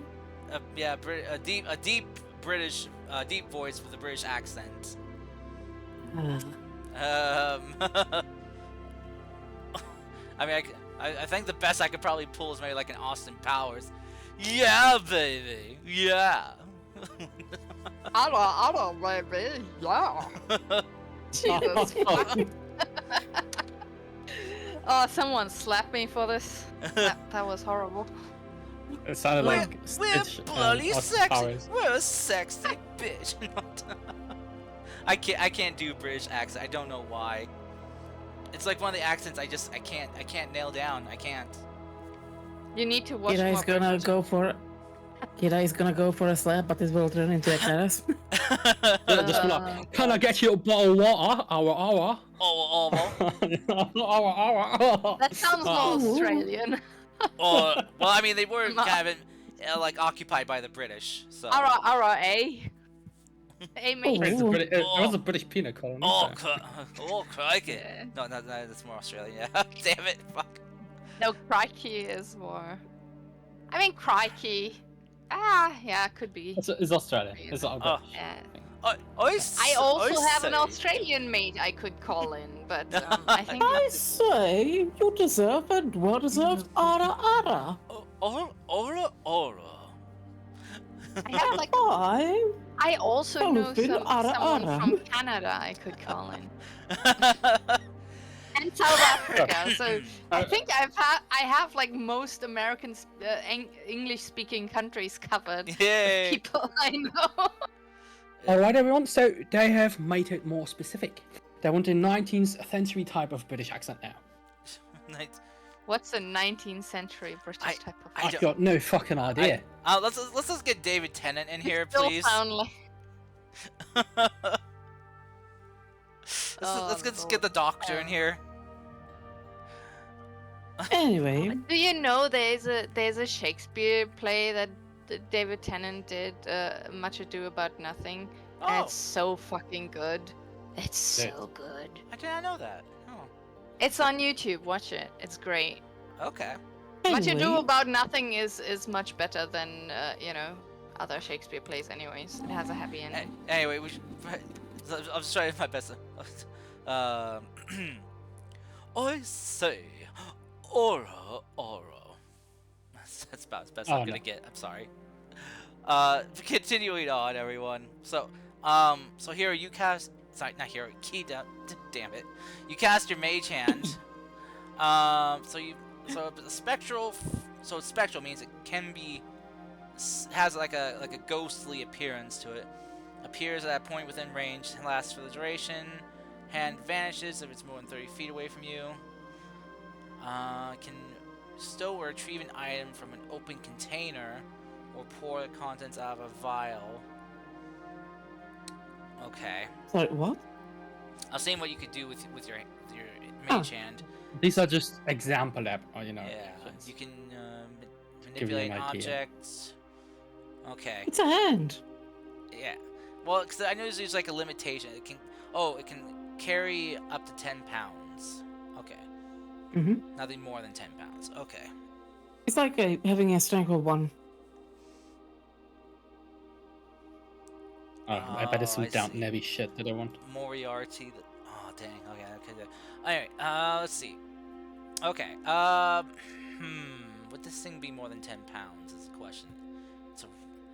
yeah, a deep British, deep voice with a British accent. I mean, I think the best I could probably pull is maybe like an Austin Powers. Yeah, baby. Yeah. I don't, baby. Yeah. Jesus fuck. Oh, someone slapped me for this. That was horrible. It sounded We're like bloody Austin sexy. Powers. We're a sexy bitch. I can't do British accent. I don't know why. It's like one of the accents I can't nail down. I can't. You need to watch Kira more is gonna Bridgerton. go for. Kira is gonna go for a slap, but it will turn into a caress. Yeah, just be like, can I get you a bottle of water? Hour. Oh, Hour. That sounds more Oh. Australian. well, I mean, they were I'm not- kind of like occupied by the British, so. Ara, eh? Hey, mate. Oh. It was a British peanut colony. Oh, so- oh, crikey! Yeah. No, that's more Australian. Yeah, damn it! Fuck. No, crikey is more. I mean, crikey. Ah, yeah, could be. It's Australian. It's not Oh. British. Yeah. I I also have an say- Australian mate I could call in, but I think I say, you deserve and well-deserved ara ara. Ora. I have like I also Oh, know been ara someone ara. from Canada I could call in, and South Africa. So I think I have like most American English speaking countries covered. Yay! People I know. Alright, everyone. So they have made it more specific. They want a 19th century type of British accent now. Nice. What's a 19th century British type of? I I've don't- got no fucking idea. Let's just get David Tennant in here, Still please. sound like. Let's just get the doctor in here. Anyway, Do you know there's a Shakespeare play that David Tennant did, Much Ado About Nothing, and Oh, it's so fucking good. It's Yeah. so good. I did not know that. Oh, It's on YouTube. Watch it. It's great. okay. Much Ado anyway, About Nothing is much better than other Shakespeare plays. Anyways, it has a happy ending. Anyway, we should. I'm just trying my best. I say, ora. That's about as best Oh, I'm gonna no. get. I'm sorry. Continuing on, everyone. So here you cast. Sorry, not here. Key down. Damn it. You cast your mage hand. So spectral means it can be has like a ghostly appearance to it. Appears at a point within range and lasts for the duration. Hand vanishes if it's more than 30 feet away from you. Can stow or retrieve an item from an open container or pour the contents out of a vial. Okay. sorry, what? I was saying what you could do with your mage hand. These are just example app, or, Yeah, just- you can Give you an manipulate idea. objects. Okay. It's a hand. Yeah. Well, because I know there's like a limitation. It can carry up to 10 pounds. Okay. Mm-hmm. Nothing more than 10 pounds. Okay. It's like having a strength of 1. I bet it's some I Downton see. Abbey shit that I want. Moriarty. Oh, dang. Okay. Okay. Anyway, let's see. Okay. Would this thing be more than 10 pounds? Is the question.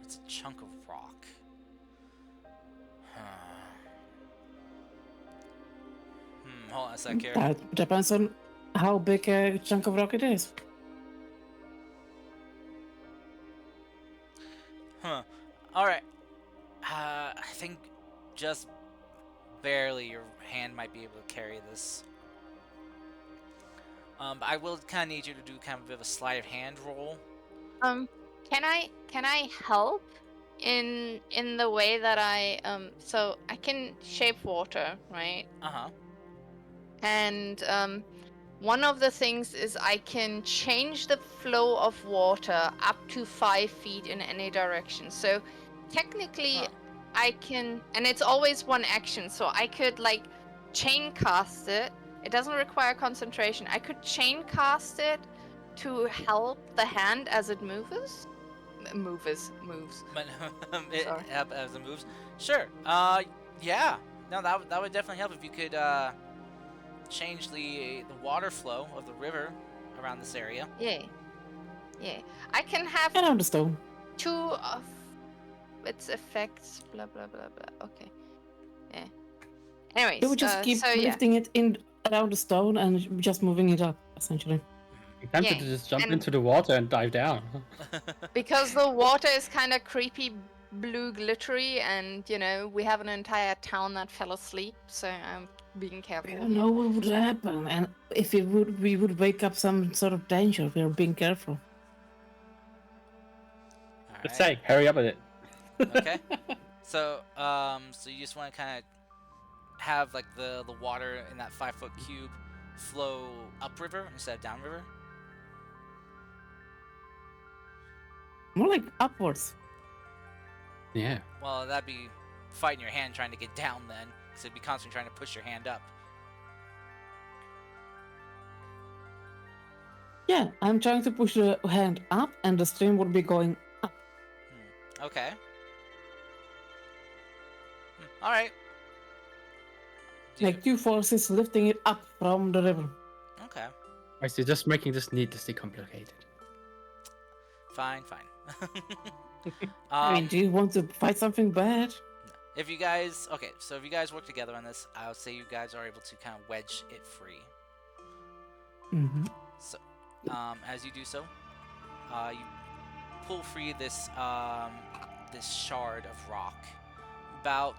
It's a chunk of rock. Hold on a sec here. That depends on how big a chunk of rock it is. Huh. Alright. I think just barely your hand might be able to carry this. But I will kind of need you to do kind of a bit of a sleight of hand roll. Can I help in the way that so I can shape water, right? Uh-huh. And one of the things is I can change the flow of water up to 5 feet in any direction. So technically, Huh. I can, and it's always one action. So I could like chain cast it. It doesn't require concentration. I could chain cast it to help the hand as it moves. Moves. But Sorry. as it moves. Sure. Yeah. No, that would definitely help if you could change the water flow of the river around this area. Yeah. I can have And on the stone. 2 of its effects. Blah blah blah blah. Okay. Yeah. Anyways, You would just keep so yeah. lifting it in around the stone and just moving it up, essentially. I'm tempted Yeah, to just jump and- into the water and dive down. Because the water is kind of creepy, blue, glittery, and we have an entire town that fell asleep. So I'm being careful. We don't know what would happen, and if we would wake up some sort of danger. We're being careful. Just right. saying, hurry up with it. Okay. So so you just want to kind of have like the water in that 5-foot cube flow upriver instead of downriver. More like upwards. Yeah. Well, that'd be fighting your hand trying to get down then, because it'd be constantly trying to push your hand up. Yeah, I'm trying to push the hand up, and the stream would be going up. Okay. All right. Like two forces lifting it up from the river. Okay. I see, just making this needlessly complicated. Fine. I mean, do you want to fight something bad? If you guys, okay, so if you guys work together on this, I would say you guys are able to kind of wedge it free. Mm-hmm. So, as you do so, you pull free this this shard of rock, about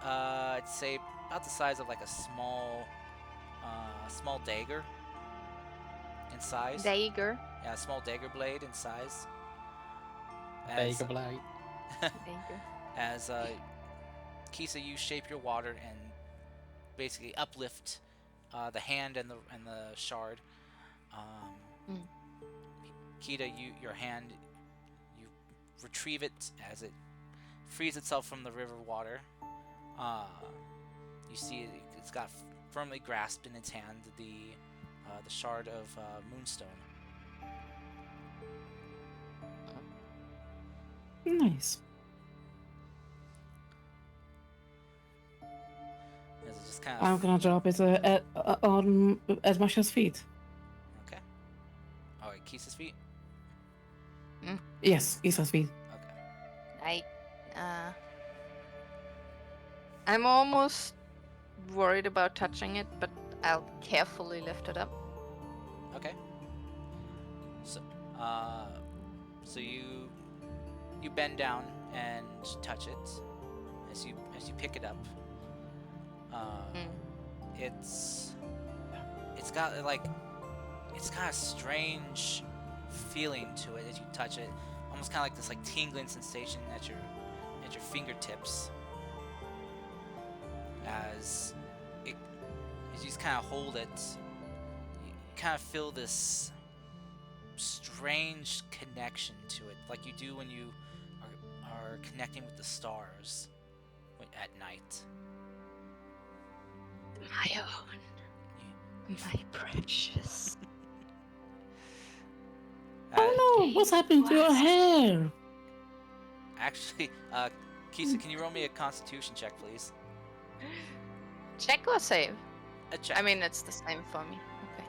I'd say about the size of like a small dagger in size. Dagger. Yeah, a small dagger blade in size. Take a blade. Dagger. As Kisa, you shape your water and basically uplift the hand and the shard. Kita, your hand, you retrieve it as it frees itself from the river water. You see it's got firmly grasped in its hand the shard of moonstone. Nice. As it just kind I'm of gonna drop it on Edmasha's feet. okay. All right, Kisa's feet. Yes, Isa's feet. Okay. I'm almost worried about touching it, but I'll carefully lift it up. Okay. So, so you bend down and touch it as you pick it up. It's got a strange feeling to it as you touch it, almost kind of like this like tingling sensation at your fingertips as you just kind of hold it. You kind of feel this strange connection to it, like you do when you are connecting with the stars at night. My own. My precious. Oh no, what's happening to your hair? Actually, Kisa, can you roll me a Constitution check, please? Check or save? A check. I mean, it's the same for me. Okay.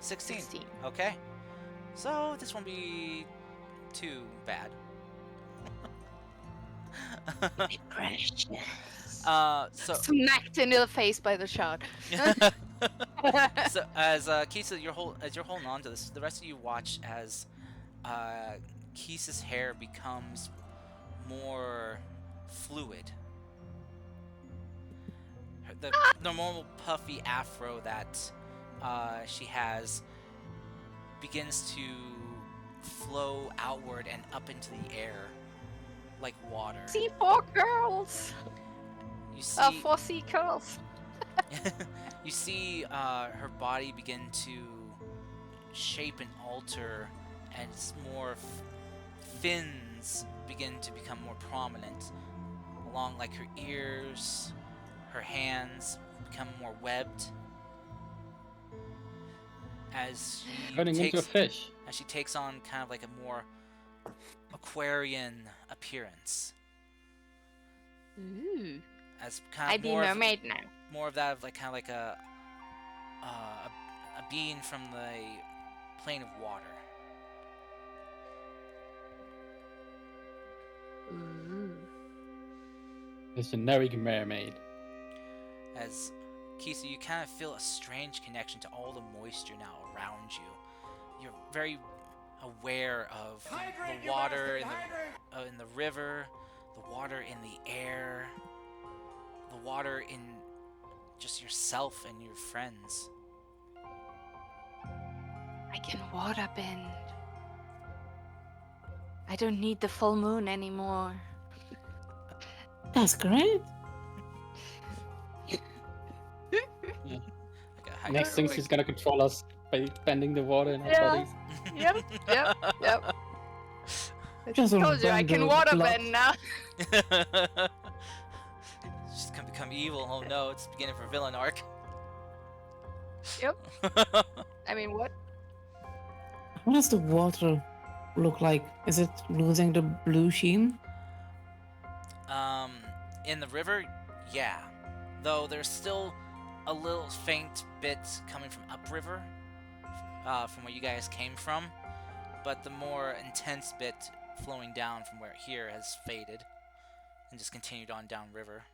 16. 16. Okay. So this won't be too bad. My precious. So Smacked into the face by the shot. so as Kisa, you're holding on to this, the rest of you watch as Kisa's hair becomes more fluid. The normal puffy afro that she has begins to flow outward and up into the air like water. See 4 girls. You see 4 sea girls. you see her body begin to shape and alter, and more fins begin to become more prominent along like her ears. Her hands become more webbed as she Turning into a fish. as she takes on kind of like a more Aquarian appearance. Ooh. As kind I of be more of, mermaid now. more of that of like kind of like a being from the plane of water. Ooh. A generic mermaid. As Kisa, you kind of feel a strange connection to all the moisture now around you. You're very aware of Hydrate, the you water bastard, in the river, the water in the air, the water in just yourself and your friends. I can water bend. I don't need the full moon anymore. That's great. Like a Next thing, hydro- she's gonna control us by bending the water in our Yeah. bodies. Yep. Just a Told you I can random water blood. bend now. She's gonna become evil. Oh no, it's beginning for villain arc. Yep. I mean, what? What does the water look like? Is it losing the blue sheen? In the river, yeah. Though there's still a little faint bit coming from upriver, from where you guys came from, but the more intense bit flowing down from where here has faded and just continued on downriver.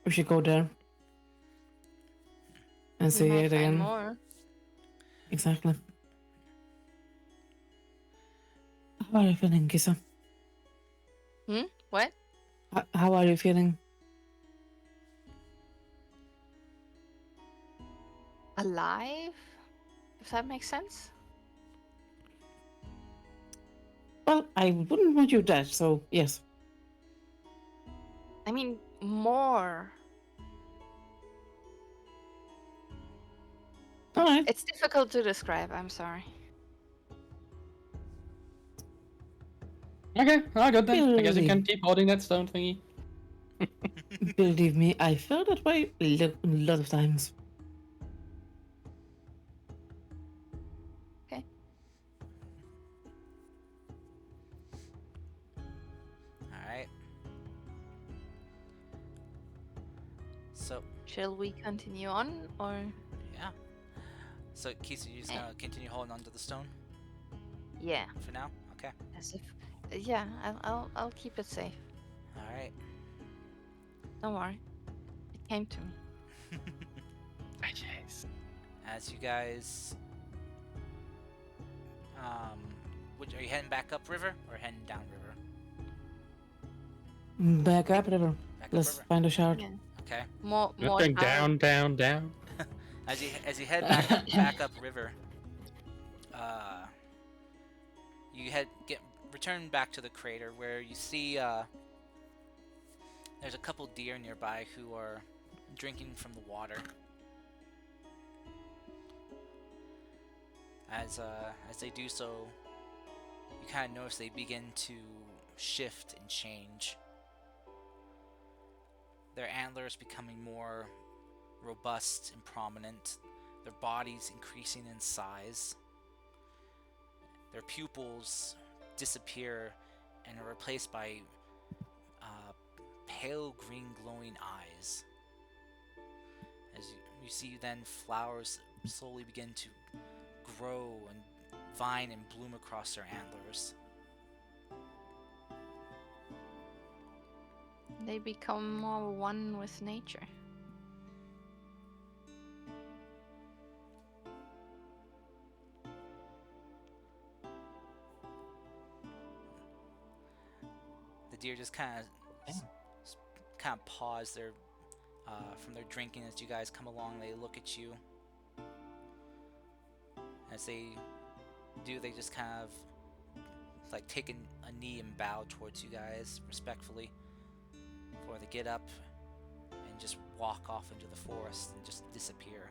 We should go there and We see might it find again. more. Exactly. How are you feeling, Kisa? What? How are you feeling? Alive? If that makes sense. Well, I wouldn't want you dead, so yes. I mean, more. All right. It's difficult to describe. I'm sorry. Okay, all good then. I guess you can Really? keep holding that stone thingy. Believe me, I felt that way a lot of times. Alright. So, Shall we continue on, or? yeah. So, Kisa, you're just Eh. gonna continue holding onto the stone Yeah. for now? Okay. As if. Yeah. I'll keep it safe. Alright. Don't worry. It came to me. Yes. As you guys are you heading back upriver or heading downriver? Back up, river. Back Let's upriver? find a shard. Yeah. Okay. More. You're More. going time. down. As you head back up river, you return back to the crater where you see there's a couple deer nearby who are drinking from the water. As they do so, you kind of notice they begin to shift and change. Their antlers becoming more robust and prominent, their bodies increasing in size. Their pupils disappear and are replaced by pale green glowing eyes. As you see then flowers slowly begin to grow and vine and bloom across their antlers. They become more one with nature. The deer just kind of pause their from their drinking as you guys come along. They look at you. As they do, they just kind of like take a knee and bow towards you guys respectfully before they get up and just walk off into the forest and just disappear.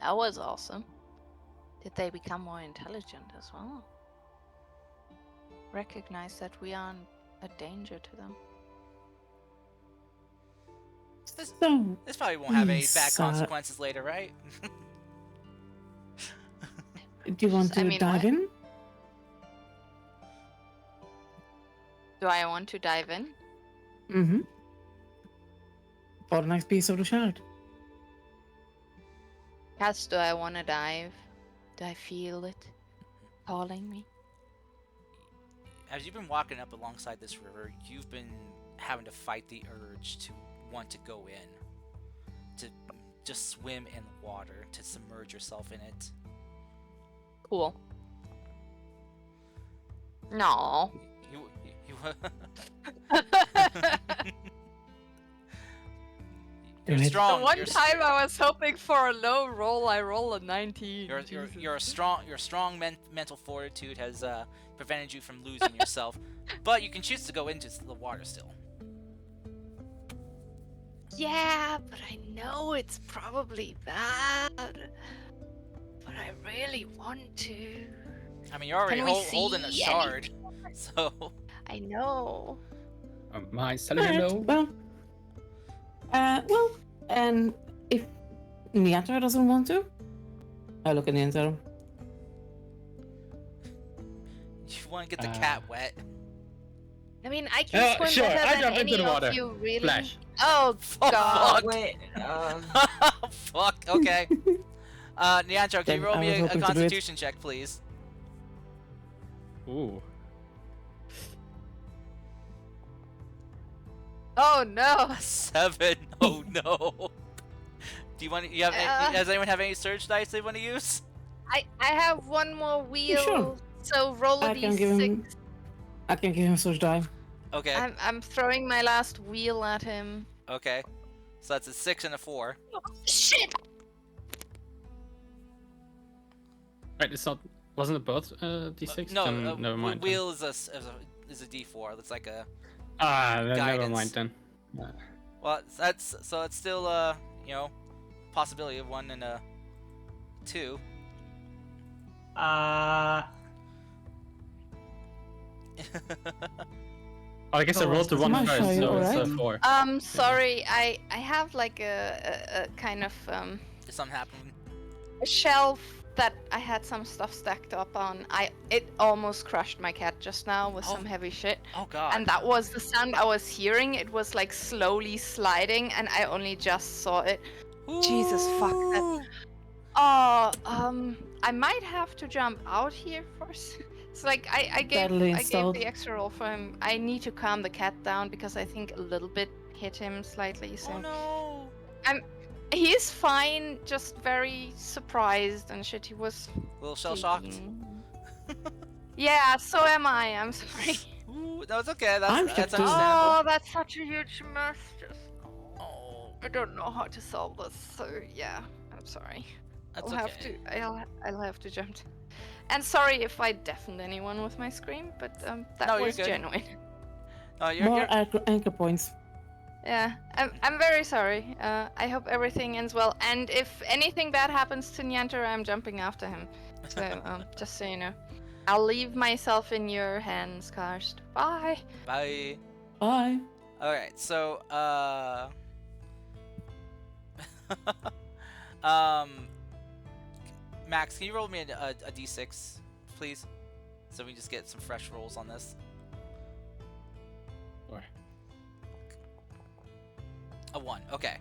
That was awesome. Did they become more intelligent as well? Recognize that we aren't a danger to them. So, This probably won't have any bad Yes, consequences later, right? do you want I to mean, dive what? in? Do I want to dive in? Mm-hmm. For the next piece of the shard. Cass, do I want to dive? Do I feel it calling me? As you've been walking up alongside this river, you've been having to fight the urge to want to go in, to just swim in the water, to submerge yourself in it. Cool. No. Do You're it. strong. The one you're, time I was hoping for a low roll, I roll a 19. You're Jesus. your strong mental fortitude has prevented you from losing yourself, but you can choose to go into the water still. Yeah, but I know it's probably bad. But I really want to. I mean, you're already Can we holding a see shard, so I know. Am I telling you Alright, no? well, and if Niatra doesn't want to, I look at Niatra. you want to get the cat wet. I mean, I can swim sure, better I than jump into any the of water. you, really. Flash. Oh Oh, God! fuck. Wait, Fuck. Okay. Niancho, can you Then roll I me was a hoping to do it. Constitution check, please? Ooh. Oh no! 7. Oh no. Do you want? You have? Does anyone have any surge dice they want to use? I have one more wheel. Sure. So roll a I can give him. d6. I can give him such die. Okay. I'm throwing my last wheel at him. Okay. So that's a 6 and a 4. Shit! Right, it's not. Wasn't it both d6? No, Then never mind. then. wheel is a D4. That's like a. Ah, then never guidance. mind then. Well, that's so it's still you know, possibility of 1 and a 2. Oh, I guess I Oh, rolled the it's one my first, show, so it's alright? 4. Sorry, I have like a kind of Did something happen? a shelf that I had some stuff stacked up on. It almost crushed my cat just now with Oh. some heavy shit. Oh god. And that was the sound I was hearing. It was like slowly sliding, and I only just saw it. Jesus, fuck that. Ooh. Oh, I might have to jump out here first. It's like I gave Badly I gave installed. the extra roll for him. I need to calm the cat down because I think a little bit hit him slightly. So Oh no. he's fine, just very surprised and shit. He was Little shell shocked. tweaking. Yeah, so am I. I'm sorry. Ooh, no, it's okay. That's I'm that's kept understandable. Oh, that's such a huge mess. Just Oh, I don't know how to solve this. So yeah, I'm sorry. that's I'll okay. have to. I'll have to jump. And sorry if I deafened anyone with my scream, but that No, you're was good. genuine. Oh, you're, More you're anchor points. Yeah, I'm very sorry. I hope everything ends well. And if anything bad happens to Nyanter, I'm jumping after him. So just so you know, I'll leave myself in your hands, Karst. Bye. Bye. Bye. All right. So Max, can you roll me a d6, please? So we just get some fresh rolls on this. Or A 1. Okay.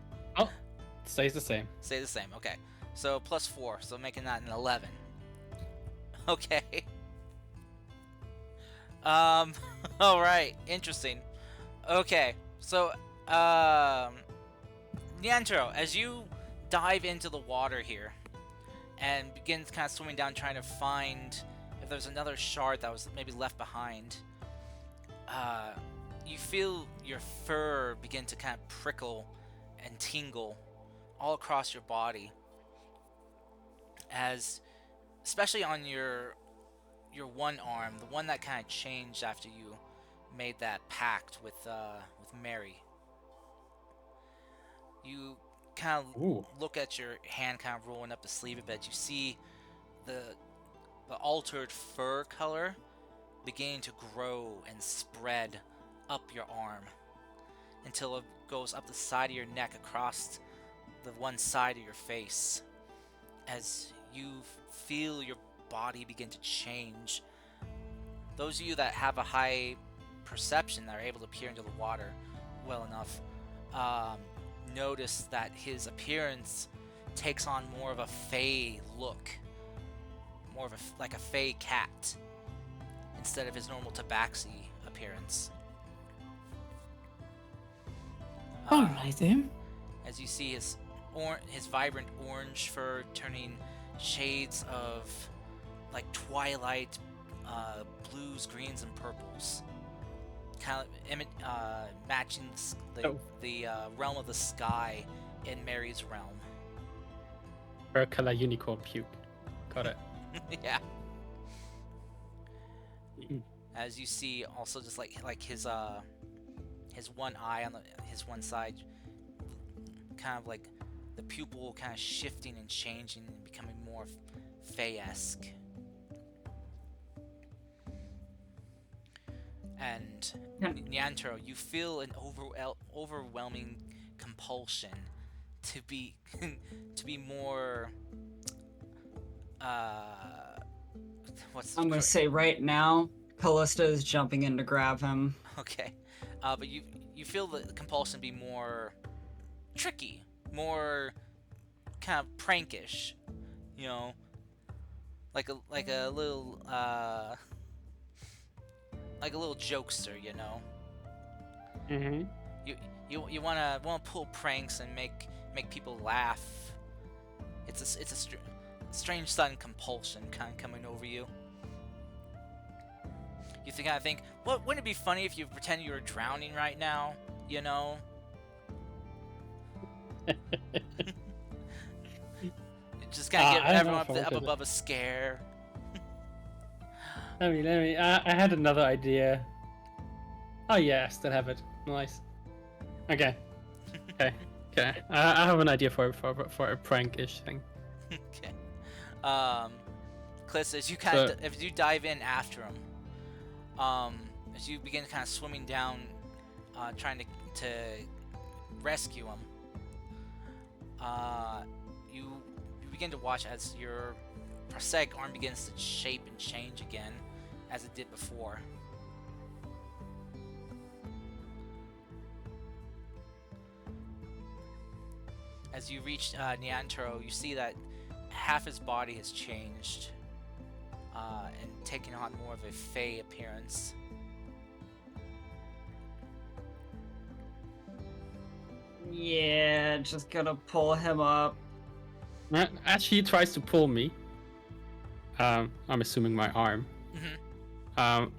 stays the same. Stay the same. Okay. So +4. So making that an 11. Okay. All right. Interesting. Okay. So Niantro, as you dive into the water here and begins kind of swimming down trying to find if there's another shard that was maybe left behind, you feel your fur begin to kind of prickle and tingle all across your body, as especially on your one arm, the one that kind of changed after you made that pact with Mary. You kind of Ooh. look at your hand kind of rolling up the sleeve a bit. You see the altered fur color beginning to grow and spread up your arm until it goes up the side of your neck across the one side of your face, as you feel your body begin to change. Those of you that have a high perception, that are able to peer into the water well enough, notice that his appearance takes on more of a fey look, more of like a fey cat, instead of his normal tabaxi appearance. Alright then. As you see his vibrant orange fur turning shades of like twilight blues, greens, and purples, kind of matching the realm of the sky in Mary's realm. Her color unicorn puke. Got it. Yeah. Mm. As you see, also just like his one eye on his one side, kind of like the pupil kind of shifting and changing and becoming more Fey-esque. And Nyantaro, you feel an overwhelming compulsion to be more. What's the I'm gonna cor- say right now, Callista is jumping in to grab him. Okay, but you feel the compulsion be more tricky, more kind of prankish, you know, like a little jokester, you know. Mm-hmm. You wanna pull pranks and make people laugh. It's a strange sudden compulsion kind of coming over you. You think, wouldn't it be funny if you pretend you were drowning right now? You know. Just kind of get I don't know everyone if I up wanted above a scare. Let me. I had another idea. Oh yeah, still have it. Nice. Okay. Okay. I have an idea for a prank-ish thing. Okay. Cliss, as you if you dive in after him, as you begin kind of swimming down, trying to rescue him, you begin to watch as your prosthetic arm begins to shape and change again, as it did before. As you reach Nyantaro, you see that half his body has changed and taken on more of a Fey appearance. Yeah, just gonna pull him up. As he tries to pull me, I'm assuming my arm. Mm-hmm.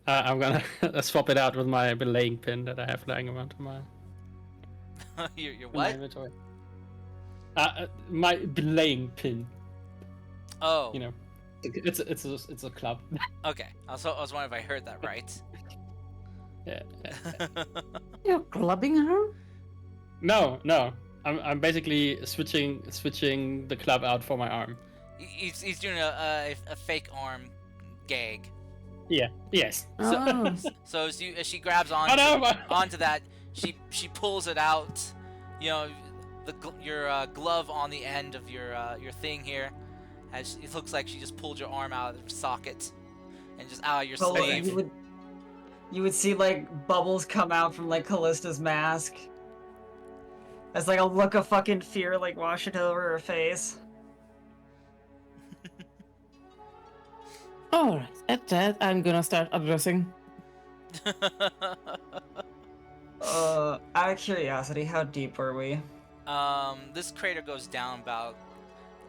I'm gonna swap it out with my belaying pin that I have lying around in my Your in my what? inventory. My belaying pin. Oh, You know, it's a club. okay. I was wondering if I heard that right. Yeah. You're clubbing her? No. I'm basically switching the club out for my arm. He's doing a fake arm gag. Yeah. Yes. Oh. So as she grabs Oh, no, onto that, she pulls it out. You know, your glove on the end of your thing here. As it looks like she just pulled your arm out of the socket and just out of your But like, sleeve. you would see like bubbles come out from like Callista's mask. As like a look of fucking fear like washing over her face. Alright, at that, I'm gonna start addressing. Out of curiosity, how deep were we? This crater goes down about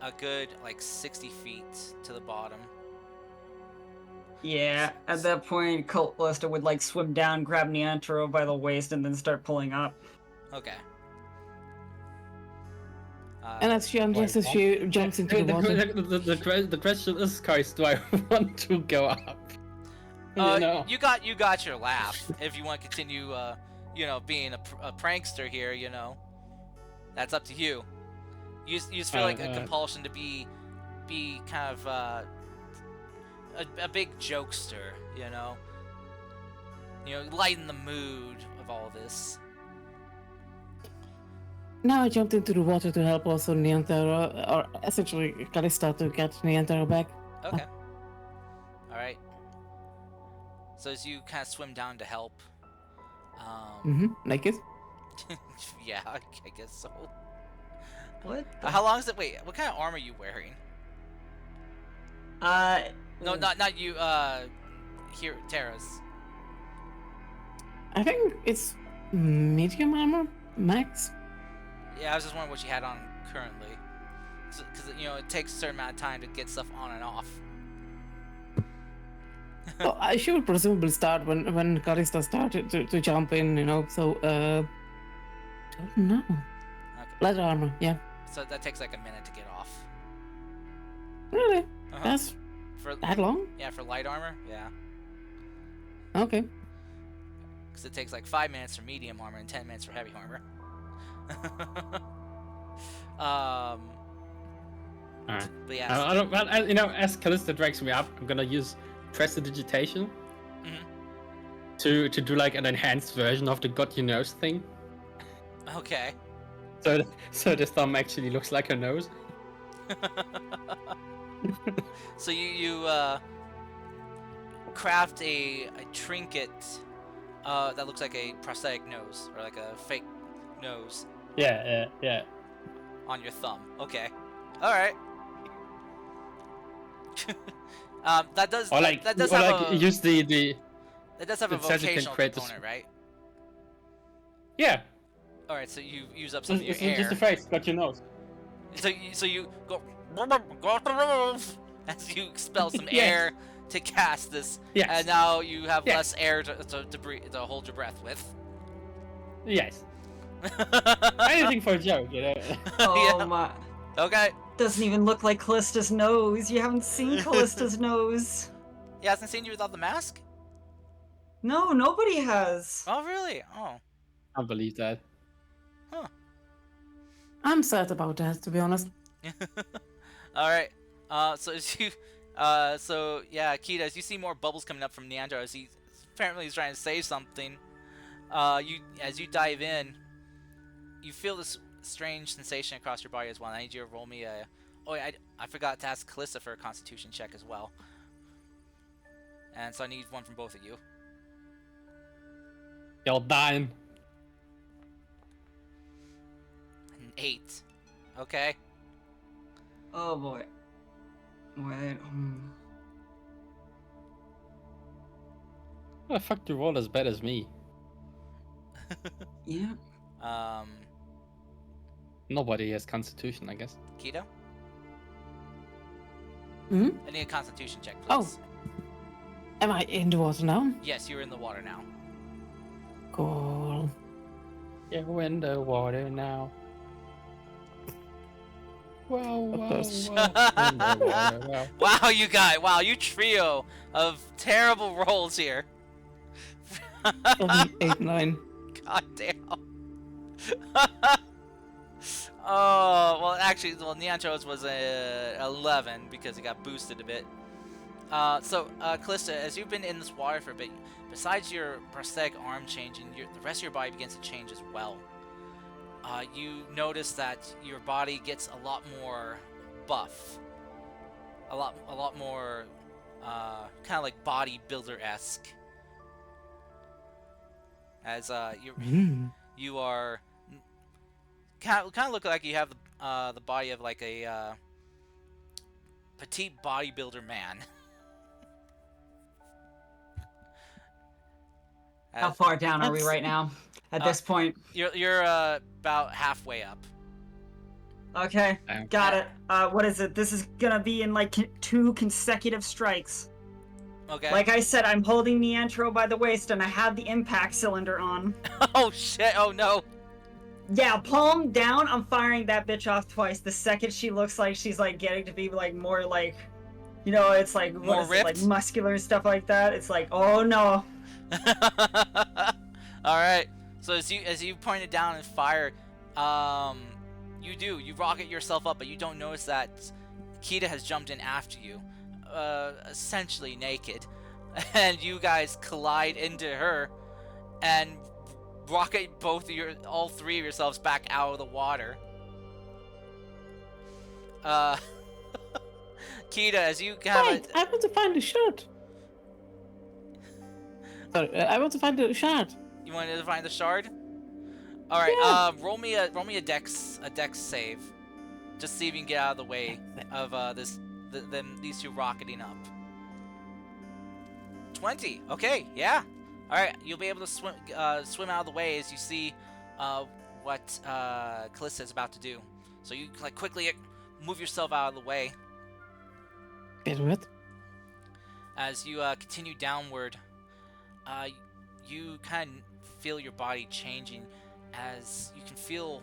a good 60 feet to the bottom. Yeah, at that point, Callista would like swim down, grab Nyantaro by the waist, and then start pulling up. Okay. And as she undresses, she jumps into the water. The question is, guys, do I want to go up? You got your laugh. If you want to continue, being a prankster here, that's up to you. You just feel like a compulsion to be kind of a big jokester, lighten the mood of all this. Now I jumped into the water to help also Nyantaro, or essentially Callista, to get Nyantaro back. Okay. All right. So as you kind of swim down to help, Naked? yeah, I guess so. What? How long is it? Wait, what kind of armor are you wearing? No, not you. Here, Terra's. I think it's medium armor, max. Yeah, I was just wondering what you had on currently, because it takes a certain amount of time to get stuff on and off. Well, she would presumably start when Callista started to jump in, so don't know. Okay. Leather armor, yeah. So that takes like a minute to get off. Really? Uh-huh. That's For that long? yeah, for light armor, yeah. Okay. Because it takes like 5 minutes for medium armor and 10 minutes for heavy armor. Alright. But yeah. I don't. Well, you know, as Callista drags me up, I'm gonna use prestidigitation Mhm. to do like an enhanced version of the got your nose thing. Okay. So the thumb actually looks like a nose. So you craft a trinket that looks like a prosthetic nose or like a fake nose Yeah. on your thumb. Okay. All right. That does Or like, that does or have like a use the that does have a it says you can vocational create this- component, right? yeah. All right. So you use up some of your It's air. just the phrase got your nose. So you go off the roof as you expel some Yes. air to cast this, Yes. and now you have Yes. less air to breathe, to hold your breath with. Yes. Anything for a joke, you know. Oh Yeah. my. Okay. Doesn't even look like Callista's nose. You haven't seen Callista's nose. He hasn't seen you without the mask? No, nobody has. Oh, really? Oh. I believe that. I'm sad about that, to be honest. All right. So as you, so yeah, Kita, as you see more bubbles coming up from Neandro, as he apparently is trying to say something, as you dive in, you feel this strange sensation across your body as well. I need you to roll me a. Oh, yeah, I forgot to ask Calista for a Constitution check as well. And so I need one from both of you. Y'all dying. An 8. Okay. Oh boy. Wait. How the fuck do you roll as bad as me? Yeah. Nobody has Constitution, I guess. Kita? Hmm? I need a Constitution check, Oh. please. Am I in the water now? Yes, you're in the water now. Cool. You're in the water now. Wow, Of wow, course. wow. In the water, wow. Wow, you trio of terrible rolls here. 7, 8, 9. God damn. Oh, well, actually, Neantro's was a 11 because he got boosted a bit. Callista, as you've been in this water for a bit, besides your prosthetic arm changing, the rest of your body begins to change as well. You notice that your body gets a lot more buff, a lot more kind of like bodybuilder-esque. As you are kind of look like you have the body of like a petite bodybuilder man. How far down are we right now? At this point. You're about halfway up. Okay, Damn. got it. What is it? This is gonna be in like 2 consecutive strikes. Okay. Like I said, I'm holding Neantro by the waist and I have the impact cylinder on. Oh shit! Oh no! Yeah, palm down, I'm firing that bitch off twice. The second she looks like she's like getting to be like more like, you know, it's like More what is it, like ripped? muscular and stuff like that. It's like, oh no. All right. So as you pointed down and fire, you rocket yourself up, but you don't notice that Kita has jumped in after you, essentially naked, and you guys collide into her, and rocket all three of yourselves back out of the water. Kita, as you have Wait, I want to find the shard. Sorry, I want to find the shard. you wanted to find the shard. All right, Yeah. roll me a dex save, just see if you can get out of the way of these two rocketing up. 20. Okay, yeah. All right, you'll be able to swim out of the way as you see what Callista is about to do. So you like quickly move yourself out of the way Get it? as you continue downward. You kind of feel your body changing as you can feel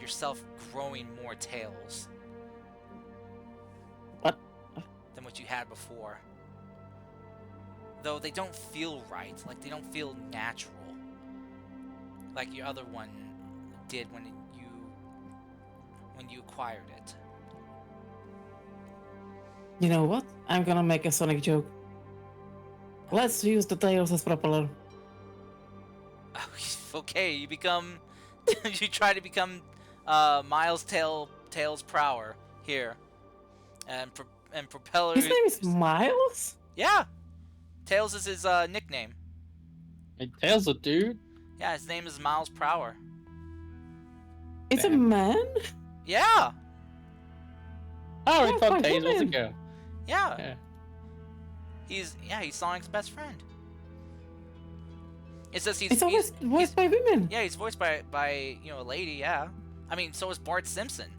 yourself growing more tails What? than what you had before. Though they don't feel right, like they don't feel natural, like your other one did when you acquired it. You know what? I'm gonna make a Sonic joke. Let's use the tails as propeller. Okay, you become you try to become Miles Tails Prower here, and Propeller. His name is Miles? Yeah, Tails is his nickname. Hey, Tails a dude. Yeah, his name is Miles Prower. It's a Damn. man? Yeah, Oh, I Oh, thought fuck Tails was a him. girl. yeah. Yeah. He's Sonic's best friend. It's just It's always voiced by women. yeah, he's voiced by a lady. Yeah, I mean, so is Bart Simpson.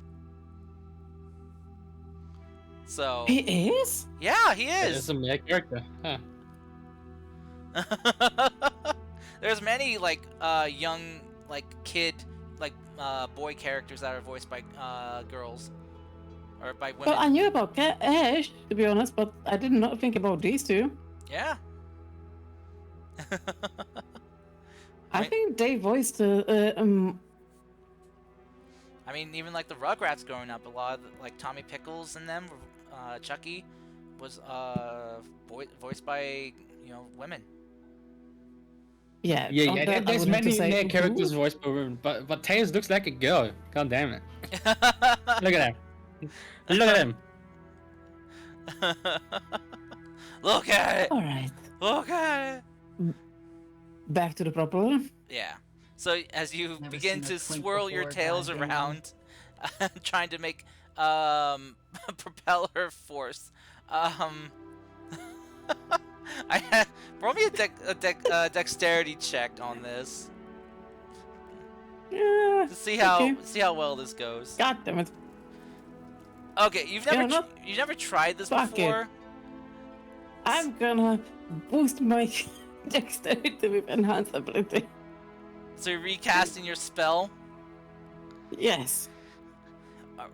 So He is? yeah, he It's is. a male character. Huh. There's many like young like kid like boy characters that are voiced by girls or by women. Well, I knew about Ash, to be honest, but I did not think about these two. Yeah. I Right. think they voiced I mean, even like the Rugrats growing up, a lot of like Tommy Pickles and them, Chucky, was voiced by women. yeah. Yeah, on yeah. that, I There's would have to many say, male who? characters voiced by women, but Tails looks like a girl. God damn it! Look at him. Look at him. Look at it! All right. Look at it! Back to the propeller. Yeah. So as you Never begin seen a to twink swirl your before, tails goddamn. around, trying to make propeller force, roll me a dexterity check on this Yeah. to see Okay. how well this goes. God damn it. Okay, you've Yeah, never not- you never tried this Fuck it. before. I'm gonna boost my dexterity with enhanced ability. So you're recasting your spell. Yes.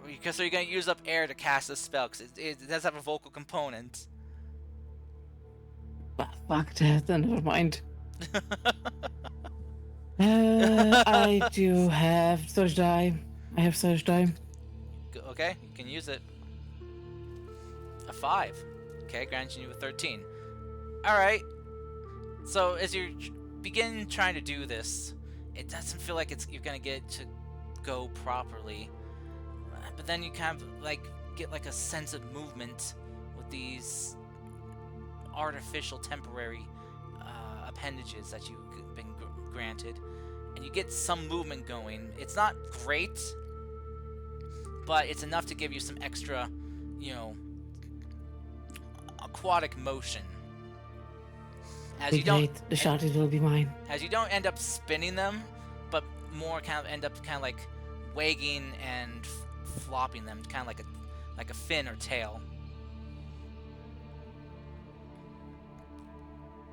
Because you're gonna use up air to cast this spell because it does have a vocal component. But fuck that, then never mind. I do have surge die. I have surge die. Okay, you can use it. A 5. Okay, granting you a 13. Alright. So as you begin trying to do this, it doesn't feel like you're gonna get it to go properly. But then you kind of like get like a sense of movement with these artificial temporary appendages that you've been granted. And you get some movement going. It's not great, but it's enough to give you some extra, aquatic motion. As Be you don't, great. The shot it will be mine. as you don't end up spinning them, but more kind of end up kind of like wagging and flopping them, kind of like a fin or tail.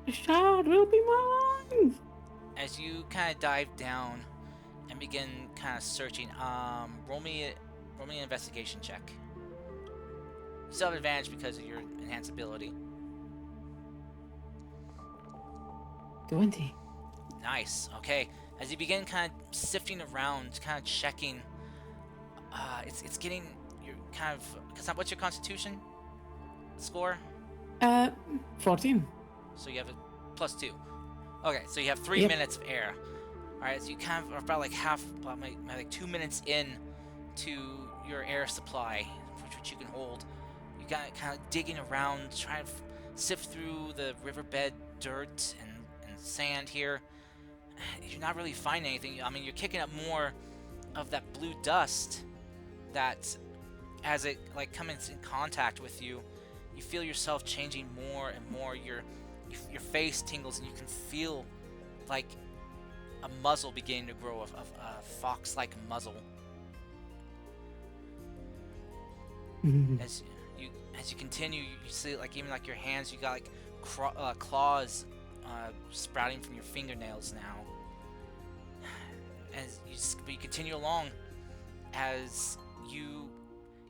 The shot will be mine. As you kind of dive down and begin kind of searching, roll me an investigation check. You still have advantage because of your enhanced ability. 20. Nice. Okay. As you begin kind of sifting around, kind of checking, it's getting your kind of. What's your Constitution score? 14. So you have a +2. Okay, so you have 3 Yep. minutes of air. All right, so you kind of are about like like 2 minutes in to your air supply, which you can hold. You got kind of digging around, trying to sift through the riverbed dirt and sand here. You're not really finding anything. I mean, you're kicking up more of that blue dust that, as it like comes in contact with you, you feel yourself changing more and more. Your face tingles and you can feel like a muzzle beginning to grow, a fox-like muzzle. Mhm. As you continue, you see like even like your hands, you got like claws sprouting from your fingernails now. you continue along. As you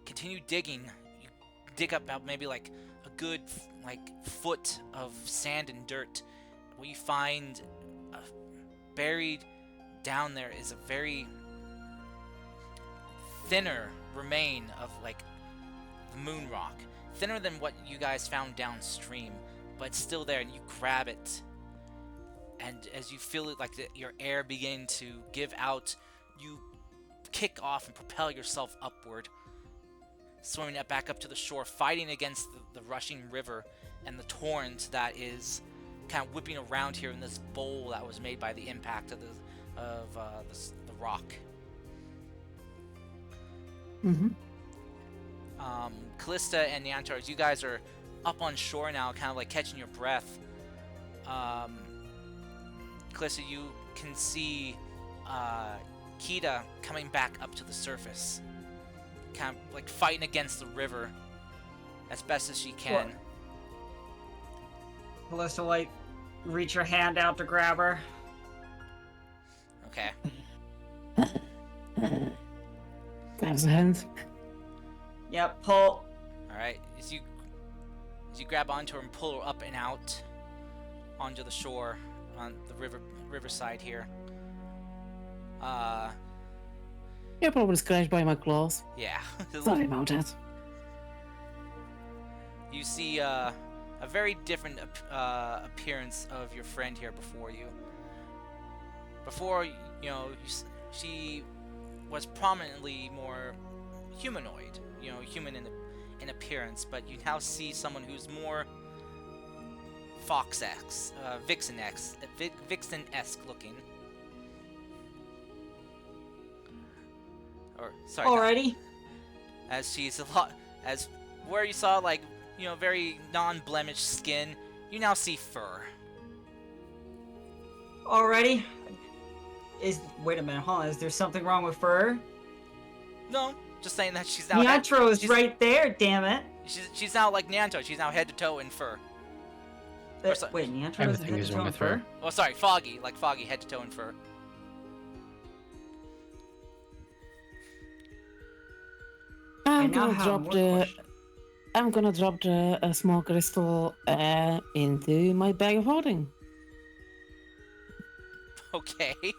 continue digging, you dig up about maybe like a good foot of sand and dirt. What you find buried down there is a very thinner remain of like the moon rock, thinner than what you guys found downstream, but it's still there. And you grab it, and as you feel it, like your air begin to give out, you kick off and propel yourself upward, swimming it back up to the shore, fighting against the rushing river and the torrent that is kind of whipping around here in this bowl that was made by the impact of the rock. Mm-hmm. Callista and Neantar, as you guys are up on shore now, kind of like catching your breath. Callista, you can see Kita coming back up to the surface, kind of like fighting against the river as best as she can. Callista, like, reach your hand out to grab her. Okay. Grabs the hand. Yep, pull. Alright, as you grab onto her and pull her up and out onto the shore on the riverside here. You're probably scratched by my claws. Yeah. Sorry about that. You see a very different appearance of your friend here before you. Before, she was prominently more humanoid, human in appearance, but you now see someone who's more Vixen-esque looking. Or, sorry. Alrighty. As she's as where you saw very non-blemished skin, you now see fur. Alrighty. Wait a minute, hold on. Is there something wrong with fur? No, just saying that she's now. Neantro's right there, damn it. She's now like Neanto. She's now head to toe in fur. Wait, Neantro is Everything head is to wrong toe in with her. fur? Oh, sorry, Foggy, like Foggy, head to toe in fur. I'm now gonna have drop more the. questions. I'm gonna drop the small crystal into my bag of holding. Okay. You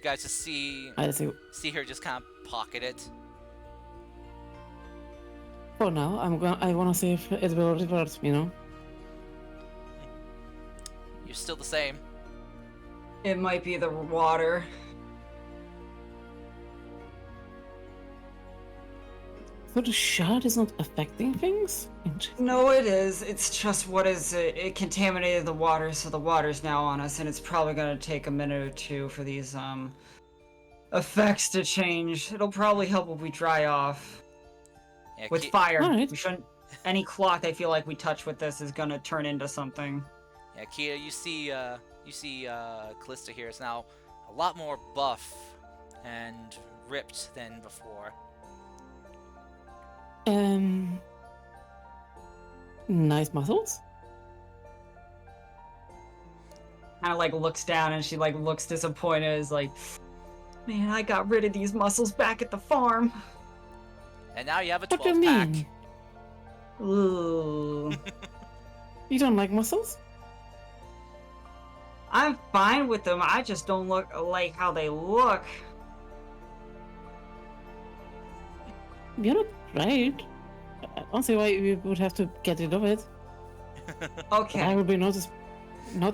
guys just see I see. her just kind of pocket it. For now, I wanna see if it will revert. You're still the same. It might be the water. So the shard is not affecting things? Interesting. No, it is. It's just what is it? It contaminated the water, so the water's now on us, and it's probably gonna take a minute or two for these effects to change. It'll probably help if we dry off Yeah, with fire. Alright. We shouldn't. Any cloth I feel like we touch with this is gonna turn into something. Yeah, Kia, you see Callista here is now a lot more buff and ripped than before. Nice muscles. Kind of like looks down and she like looks disappointed. Is like, man, I got rid of these muscles back at the farm. And now you have a What do you 12 pack. mean? Ooh. You don't like muscles? I'm fine with them. I just don't like how they look. You're not right. I don't see why you would have to get rid of it. Okay. I would be noticeable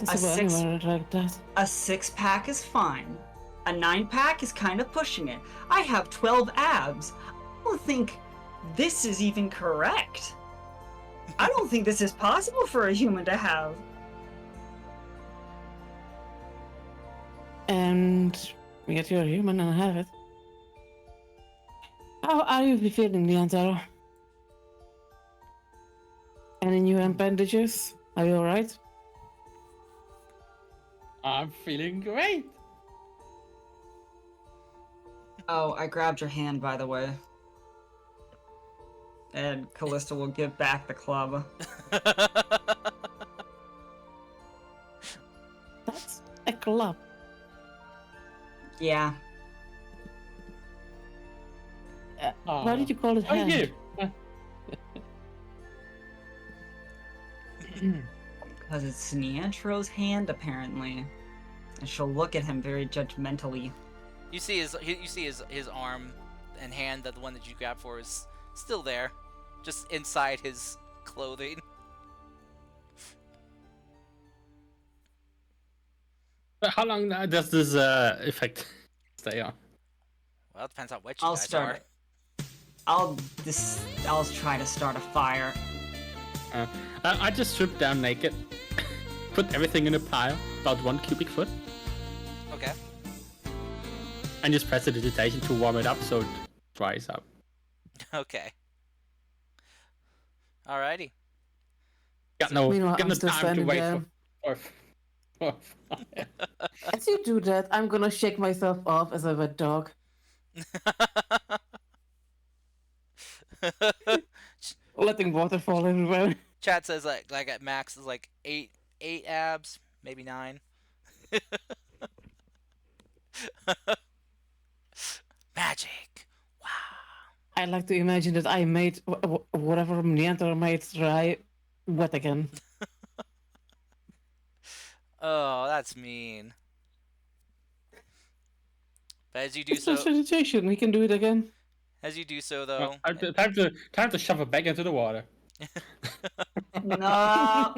six- anywhere like that. A 6-pack is fine. A 9-pack is kind of pushing it. I have 12 abs. I don't think this is even correct. I don't think this is possible for a human to have. And yet you're human and have it. How are you feeling, Leandro? Any new bandages? Are you alright? I'm feeling great. Oh, I grabbed your hand, by the way. And Callista will give back the club. That's a club. Yeah. Why did you call it Oh, hand? you. Because it's Niantro's hand, apparently. And she'll look at him very judgmentally. You see his arm and hand, that the one that you grabbed for is still there, just inside his clothing. But how long does this effect stay on? Well, it depends how wet you I'll guys start are. it. I'll try to start a fire. I just strip down naked, put everything in a pile, about 1 cubic foot, Okay. and just press the digitation to warm it up so it dries up. Okay. Alrighty. Got no, Meanwhile, got I'm no still time to standing wait there. for fire. As you do that, I'm gonna shake myself off as a wet dog. Letting water fall everywhere. Chat says like at max is like eight abs, maybe 9. Magic. Wow. I like to imagine that I made whatever Neanderthal made dry wet again. Oh, that's mean. But as you do It's so, just vegetation. We can do it again. though, Time to shove it back into the water. No.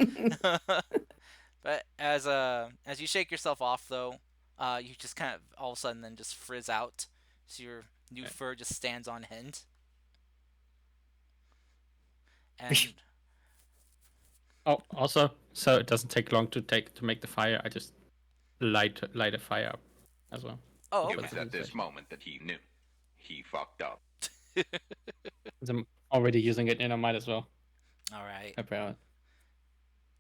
but as you shake yourself off though, you just kind of all of a sudden then just frizz out, so your new fur just stands on end. And Oh, also, so it doesn't take long to make the fire. I just light a fire up as well. oh, It okay. was at this moment that he knew. He fucked up. I'm already using it, and I might as well. All right. Apparently.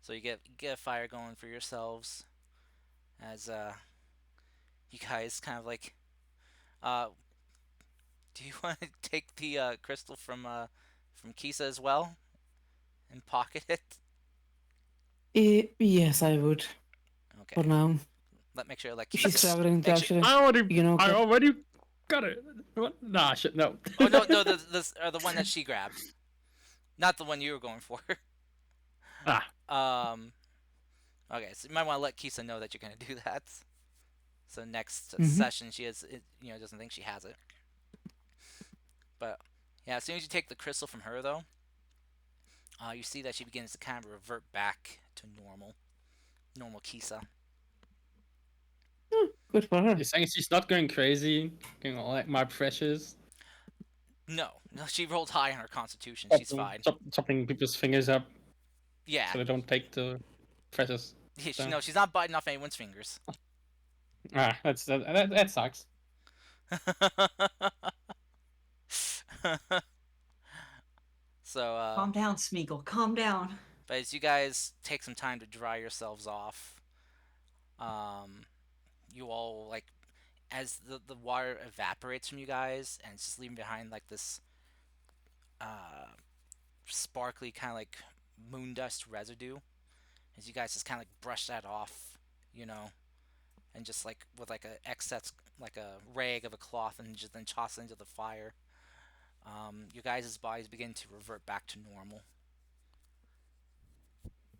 So you get a fire going for yourselves, as you guys kind of like, do you want to take the crystal from Kisa as well, and pocket it? Yes, I would. For Okay. now. Make sure like She's Kisa. traveling to make sure- actually. I got- already got it. What? Nah, shit, no. Oh no, the one that she grabbed, not the one you were going for. Ah, Okay, so you might want to let Kisa know that you're gonna do that. So next Mhm. session, she doesn't think she has it. But yeah, as soon as you take the crystal from her, though, you see that she begins to kind of revert back to normal Kisa. Good for her. you're saying she's not going crazy, getting all like my precious. No, she rolled high on her constitution. She's fine. Chopping people's fingers up Yeah, so they don't take the precious. no, she's not biting off anyone's fingers. Ah, that sucks. So, Calm down, Smeagol. Calm down. but as you guys take some time to dry yourselves off, you all like, as the water evaporates from you guys and it's just leaving behind like this sparkly kind of like moon dust residue, as you guys just kind of like brush that off, and just like with like a excess, like a rag of a cloth, and just then toss it into the fire. You guys' bodies begin to revert back to normal.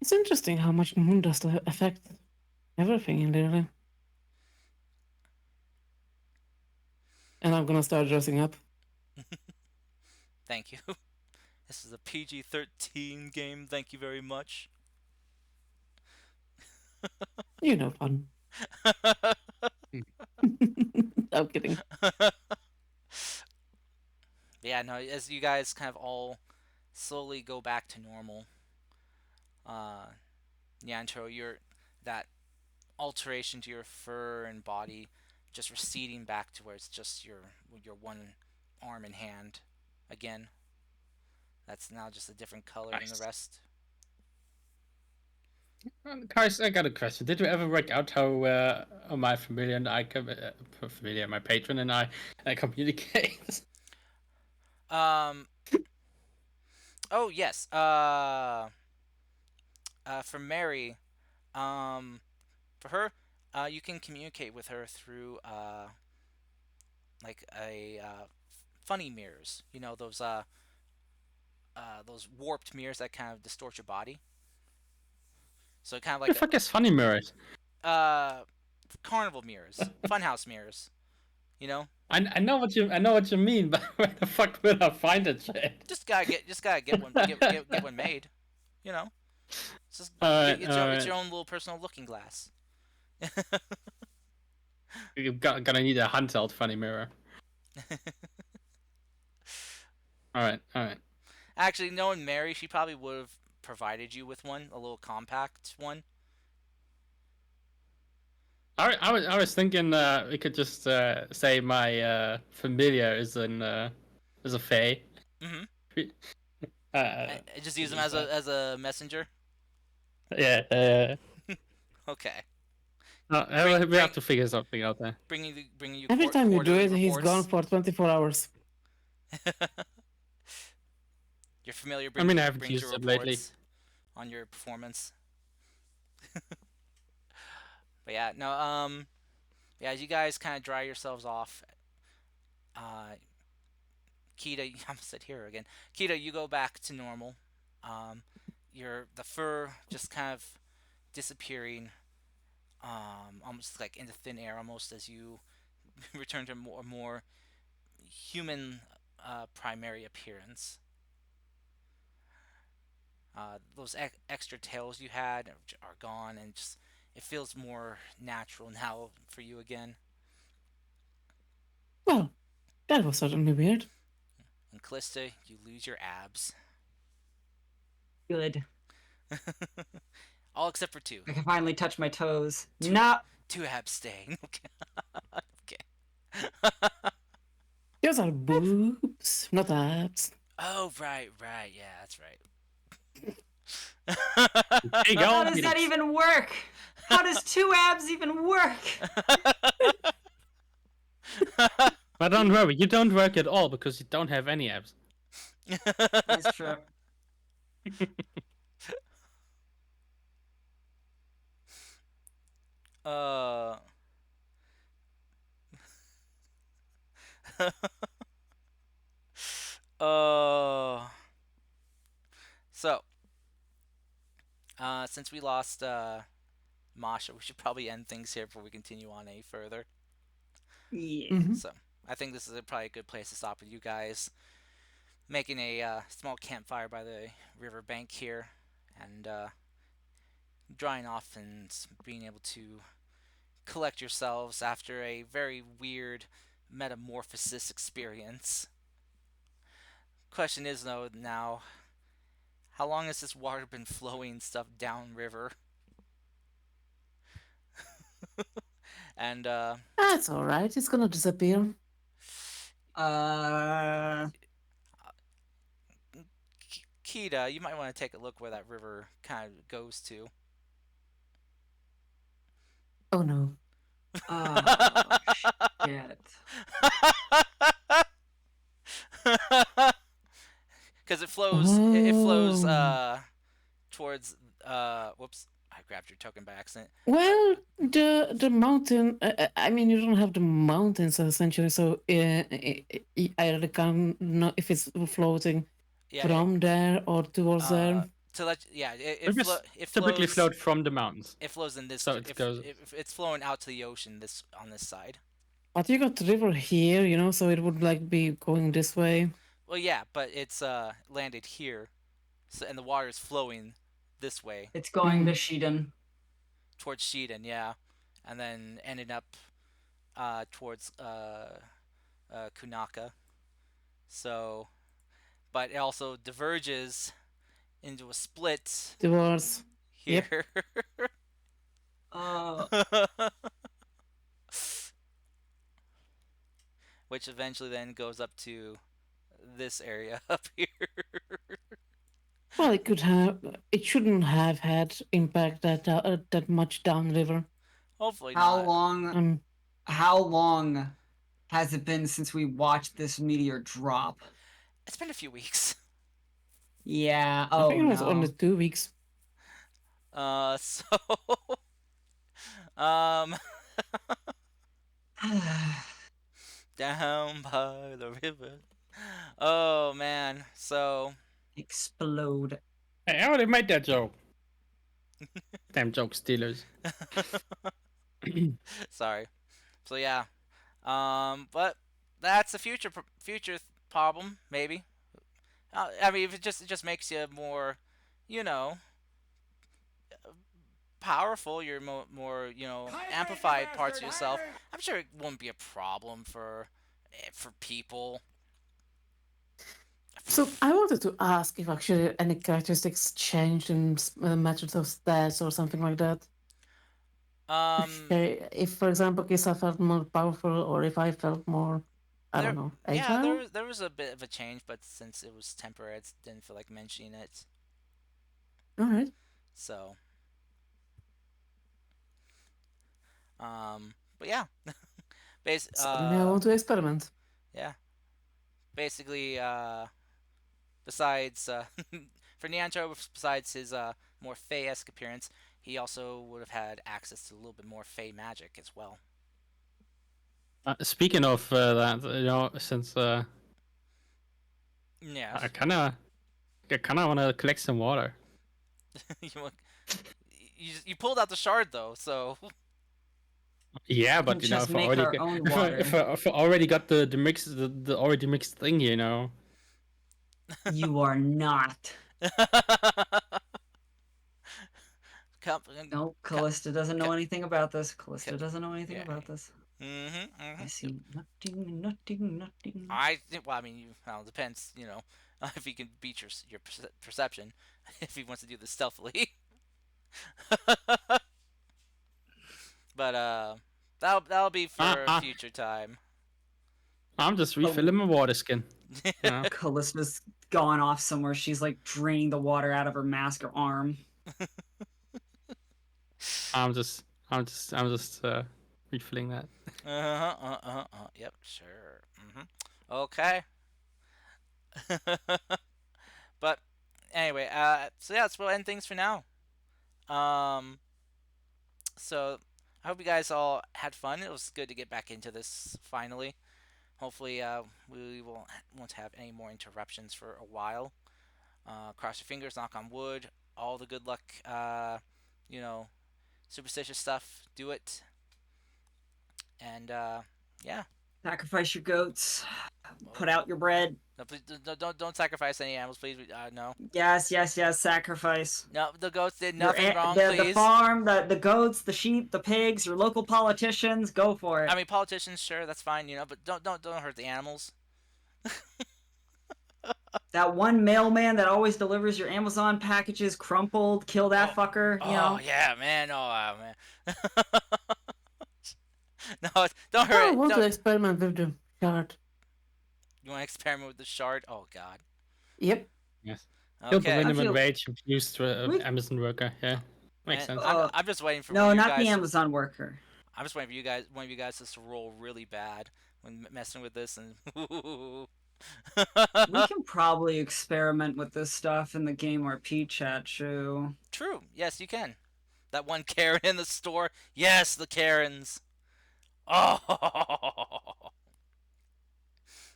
It's interesting how much moon dust affects everything in there. And I'm gonna start dressing up. Thank you. This is a PG-13 game. Thank you very much. You know, fun. I'm kidding. Yeah, no, as you guys kind of all slowly go back to normal, Nyantro, that alteration to your fur and body just receding back to where it's just your one arm and hand again. That's now just a different color than Nice. the rest. Guys, I got a question. Did you ever work out how my familiar and I my patron and I communicate? Oh yes. For Mary, for her, you can communicate with her through like a funny mirrors. You know those warped mirrors that kind of distort your body. So kind of The like fuck is funny mirrors? carnival mirrors, funhouse mirrors. You know, I know what you mean, but where the fuck will I find that shit? just gotta get one get one made. You know, it's just Alright, it's alright. your own little personal looking glass. You're gonna need a handheld funny mirror. Alright, alright. Actually, knowing Mary, she probably would have provided you with one, a little compact one. I was thinking we could just say my familiar is a fae. Mm-hmm. Uh, Just use them as a messenger. yeah. Okay. We have to figure something out there. Bringing you. Every time you do it, quarterly he's gone reports. for 24 hours. Your familiar I mean, I brings haven't you used it lately. reports on your performance. But yeah, no, yeah, as you guys kind of dry yourselves off, Kita, I almost said hero again. Kita, you go back to normal. The fur just kind of disappearing, almost like into thin air, almost as you return to more human primary appearance. Those extra tails you had are gone, and just it feels more natural now for you again. Well, that was certainly weird. And Callista, you lose your abs. Good. All except for two. I can finally touch my toes. No. Two abs staying. Okay. Those are boobs, not abs. Oh, right. Yeah, that's right. There you go. How does that even work? How does 2 abs even work? But don't worry, you don't work at all because you don't have any abs. That's true. uh. So, since we lost Masha, we should probably end things here before we continue on any further. Yeah. Mhm. So, I think this is probably a good place to stop with you guys. Making a small campfire by the riverbank here, and drying off and being able to collect yourselves after a very weird metamorphosis experience. Question is though now, how long has this water been flowing stuff downriver? And That's alright, it's gonna disappear. Kita, you might want to take a look where that river kind of goes to. Oh no. Oh, shit. Because it flows Oh. towards whoops, I grabbed your token by accident. Well, the mountain. I mean, you don't have the mountains essentially, so I really can't know if it's floating Yeah, from there or towards there. to let yeah, it Typically flows. float from the mountains. It flows in this. So it goes- if it's flowing out to the ocean on this side. But you got the river here, you know, so it would like be going this way. Well, yeah, but it's landed here, so, and the water is flowing this way It's going to Shiden. towards Shiden, yeah, and then ended up towards Kunaka. So, but it also diverges into a split Towards. here. Yep. Which eventually then goes up to this area up here. Well, it could have. It shouldn't have had impact that much downriver. Hopefully How not. long? How long has it been since we watched this meteor drop? It's been a few weeks. Yeah. I Oh think it was no. only 2 weeks. So um Down by the river. Oh man. So Explode. Hey, I already made that joke. Damn joke stealers. sorry. So yeah. But that's a problem maybe. I mean, if it just makes you more, you know, powerful. You're more, amplified parts of yourself. I'm sure it won't be a problem for people. So I wanted to ask if actually any characteristics changed in methods of stats or something like that. If for example, Kisa felt more powerful, or if I felt more, I there, don't know, yeah, agile. there was a bit of a change, but since it was temporary, I didn't feel like mentioning it. All right. So, but yeah, Suddenly I want to experiment. yeah, basically, besides for Neanto, besides his more Fey-esque appearance, he also would have had access to a little bit more Fey magic as well. Speaking of that, since Yeah, I kind of want to collect some water. you, you pulled out the shard though, so Yeah, We but can if just I make already our own water. if I already got the mix, the already mixed thing, You are not. Come, No, Callista doesn't know anything about this. Callista Ca- doesn't know anything yeah. about this. mm-hmm. I see nothing. Well, I mean, well, it depends, if he can beat your perception, if he wants to do this stealthily. But that'll be for a future time. I'm just refilling my water skin. Callista's gone off somewhere. She's like draining the water out of her mask or arm. I'm just refilling that. Yep, sure. Okay. But anyway, so yeah, that's we'll end things for now. So I hope you guys all had fun. It was good to get back into this finally. Hopefully, we won't have any more interruptions for a while. Cross your fingers, knock on wood. All the good luck, superstitious stuff. Do it. And yeah. Sacrifice your goats. Put out your bread. No, please, don't sacrifice any animals, please. No. Yes. Sacrifice. No, the goats did Your nothing wrong, the please. farm, the goats, the sheep, the pigs, your local politicians. Go for it. I mean, politicians, sure, that's fine, but don't hurt the animals. That one mailman that always delivers your Amazon packages crumpled. Kill that fucker. You know. Yeah, man. Oh, man. No, don't I hurt. want to Don't... experiment with the shard. You want to experiment with the shard? Oh God. Yep. Yes. Kill the Okay. minimum wage used to We- Amazon worker. Yeah, makes sense. I'm just waiting for No, one of you not guys. the Amazon worker. I'm just waiting for one of you guys just to roll really bad when messing with this and. We can probably experiment with this stuff in the Game RP chat too. True. Yes, you can. That one Karen in the store. Yes, the Karens. Oh.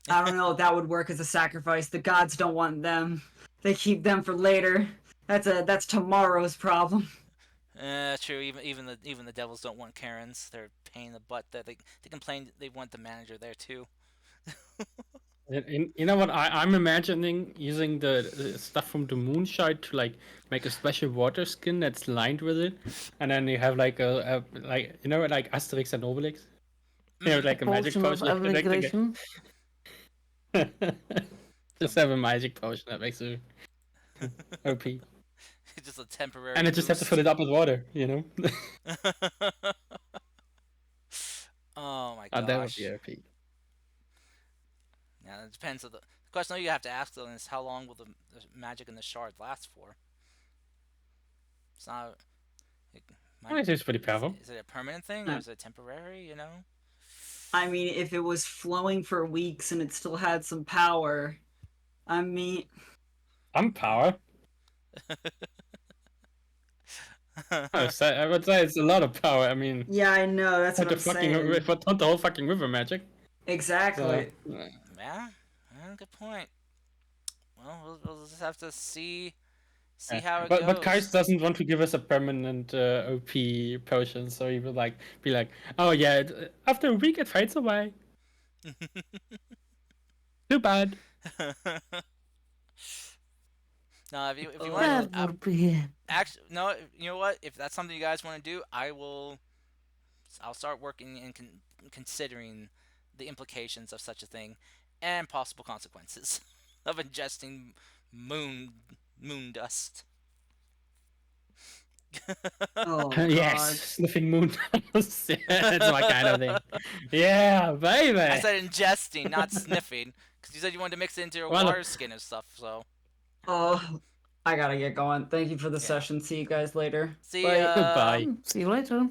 I don't know if that would work as a sacrifice. The gods don't want them. They keep them for later. That's tomorrow's problem. True. Even the devils don't want Karens. They're a pain in the butt. They complain they want the manager there too. You know what? I'm imagining using the stuff from the moonshine to like make a special water skin that's lined with it, and then you have like like Asterix and Obelix. You know, like a magic Potion of potion. emigration. Just have a magic potion that makes it OP. Just a temporary. And I just have to fill it up with water, Oh my gosh. That would be OP. Yeah, it depends. The question you have to ask though is how long will the magic in the shard last for? It's not. It seems pretty powerful. Is it a permanent thing or is it temporary? I mean, if it was flowing for weeks and it still had some power, I mean. I'm power. I would say it's a lot of power. I mean. Yeah, I know. That's what I'm saying. Not the whole fucking river magic. Exactly. So, Yeah, good point. Well, we'll just have to see how it but Kais goes. doesn't want to give us a permanent OP potion, so he will like be like, oh yeah, after a week it fades away. Too bad. No, if you Oh. want, That would be. actually, no, you know what? If that's something you guys want to do, I'll start working and considering the implications of such a thing and possible consequences of ingesting moon dust. Oh god. Yes, sniffing moon dust. It's my kind of thing. Yeah, baby. I said ingesting, not sniffing, because you said you wanted to mix it into your Well, water skin and stuff. So Oh, I gotta get going. Thank you for the Yeah. session. See you guys later. see Bye. ya. Goodbye. See you later.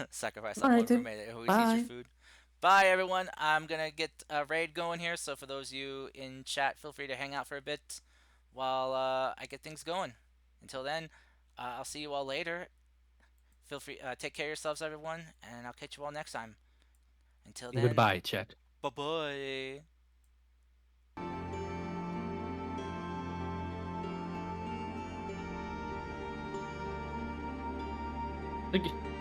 Sacrifice that one Alrighty. roommate who eats your Bye. food. Bye, everyone. I'm gonna get a raid going here. So for those of you in chat, feel free to hang out for a bit while I get things going. Until then, I'll see you all later. Feel free, take care of yourselves, everyone, and I'll catch you all next time. Until then, Goodbye, chat. bye bye. Thank you.